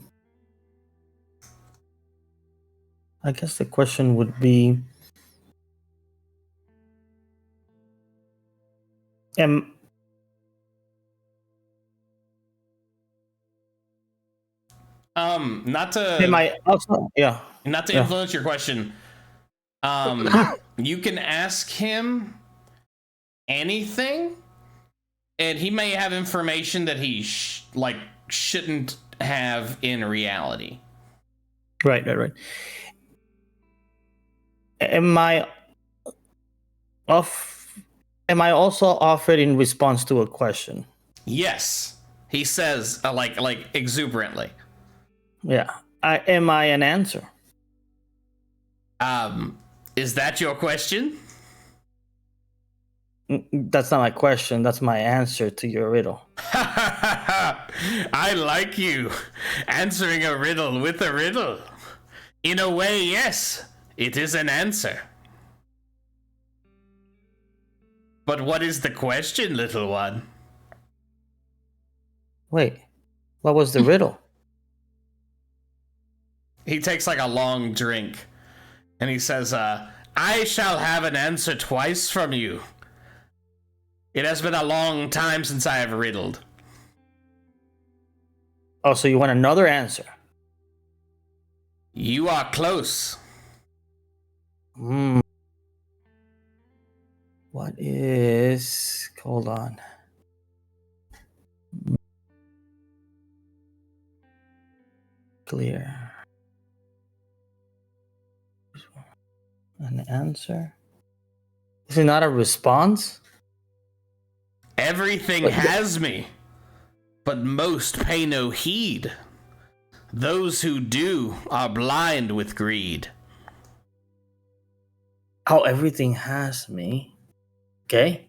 guess the question would be, not to am I also not to influence your question. You can ask him anything, and he may have information that he shouldn't have in reality. Right. Am I also offered in response to a question? Yes, he says, like exuberantly. Yeah. Am I an answer? Is that your question? That's not my question. That's my answer to your riddle. I like you answering a riddle with a riddle. In a way, yes, it is an answer. But what is the question, little one? Wait, what was the riddle? He takes like a long drink and he says, I shall have an answer twice from you. It has been a long time since I have riddled. Oh, so you want another answer? You are close. Hmm. What is... Hold on. Clear. An answer? Is it not a response? Everything has me, but most pay no heed. Those who do are blind with greed. Oh, everything has me. Okay.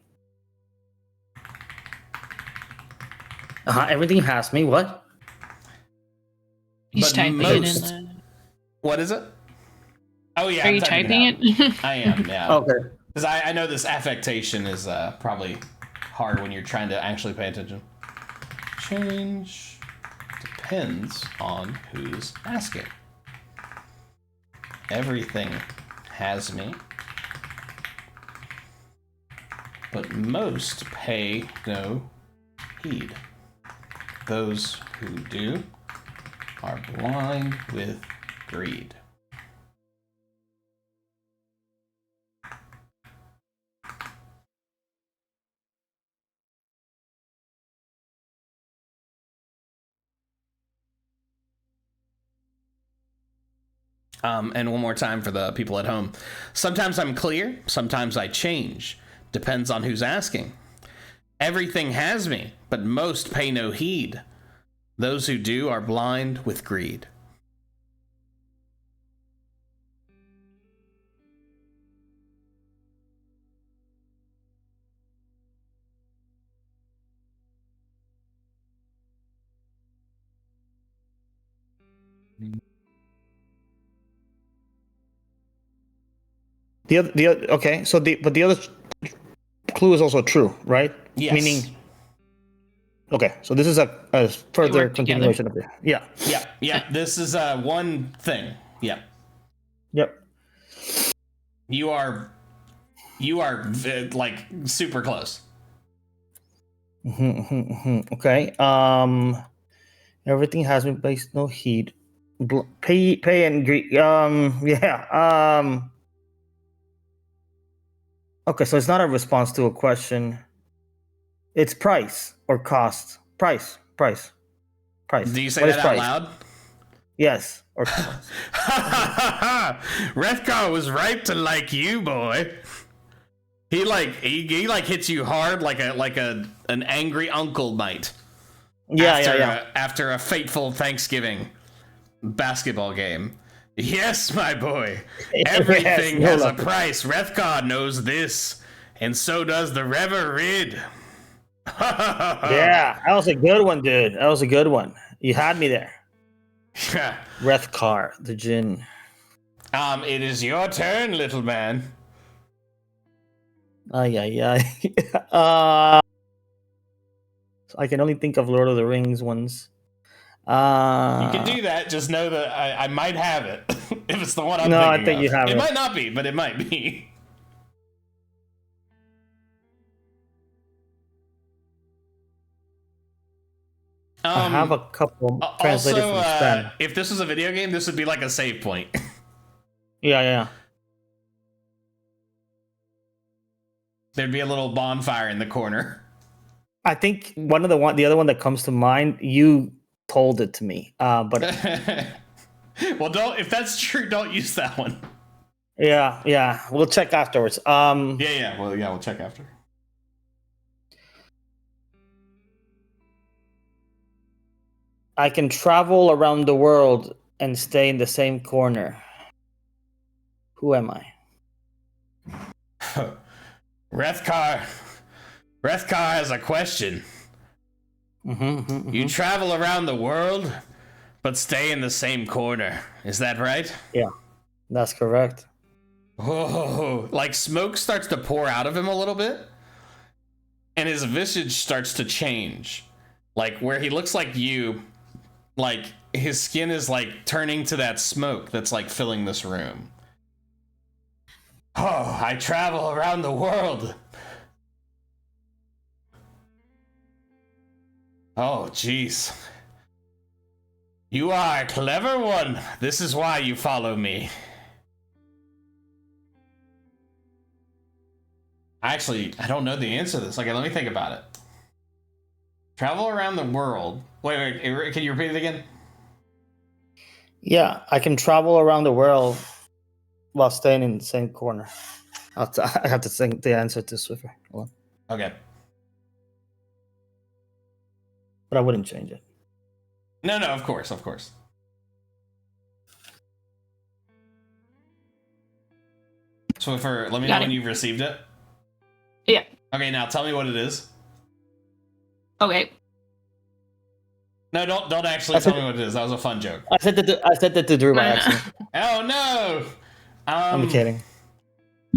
Everything has me. What? He's But typing most- it in the. What is it? Oh yeah, Are I'm you typing out. it? I am, yeah. Okay. Because I know this affectation is probably hard when you're trying to actually pay attention. Change depends on who's asking. Everything has me, but most pay no heed. Those who do are blind with greed. And one more time for the people at home. Sometimes I'm clear, sometimes I change. Depends on who's asking. Everything has me, but most pay no heed. Those who do are blind with greed. The other, okay. So the other clue is also true, right? Yes. Meaning, okay. So this is a further work together. continuation of it. Yeah. Yeah. This is one thing. Yeah. Yep. You are like super close. Okay. Everything has been placed. No heed. Pay and greed. Yeah. Okay, so it's not a response to a question. It's price or cost. Price. Do you say What is that out price? loud? Yes. Or cost. Rethgar was right to like you, boy. He hits you hard like an angry uncle might. Yeah. After a fateful Thanksgiving basketball game. Yes, my boy. Everything Yes, has a hold on. price. Rethgar knows this, and so does the Rever Rid. Yeah, that was a good one, dude. That was a good one. You had me there. Rethkar, the Djinn. It is your turn, little man. Yeah. So I can only think of Lord of the Rings ones. You can do that. Just know that I might have it. If it's the one I'm No, thinking I think of. you have It it. might not be, but it might be. I have a couple translated Also, from Spanish. if this was a video game, this would be like a save point. Yeah. There'd be a little bonfire in the corner. I think the other one that comes to mind, you told it to me. But Well, if that's true, don't use that one. yeah, we'll check afterwards. Yeah. Well, yeah, we'll check after. I can travel around the world and stay in the same corner. Who am I? Rethkar has a question. You travel around the world, but stay in the same corner. Is that right? Yeah, that's correct. Whoa, like smoke starts to pour out of him a little bit, and his visage starts to change. Like where he looks like you, like his skin is like turning to that smoke that's like filling this room. Oh, I travel around the world. Oh, jeez. You are a clever one. This is why you follow me. Actually, I don't know the answer to this. Okay, let me think about it. Travel around the world. Wait, can you repeat it again? Yeah, I can travel around the world while staying in the same corner. I have to think the answer to Swiffer. Hold on. Okay. But I wouldn't change it. No, of course. Swiffer, let me know when you've received it. Yeah. Okay, now tell me what it is. Okay. No, don't actually tell me what it is. That was a fun joke. I said that to Drew by accident. Oh no! I'm kidding.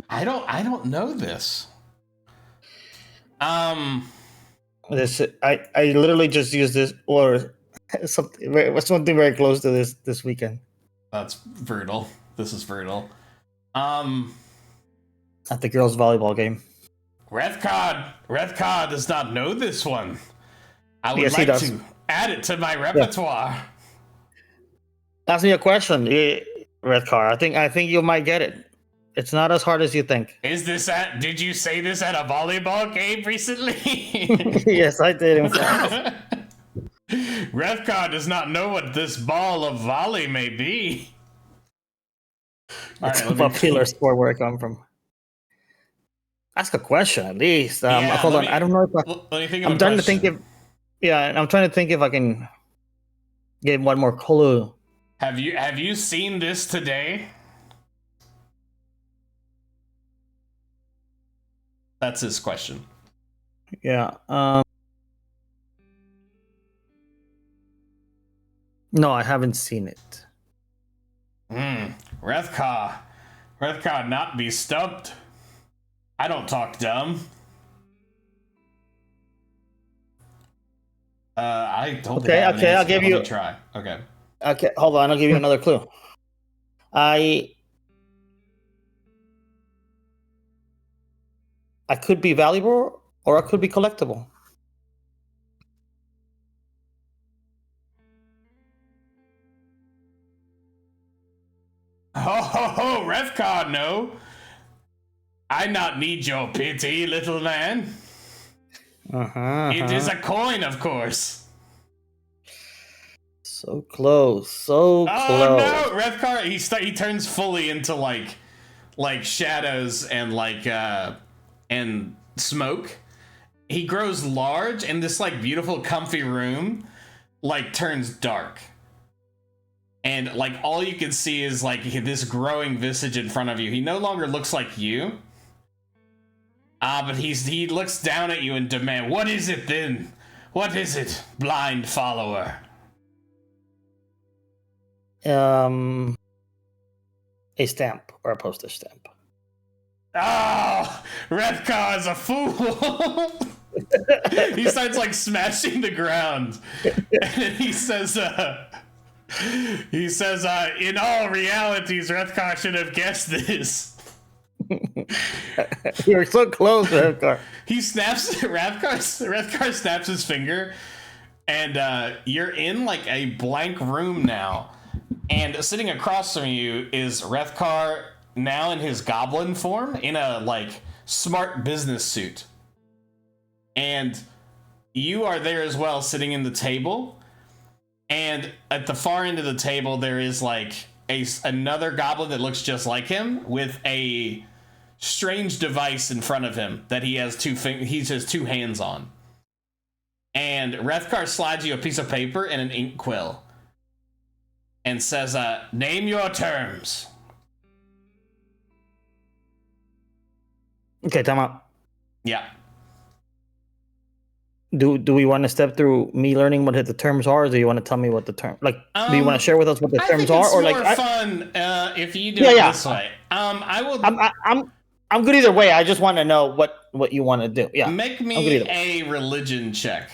I don't know this. This I literally just used this or something very close to this weekend. That's brutal. This is brutal. At the girls' volleyball game. Rethkar does not know this one. I would Yes, he like does. to add it to my repertoire. Ask me a question, Redcar. I think you might get it. It's not as hard as you think. Did you say this at a volleyball game recently? Yes, I did. In fact. Rethkar does not know what this ball of volley may be. It's a popular sport where I come from. Ask a question at least. Hold on. I don't know if let me think of I'm trying to think if. Yeah, I'm trying to think if I can get one more clue. Have you seen this today? That's his question. Yeah. No, I haven't seen it. Rethkar not be stumped. I don't talk dumb. I don't. Okay, I'll give you. Let me try. Okay. Okay, hold on. I'll give you another clue. I could be valuable or I could be collectible. Ho, Rethkar, no. I not need your pity, little man. It is a coin, of course. So close, so close. Oh no, Rethkar! He turns fully into like shadows and and smoke. He grows large, and this like beautiful, comfy room like turns dark, and like all you can see is like this growing visage in front of you. He no longer looks like you. But he looks down at you and demands, "What is it then? What is it, blind follower?" A stamp or a postage stamp. Oh, Rethkar is a fool. He starts like smashing the ground, and he says, in all realities, Rethkar should have guessed this. You're so close, Rethkar. He snaps. Rethkar snaps his finger, and you're in like a blank room now. And sitting across from you is Rethkar, now in his goblin form, in a like smart business suit. And you are there as well, sitting in the table. And at the far end of the table, there is like another goblin that looks just like him with a strange device in front of him that he has two hands on. And And Rethkar slides you a piece of paper and an ink quill and says, name your terms. Okay, time out. Yeah. Do we want to step through me learning what the terms are, or do you want to tell me what the term? Like, do you want to share with us what the I terms think it's are, or more like? fun if you do it this way. I will. I'm good either way. I just want to know what you want to do. Yeah. Make me a religion check.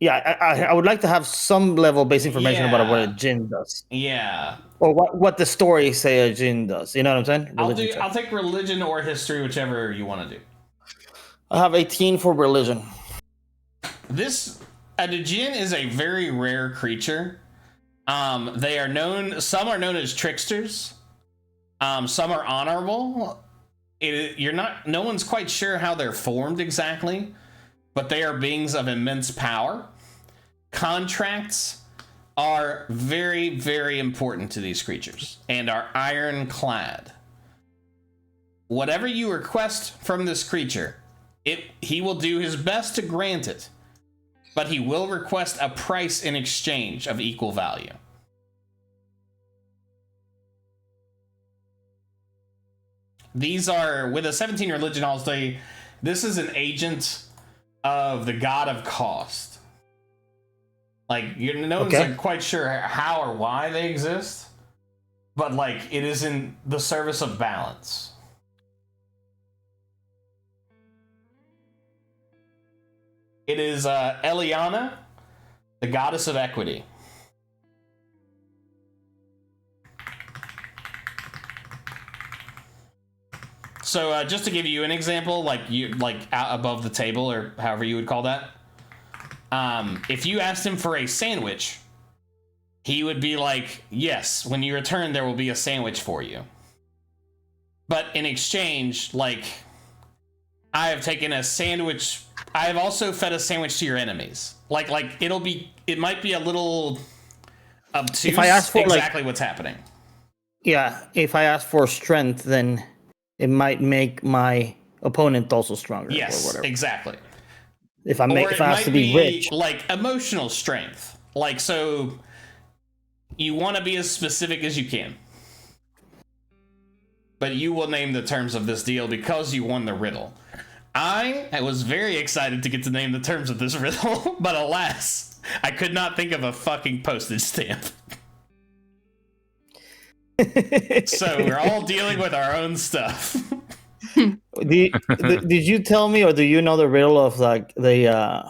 Yeah, I would like to have some level of base information about what a Yeah. Djinn does, Yeah. or what the stories say a Djinn does. You know what I'm saying? I'll take religion or history, whichever you want to do. I have 18 for religion. A Djinn is a very rare creature. They are known. Some are known as tricksters. Some are honorable. No one's quite sure how they're formed exactly, but they are beings of immense power. Contracts are very, very important to these creatures and are ironclad. Whatever you request from this creature, he will do his best to grant it, but he will request a price in exchange of equal value. These are, with a 17 religion, I'll say, this is an agent of the god of cost. Like, no one's like quite sure how or why they exist, but like it is in the service of balance. It is Eliana, the goddess of equity. So just to give you an example, like out above the table, or however you would call that, if you asked him for a sandwich, he would be like, yes, when you return, there will be a sandwich for you. But in exchange, like, I have taken a sandwich. I have also fed a sandwich to your enemies. Like it might be a little obtuse. If I ask for exactly what's happening. Yeah, if I ask for strength, then it might make my opponent also stronger. Yes, or whatever. Exactly. If I ask to be rich, like emotional strength. Like, so you want to be as specific as you can, but you will name the terms of this deal because you won the riddle. I was very excited to get to name the terms of this riddle, but alas, I could not think of a fucking postage stamp. So we're all dealing with our own stuff. Did you tell me, or do you know the riddle of like the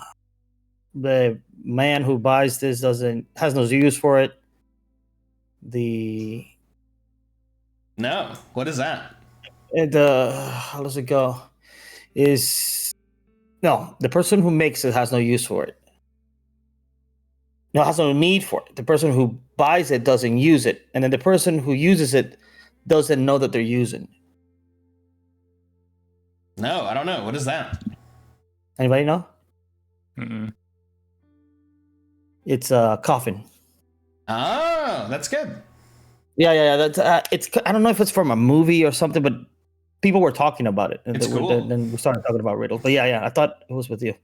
man who buys this has no use for it? No, what is that? How does it go? The person who makes it has no use for it. No, has no need for it. The person who buys it doesn't use it, and then the person who uses it doesn't know that they're using it. No, I don't know. What is that? Anybody know? Mm-mm. It's a coffin. Oh, that's good. Yeah. That's I don't know if it's from a movie or something, but people were talking about it. It's cool. Then we started talking about riddles. But yeah, I thought it was with you.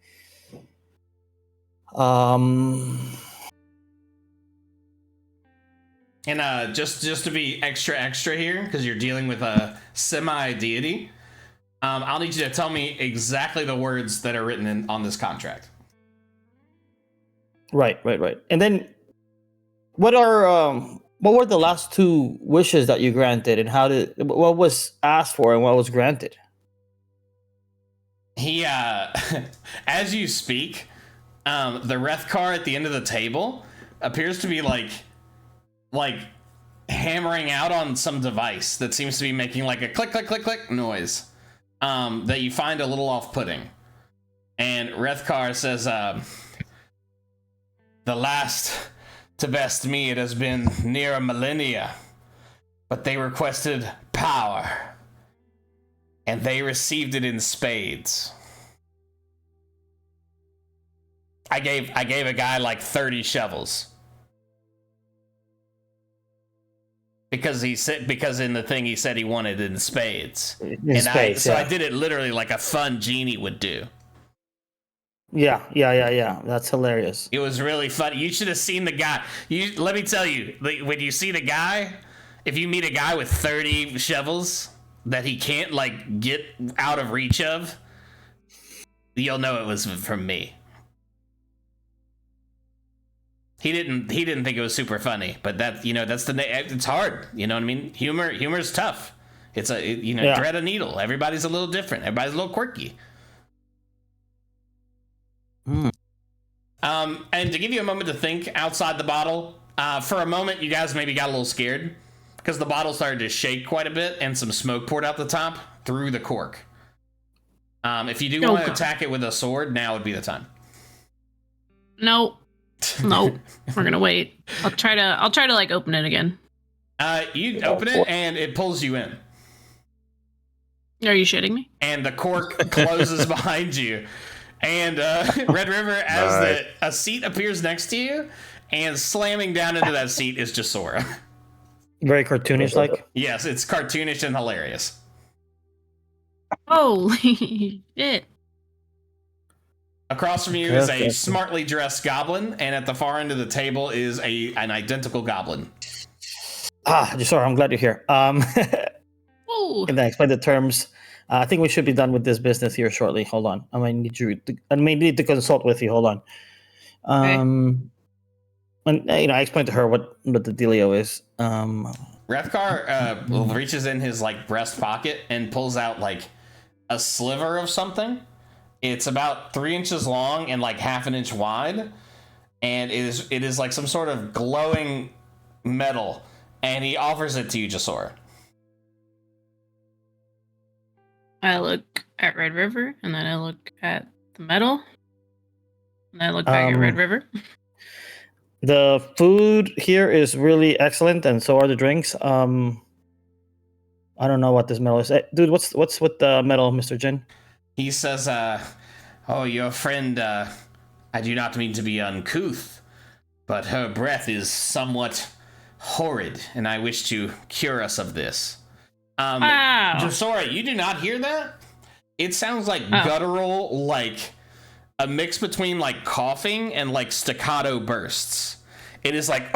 And just to be extra here, because you're dealing with a semi-deity, I'll need you to tell me exactly the words that are written on this contract. Right. And then, what were the last two wishes that you granted, and what was asked for and what was granted? He, as you speak, the Rethkar at the end of the table appears to be like hammering out on some device that seems to be making like a click, click, click, click noise that you find a little off-putting. And Rethkar says, the last to best me, it has been near a millennia, but they requested power, and they received it in spades. I gave a guy like 30 shovels. Because in the thing he said he wanted in spades. In space, I did it literally like a fun genie would do. Yeah. That's hilarious. It was really funny. You should have seen the guy. Let me tell you, when you see the guy, if you meet a guy with 30 shovels that he can't like get out of reach of, you'll know it was from me. He didn't think it was super funny, but that's it's hard. You know what I mean? Humor's tough. It's thread a needle. Everybody's a little different. Everybody's a little quirky. And to give you a moment to think outside the bottle, for a moment, you guys maybe got a little scared because the bottle started to shake quite a bit and some smoke poured out the top through the cork. If you do want to attack it with a sword, now would be the time. Nope. We're gonna wait. I'll try to like open it again. You open it and it pulls you in. Are you shitting me? And the cork closes behind you. And Red River, as a seat appears next to you, and slamming down into that seat is Jasora. Very cartoonish, like. Yes, it's cartoonish and hilarious. Holy shit! Across from you is a smartly dressed goblin, and at the far end of the table is an identical goblin. Jasora, I'm glad you're here. Oh. And then explain the terms. I think we should be done with this business here shortly. Hold on. I might need to consult with you. Hold on. And I explained to her what the dealio is. Rethkar reaches in his like breast pocket and pulls out like a sliver of something. It's about 3 inches long and like half an inch wide, and it is like some sort of glowing metal. And he offers it to you, Jasora. I look at Red River, and then I look at the metal, and then I look back at Red River. The food here is really excellent, and so are the drinks. I don't know what this metal is. Dude, what's with the metal, Mr. Djinn? He says, your friend, I do not mean to be uncouth, but her breath is somewhat horrid, and I wish to cure us of this. Jasora, you do not hear that? It sounds like guttural, like a mix between like coughing and like staccato bursts. It is like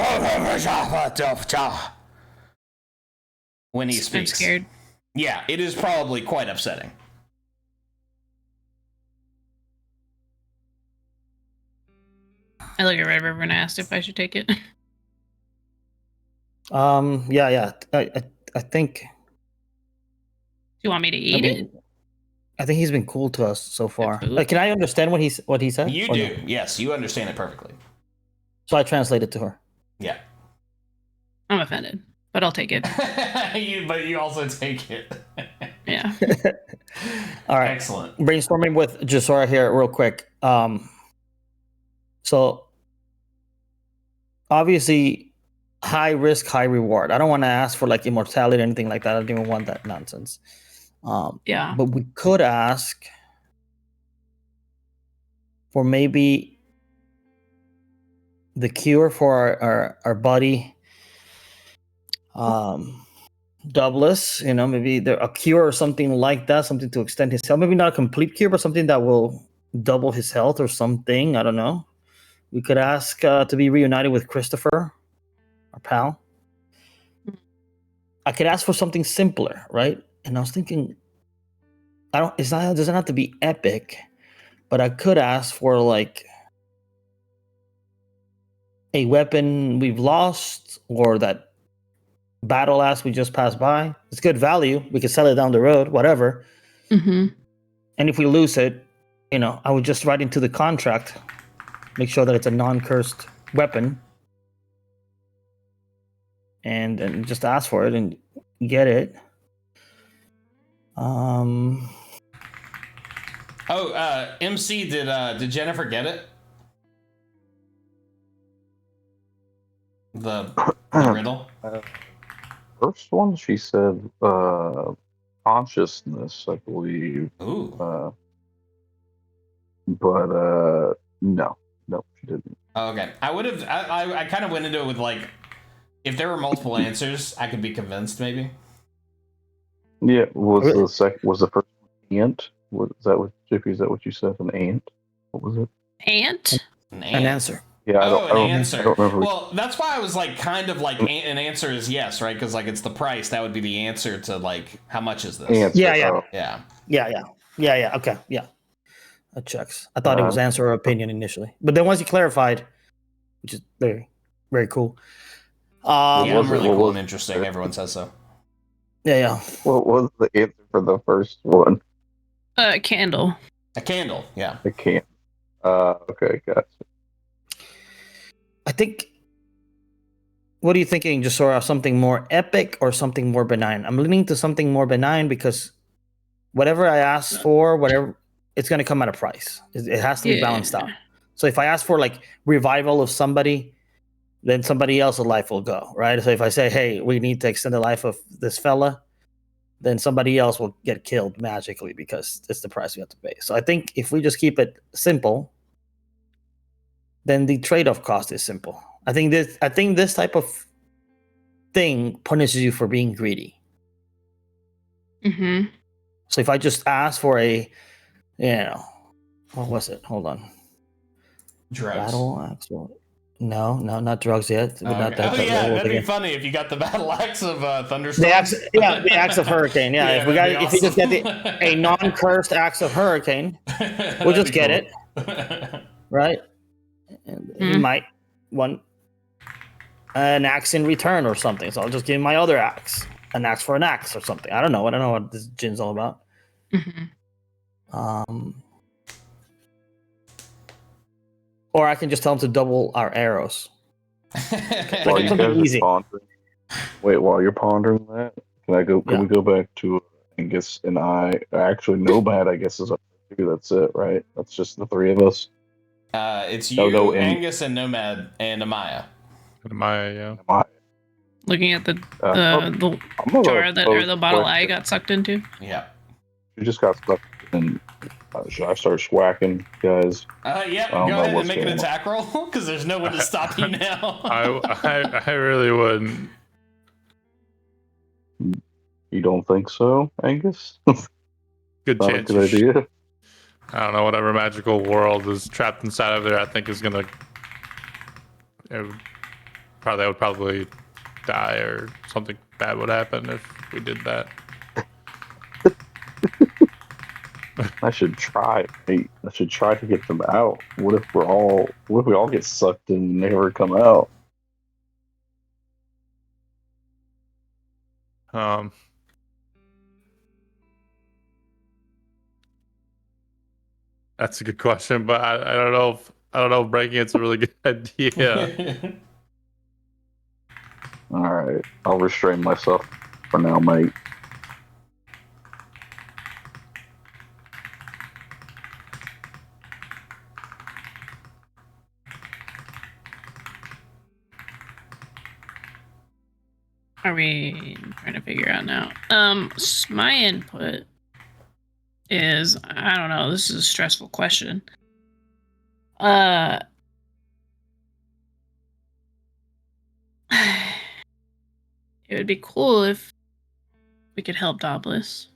when he speaks. I'm scared. Yeah, it is probably quite upsetting. I look at Red River and asked if I should take it. Yeah. I think. Do you want me to eat it? I think he's been cool to us so far. Can I understand what he said? You do. No? Yes, you understand it perfectly. So I translate it to her. Yeah. I'm offended, but I'll take it. But you also take it. Yeah. All right. Excellent. Brainstorming with Jasora here real quick. So obviously high risk, high reward. I don't want to ask for like immortality or anything like that. I don't even want that nonsense. Yeah. But we could ask for maybe the cure for our buddy Douglas, maybe a cure or something like that, something to extend his health. Maybe not a complete cure, but something that will double his health or something. I don't know. We could ask to be reunited with Christopher, our pal. I could ask for something simpler, right? And I was thinking, it doesn't have to be epic, but I could ask for like a weapon we've lost or that battle axe we just passed by. It's good value. We could sell it down the road, whatever. Mm-hmm. And if we lose it, I would just write into the contract, make sure that it's a non-cursed weapon, and just ask for it and get it. MC, did Jennifer get it? The riddle? First one, she said consciousness, I believe. Ooh. But no, she didn't. Oh, okay. I would have. I kind of went into it with like If there were multiple answers, I could be convinced. Maybe. Yeah, was Really? was the first one ant? Is that what JP? Is that what you said? An ant? What was it? Ant? An An ant. answer. Yeah, Oh, an I answer. don't remember. Well, that's why I was like, kind of like, an answer is yes, right? Because like it's the price. That would be the answer to like, how much is this? Answer. Yeah, yeah. Oh, Yeah. Okay, yeah. That checks. I thought it was Uh, answer or opinion initially, but then once you clarified, which is very, very cool. What Yeah, was I'm it? really What cool was and interesting. Everyone says so. Yeah. what was the answer for the first one? Candle. A candle. Yeah. I can't. Okay, gotcha. I think. What are you thinking? Just sort of something more epic or something more benign? I'm leaning to something more benign because whatever I ask for, whatever it's going to come at a price. It has to be balanced out. So if I ask for like revival of somebody, then somebody else's life will go, right? So if I say, hey, we need to extend the life of this fella, then somebody else will get killed magically because it's the price we have to pay. So I think if we just keep it simple, then the trade-off cost is simple. I think this type of thing punishes you for being greedy. Mm-hmm. So if I just ask for what was it? Hold on. Drugs. Battle axe. No, not drugs yet. Oh, Not okay. that. Oh, yeah, that'd be funny if you got the battle axe of thunderstorms. The axe of hurricane. Yeah, Yeah, if we just get awesome. a non-cursed axe of hurricane, we'll just get it, right? And he might want an axe in return or something. So I'll just give him my other axe, an axe for an axe or something. I don't know what this Djinn's all about. Mm-hmm. Or I can just tell him to double our arrows. While you guys easy. are pondering, while you're pondering that, can Yeah. we go back to Angus and I? Actually, Nomad, I guess, is up there too. That's it, right? That's just the three of us. It's you, No, and- Angus, and Nomad, and Amaya. Maya, yeah. Am I? Looking at the I'm gonna jar that or pose the a bottle I question. got sucked into. Yeah. You just got stuck in. Should I start swacking, guys? Yeah, don't go know ahead and what's make an going on. attack roll, because there's no one to stop you now. I really wouldn't. You don't think so, Angus? Good Not a chance. good idea. I don't know, whatever magical world is trapped inside of there, I think is gonna. I would probably die or something bad would happen if we did that. I should try. Hey, I should try to get them out. What if we all get sucked in and never come out? That's a good question, but I don't know if breaking it's a really good idea. All right, I'll restrain myself for now, mate. Are we trying to figure out now? My input is, I don't know, this is a stressful question. It would be cool if we could help Doblis.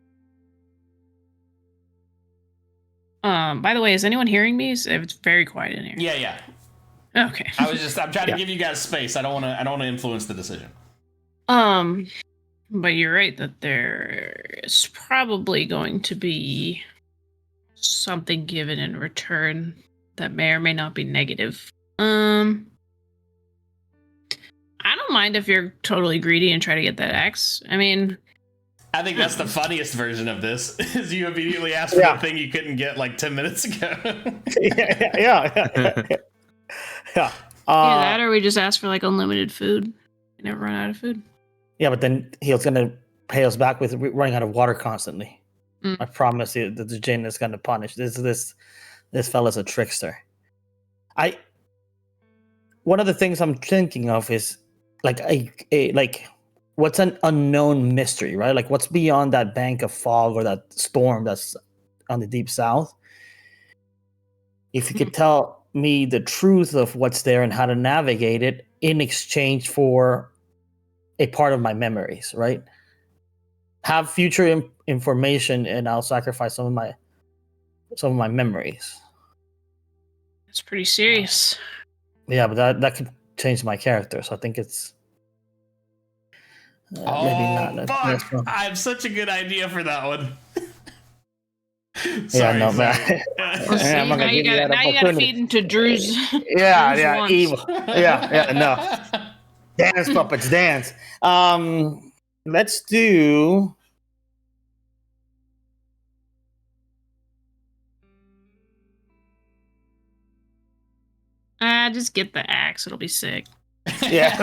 By the way, is anyone hearing me? It's very quiet in here. Yeah. Okay. I'm trying to give you guys space. I don't want to influence the decision. But you're right that there is probably going to be something given in return that may or may not be negative. I don't mind if you're totally greedy and try to get that axe. I mean, I think that's the funniest version of this, is you immediately ask for the thing you couldn't get like 10 minutes ago. Yeah. either that or we just ask for like unlimited food. You never run out of food. Yeah, but then he's gonna pay us back with running out of water constantly. I promise you that the Djinn is gonna punish this fella's a trickster. One of the things I'm thinking of is like like what's an unknown mystery, right? Like what's beyond that bank of fog or that storm that's on the deep south? If you could tell me the truth of what's there and how to navigate it in exchange for a part of my memories, right? Have future information, and I'll sacrifice some of my memories. It's pretty serious. Yeah, but that could change my character. So I think it's maybe not. Oh, fuck! I have such a good idea for that one. Yeah, no, man. Well, see, I'm not now gonna you give you got that to opportunity. feed into Drew's. Yeah, Drew's yeah, wants. evil. Yeah, no. Dance, puppets, dance. Let's do. Just get the axe. It'll be sick. Yeah.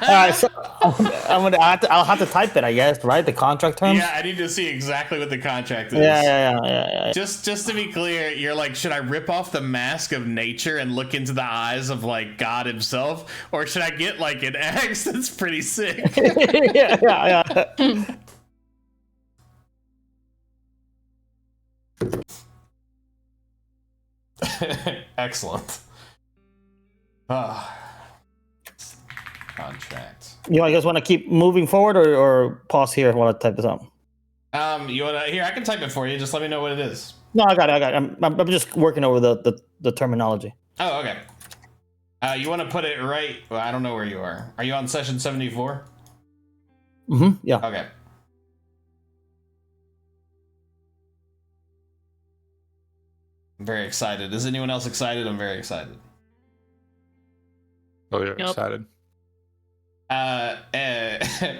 All right, so I'll have to type it, I guess, right? The contract terms. Yeah, I need to see exactly what the contract is. Yeah. Just to be clear, you're like, should I rip off the mask of nature and look into the eyes of like God himself, or should I get like an axe that's pretty sick? yeah. Excellent. Contract. You guys want to keep moving forward or pause here while I type this out? You wanna here? I can type it for you. Just let me know what it is. No, I got it. I'm just working over the terminology. Oh, okay. You want to put it right? Well, I don't know where you are. Are you on session 74? Yeah. Okay. I'm very excited. Is anyone else excited? I'm very excited. Oh, you're Yep. excited.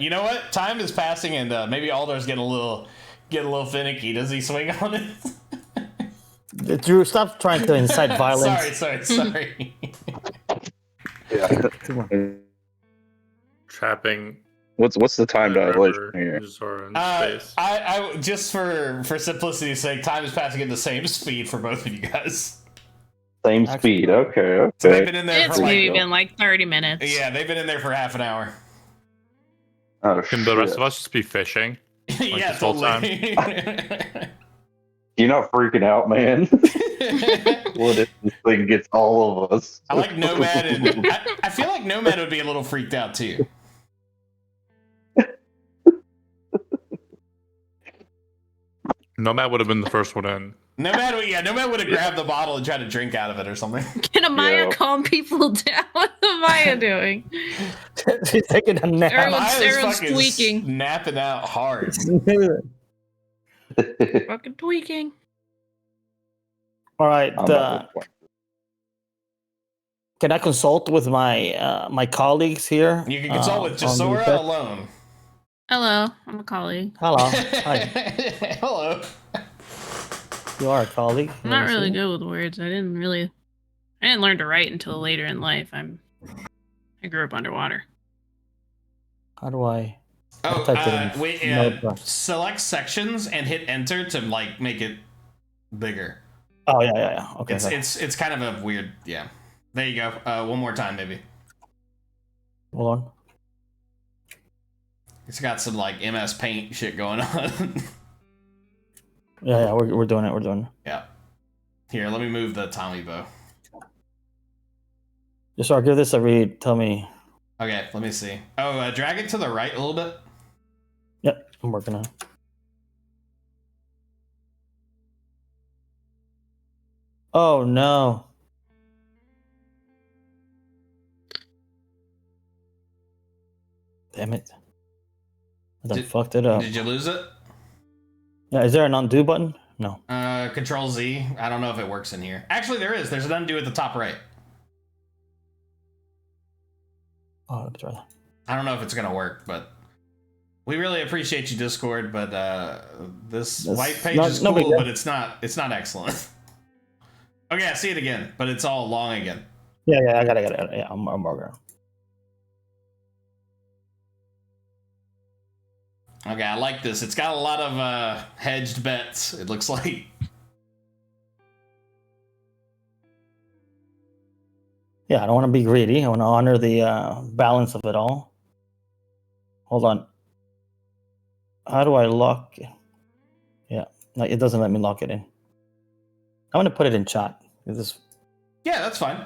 You know what? Time is passing, and maybe Aldar's getting a little finicky. Does he swing on it? Drew, stop trying to incite violence. Sorry. Yeah. Trapping. What's the time dilation here? In space. I just for simplicity's sake, time is passing at the same speed for both of you guys. Same speed. Okay. So they've been in there It's for maybe like, been like 30 minutes. yeah, they've been in there for half an hour. Oh, Can the rest of us just be fishing? Yeah, this whole totally. You're not freaking out, man. What if this thing gets all of us? I like Nomad, and I feel like Nomad would be a little freaked out too. Nomad would have been the first one in. Nomad would have grabbed the bottle and tried to drink out of it or something. Can Amaya Yeah. calm people down? What's Amaya doing? She's taking a nap. Everyone's fucking tweaking. napping out hard. Fucking tweaking. All right. I'm not this Can I consult with my my colleagues here? You can consult with on Jasora the- alone. Hello, I'm a colleague. Hello. Hi. Hello. You are a colleague. I'm not really good with words. I didn't learn to write until later in life. I grew up underwater. How do I? Oh, typed it in wait. Notepad. Select sections and hit enter to like make it bigger. Oh yeah. Okay. It's kind of a weird. Yeah. There you go. One more time, maybe. Hold on. It's got some like MS Paint shit going on. Yeah. We're doing it. We're doing it. Yeah. Here, let me move the Tommy bow. Just I'll give this a read. Tell me. Okay, let me see. Oh, drag it to the right a little bit. Yep, I'm working on it. Oh no. Damn it. I done fucked it up. Did you lose it? Yeah, is there an undo button? No. Control Z. I don't know if it works in here. Actually, there is. There's an undo at the top right. Oh, let me try that. I don't know if it's gonna work, but we really appreciate you, Discord. But this white page is no big cool, deal. but it's not excellent. Okay, I see it again, but it's all long again. Yeah, I got it. Yeah, I'm working on it. Okay, I like this. It's got a lot of hedged bets, it looks like. Yeah, I don't want to be greedy. I want to honor the balance of it all. Hold on. How do I lock it? Yeah, no, it doesn't let me lock it in. I'm going to put it in chat. This, Yeah, that's fine.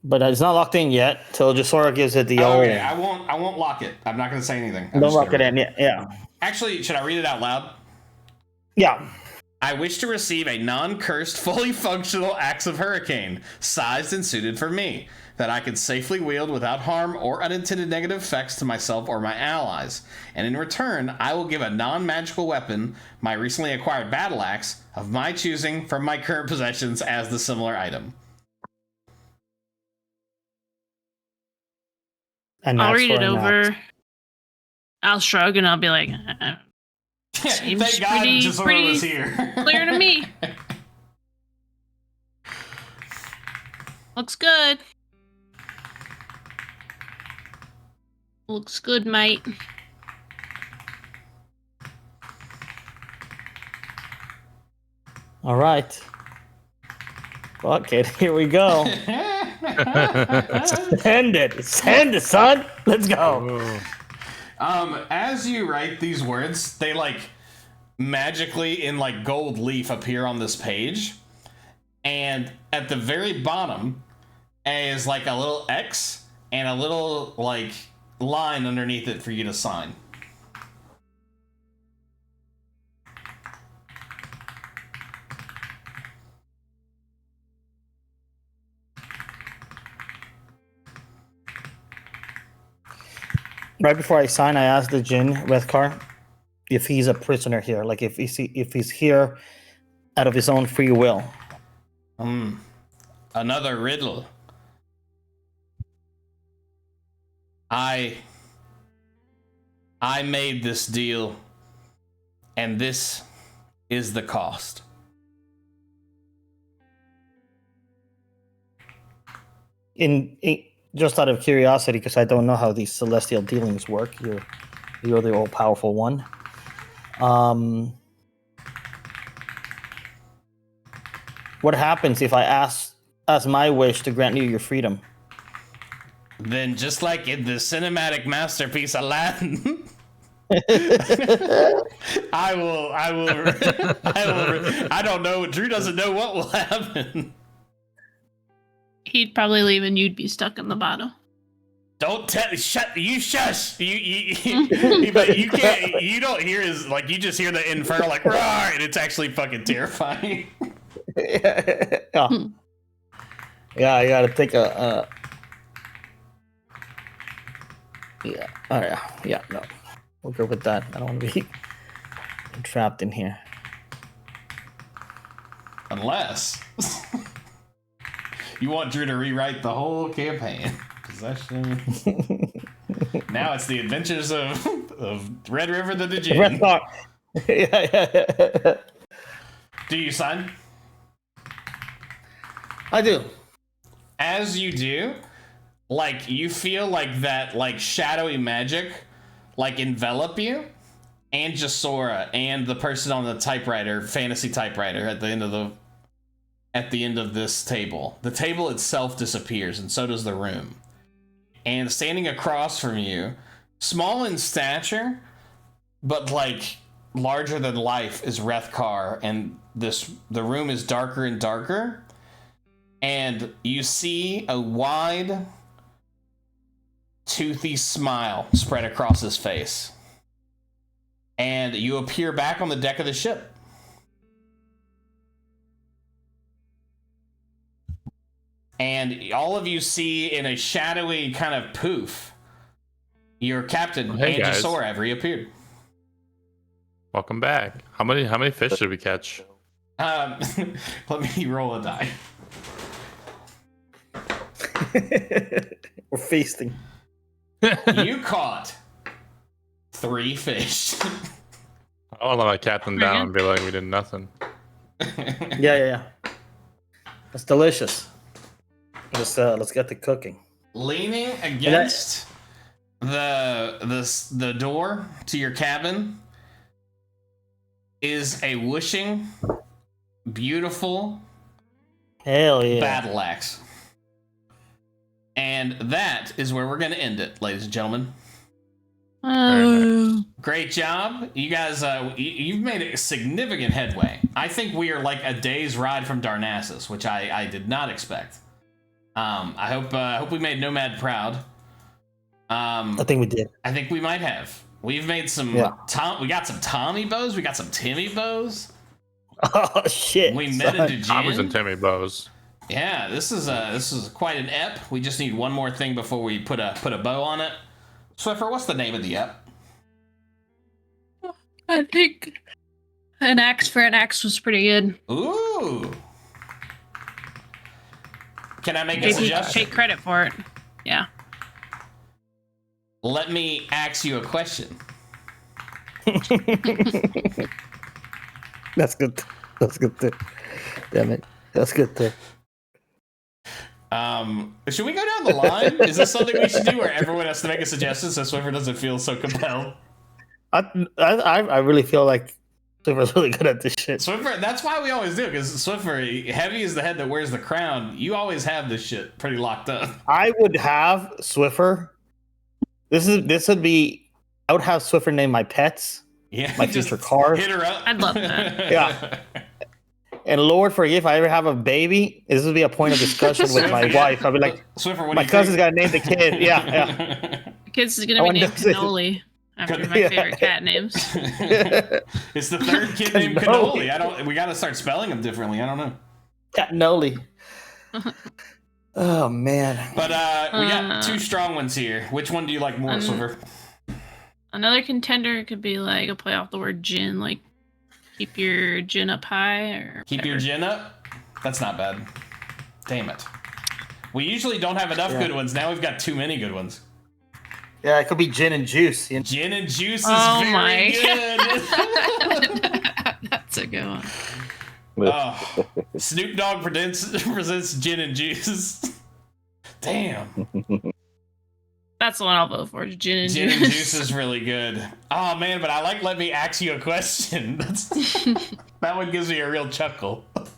but it's not locked in yet. So Jasora gives it the old. Okay, I won't lock it. I'm not going to say anything. Don't lock it in. Yeah. Actually, should I read it out loud? Yeah. I wish to receive a non-cursed, fully functional Axe of Hurricane, sized and suited for me, that I can safely wield without harm or unintended negative effects to myself or my allies. And in return, I will give a non-magical weapon, my recently acquired battle axe, of my choosing from my current possessions as the similar item. And I'll that's read for it an over. axe. I'll shrug and I'll be like, seems Thank God Jasora was here. clear to me. Looks good. Looks good, mate. All right. Fuck it. Here we go. Send it. Send it, son. Let's go. As you write these words, they like magically in like gold leaf appear on this page. And at the very bottom is like a little X and a little like line underneath it for you to sign. Right before I sign, I asked the Djinn Redcar if he's a prisoner here, like if he's here out of his own free will. Another riddle. I made this deal, and this is the cost. Just out of curiosity, because I don't know how these celestial dealings work. You're the all powerful one. What happens if I ask my wish to grant you your freedom? Then, just like in the cinematic masterpiece Aladdin, I will. I don't know. Drew doesn't know what will happen. He'd probably leave and you'd be stuck in the bottom. Don't tell. Shut. You shush. But you can't. You don't hear his like. You just hear the inferno like roar, and it's actually fucking terrifying. Yeah. Yeah, I gotta take a. Yeah. Oh yeah. No, we'll go with that. I don't want to be trapped in here. Unless you want Drew to rewrite the whole campaign. Possession. Now it's the adventures of Red River the Djinn. Red Star. Yeah. Do you sign? I do. As you do, like you feel like that like shadowy magic like envelop you and Jasora and the person on the typewriter, fantasy typewriter at the end of this table. The table itself disappears and so does the room. And standing across from you, small in stature, but like larger than life, is Rethkar, and the room is darker and darker. And you see a wide, toothy smile spread across his face. And you appear back on the deck of the ship. And all of you see in a shadowy kind of poof, your captain and Jasora have reappeared. Welcome back. How many fish did we catch? Let me roll a die. We're feasting. You caught 3 fish. I want to let my captain down and be like, we did nothing. Yeah. That's delicious. Let's get to cooking. Leaning against the door to your cabin is a whooshing, beautiful Hell yeah. battle axe. And that is where we're going to end it, ladies and gentlemen. Great job. You guys, you've made a significant headway. I think we are like a day's ride from Darnassus, which I did not expect. I hope we made Nomad proud. I think we did. I think we might have. We've made some Yeah. we got some Tommy bows, we got some Timmy bows. Oh shit! We met into Tommy's and Djinn. Timmy bows. Yeah, this is quite an ep. We just need one more thing before we put a bow on it. Swiffer, what's the name of the ep? I think an axe for an axe was pretty good. Ooh. Can I make a JP, suggestion? take credit for it. Yeah. Let me ask you a question. That's good. That's good too. Damn it. That's good too. Should we go down the line? Is this something we should do where everyone has to make a suggestion so Swiffer doesn't feel so compelled? I really feel like Swiffer's really good at this shit. Swiffer, that's why we always do it, because Swiffer, heavy is the head that wears the crown. You always have this shit pretty locked up. I would have Swiffer. This would be. I would have Swiffer name my pets, Yeah, my just future cars. hit her up. I'd love that. Yeah. And Lord forgive if I ever have a baby. This would be a point of discussion with my wife. I'll be like, Swiffer, what my do you cousin's think? got to name the kid. Yeah. The kid's is I gonna be wonder named if this- Cannoli after my Yeah. favorite cat names. It's the third kid named Cannoli. We got to start spelling them differently. I don't know. Cat Noli. Oh man. But we got two strong ones here. Which one do you like more, Swiffer? Another contender could be like a play off the word Djinn, like keep your Djinn up high or Keep your whatever. Djinn up? That's not bad. Damn it. We usually don't have enough good ones. Now we've got too many good ones. Yeah, it could be gin and juice. You know? Gin and juice is Oh very my good. That's a good one. Oh, Snoop Dogg presents Gin and Juice. Damn. That's the one I'll vote for. Djinn and Gin Juice. and Juice is really good. Oh man, but I like let me ask you a question. That one gives me a real chuckle. All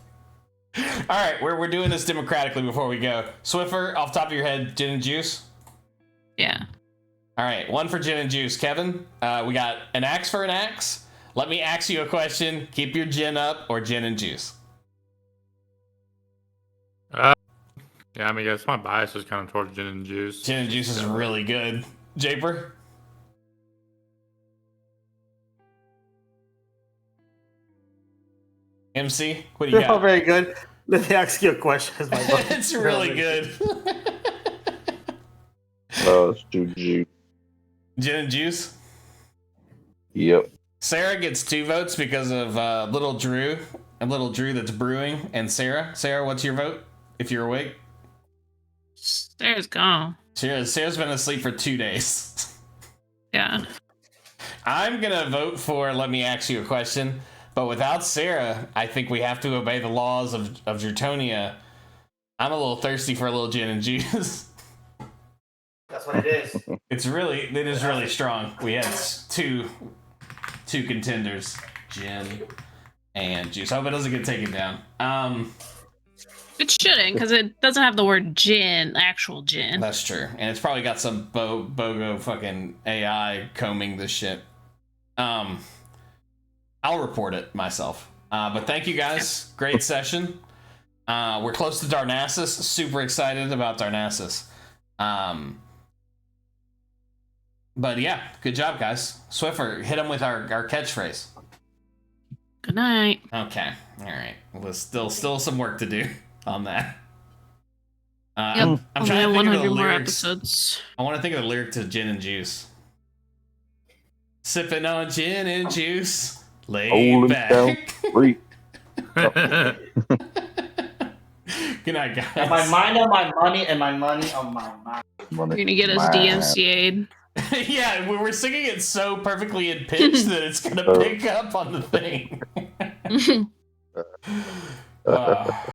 right, we're doing this democratically before we go. Swiffer, off the top of your head, Gin and Juice. Yeah. All right, one for Gin and Juice. Kevin, we got an axe for an axe. Let me ask you a question. Keep your gin up or Gin and Juice? Yeah, I mean, I guess my bias is kind of towards gin and juice. Gin and Juice is really good. Japer? MC, what do you They're all got? very good. Let me ask you a question. It's really good. Let's do juice. Gin and Juice? Yep. Sarah gets 2 votes because of Little Drew. And Little Drew that's brewing. And Sarah? Sarah, what's your vote? If you're awake? Sarah's gone. Sarah's been asleep for 2 days. Yeah. I'm gonna vote for Let Me Ask You a Question, but without Sarah, I think we have to obey the laws of Dritonia. I'm a little thirsty for a little gin and juice. That's what it is. It is really strong. We had two contenders, gin and juice. I hope it doesn't get taken down. It shouldn't, because it doesn't have the word gin, actual gin. That's true, and it's probably got some bogo fucking AI combing this shit. I'll report it myself. But thank you guys. Great session. We're close to Darnassus. Super excited about Darnassus. But yeah, good job, guys. Swiffer, hit them with our catchphrase. Good night. Okay, all right. Well, still some work to do on that. Yep. I'm Only trying have to think of the 100 more lyrics. episodes. I want to think of the lyric to Gin and Juice. Sipping on gin and juice, laid Hold him down. back. Free. Good night, guys. And my mind on my money and my money on my mind. You're gonna get us DMCA'd. Yeah, we're singing it so perfectly in pitch that it's gonna pick up on the thing.